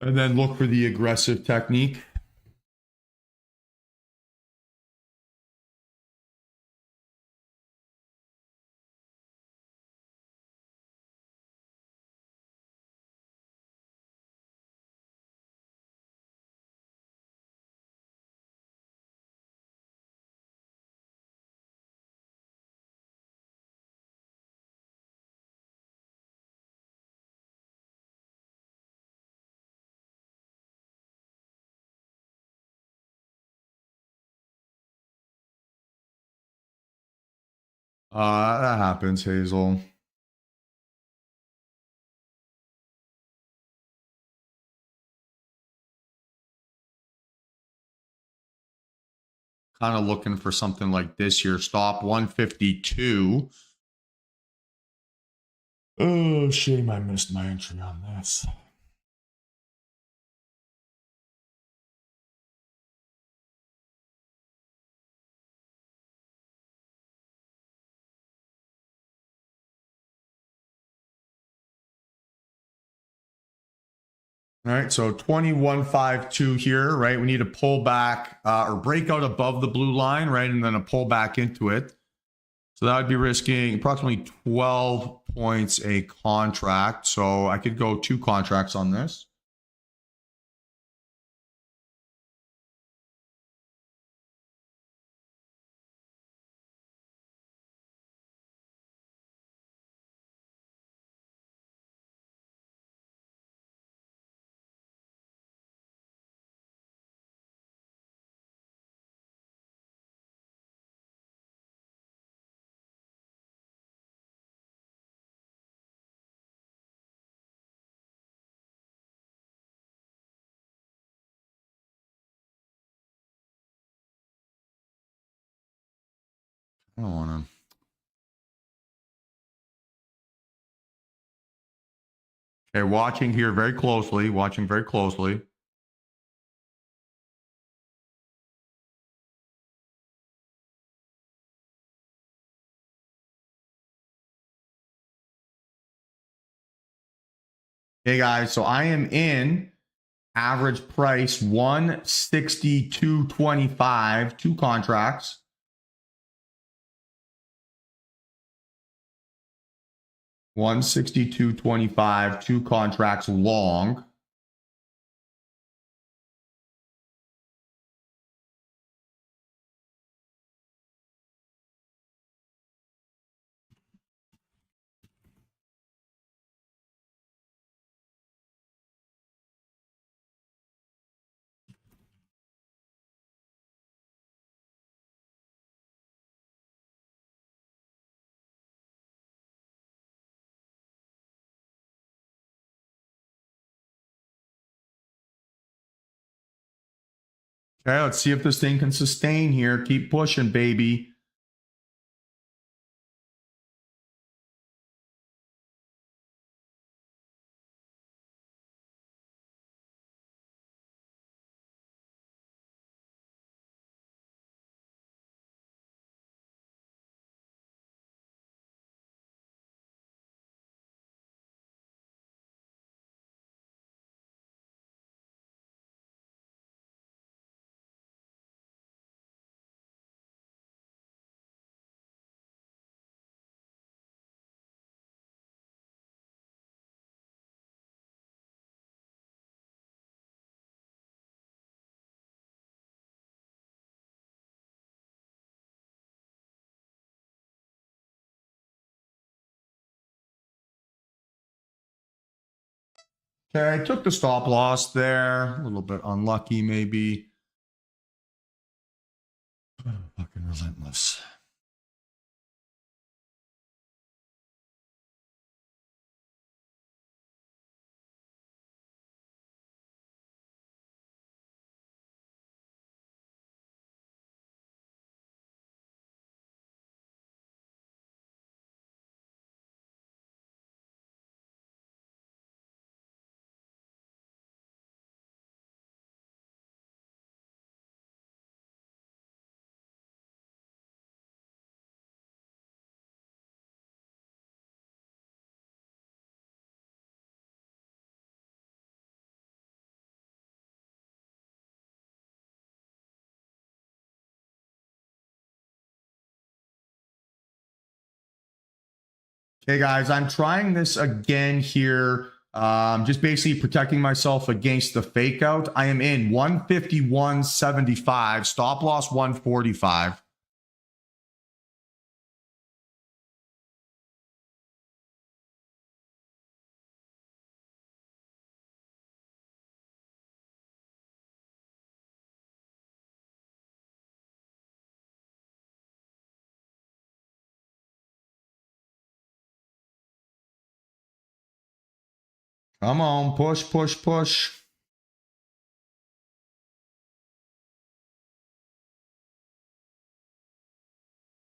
And then look for the aggressive technique. That happens, Hazel. Kind of looking for something like this here. Stop 152. Oh, shame I missed my entry on this. All right, so 2152 here, right? We need to pull back or break out above the blue line, right? And then a pull back into it. So that would be risking approximately 12 points a contract. So I could go 2 contracts on this. I don't want to. Okay, watching here very closely. Watching very closely. Hey guys, so I am in average price 162.25, 2 contracts. $162.25, 2 contracts long. Okay, let's see if this thing can sustain here. Keep pushing, baby. Okay, I took the stop loss there. A little bit unlucky, maybe. Oh, fucking relentless. Okay, guys, I'm trying this again here. Just basically protecting myself against the fake out. I am in 151.75, stop loss 145. Come on, push, push, push.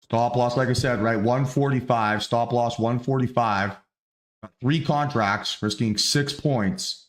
Stop loss, like I said, right? 145, stop loss 145. 3 contracts, risking 6 points.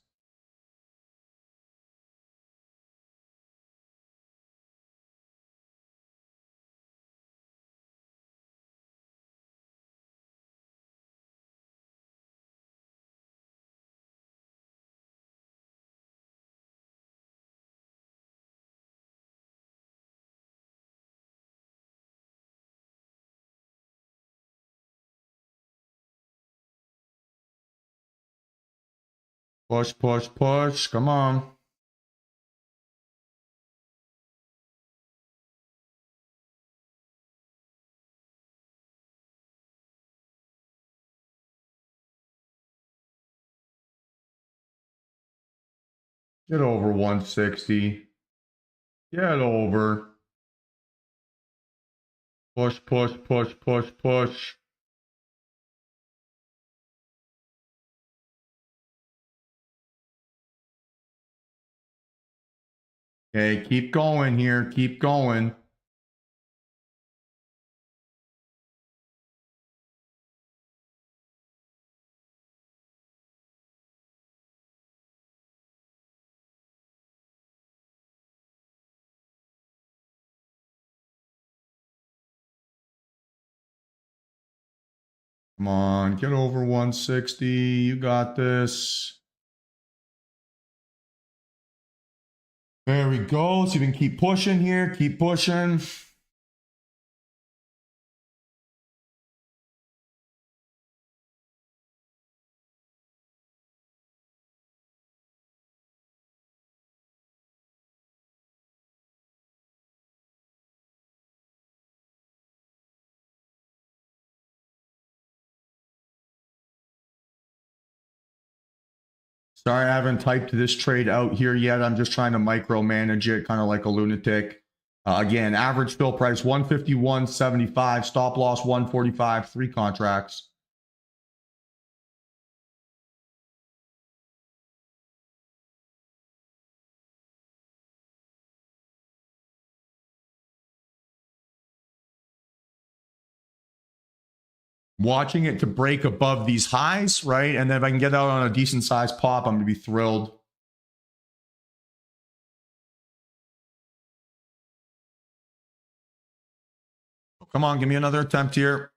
Push, push, push. Come on. Get over 160. Get over. Push, push, push, push, push. Okay, keep going here. Keep going. Come on, get over 160. You got this. There we go. So you can keep pushing here. Keep pushing. Sorry, I haven't typed this trade out here yet. I'm just trying to micromanage it, kind of like a lunatic. Again, average fill price 151.75, stop loss 145, 3 contracts. Watching it to break above these highs, right? And then if I can get out on a decent sized pop, I'm going to be thrilled. Come on, give me another attempt here.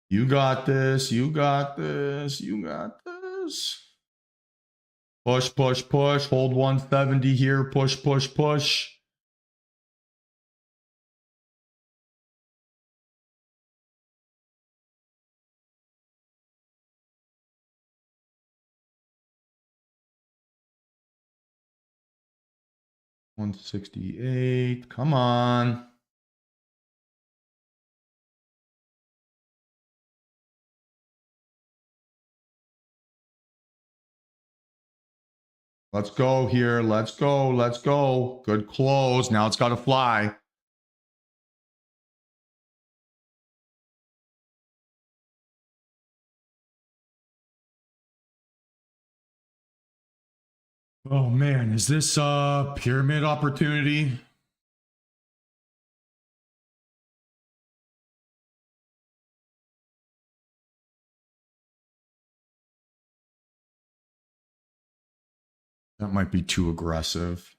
You got this. You got this. You got this. Push, push, push. Hold 170 here. Push, push, push. $168. Come on. Let's go here. Let's go. Let's go. Good close. Now it's got to fly. Oh man, is this a pyramid opportunity? That might be too aggressive.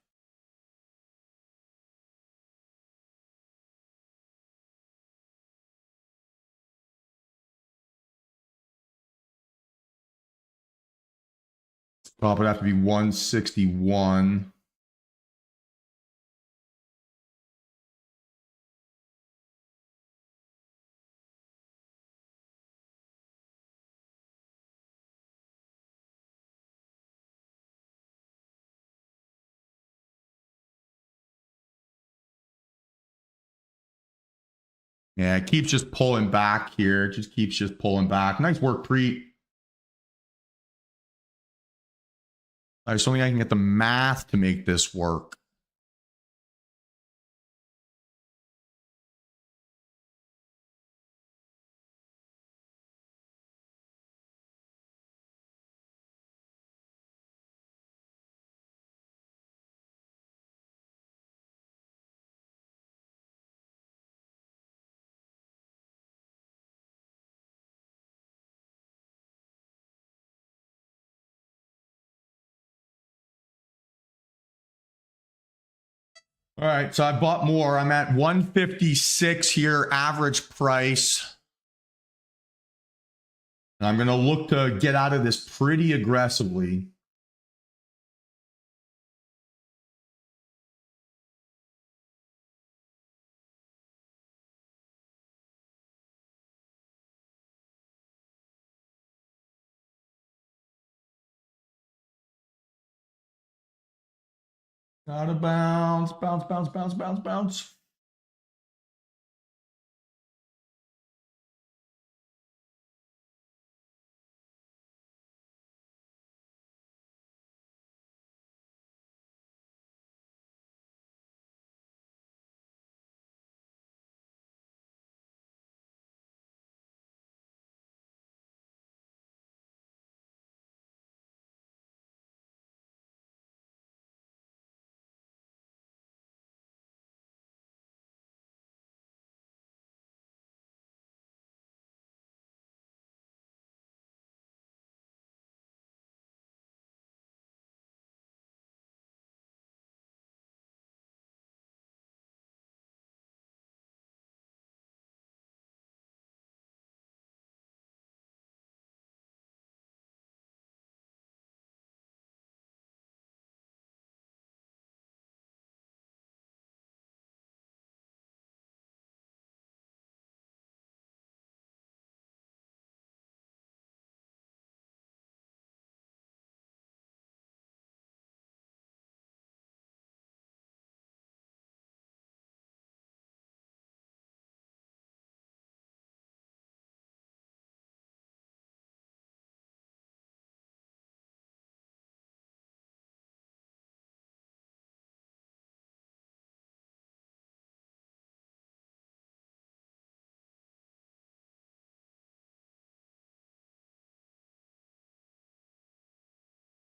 Probably have to be 161. Yeah, it keeps just pulling back here. It just keeps just pulling back. Nice work, Preet. I just don't think I can get the math to make this work. All right, so I bought more. I'm at 156 here, average price. And I'm going to look to get out of this pretty aggressively. Gotta bounce, bounce, bounce, bounce, bounce, bounce.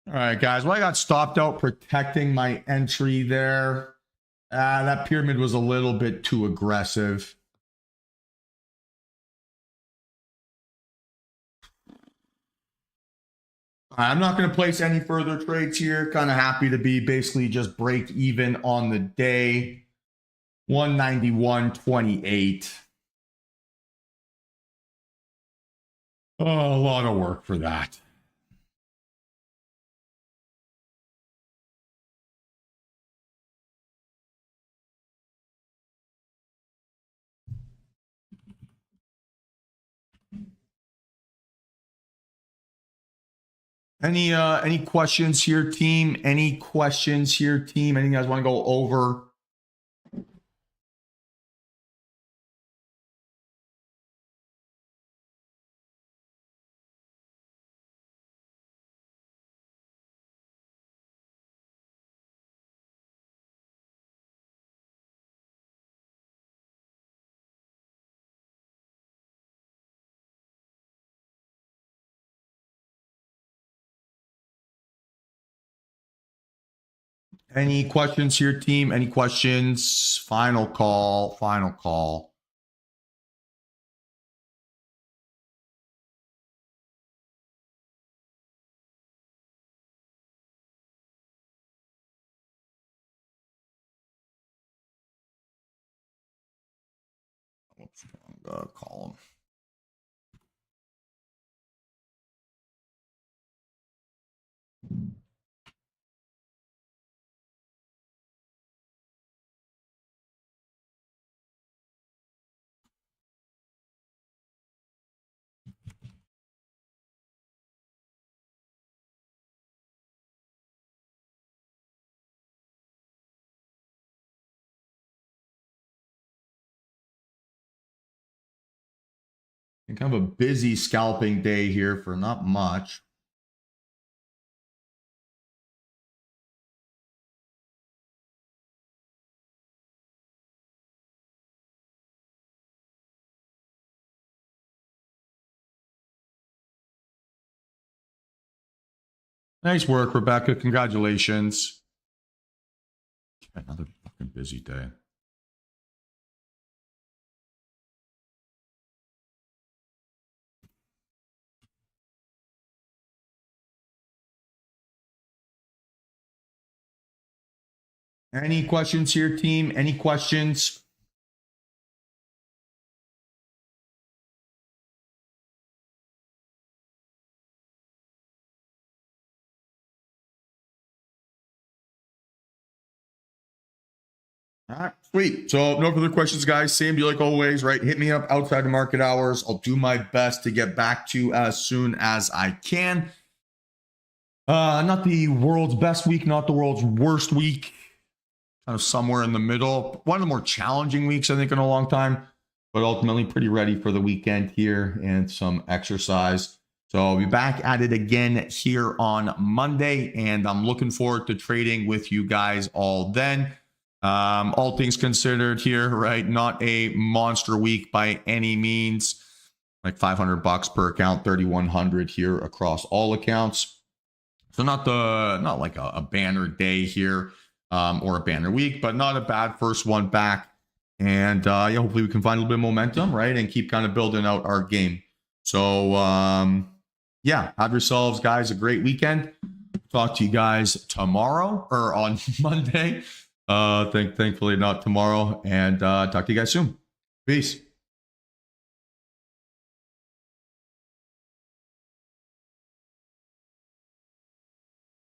All right, guys. Well, I got stopped out protecting my entry there. That pyramid was a little bit too aggressive. I'm not going to place any further trades here. Kind of happy to be basically just break even on the day. 191.28. Oh, a lot of work for that. Any questions here, team? Any questions here, team? Anything you guys want to go over? Any questions here, team? Any questions? Final call. Final call. What's wrong? Column. And kind of a busy scalping day here for not much. Nice work, Rebecca. Congratulations. Another fucking busy day. Any questions here, team? Any questions? All right, sweet. So no further questions, guys. Same deal like always, right? Hit me up outside the market hours. I'll do my best to get back to you as soon as I can. Not the world's best week, not the world's worst week. Kind of somewhere in the middle. One of the more challenging weeks, I think, in a long time. But ultimately pretty ready for the weekend here and some exercise. So I'll be back at it again here on Monday. And I'm looking forward to trading with you guys all then. All things considered here, right? Not a monster week by any means. Like $500 per account, 3,100 here across all accounts. So not like a banner day here or a banner week, but not a bad first one back. And yeah, hopefully we can find a little bit of momentum, right? And keep kind of building out our game. So yeah, have yourselves, guys, a great weekend. Talk to you guys tomorrow or on Monday. Thankfully not tomorrow. And talk to you guys soon. Peace.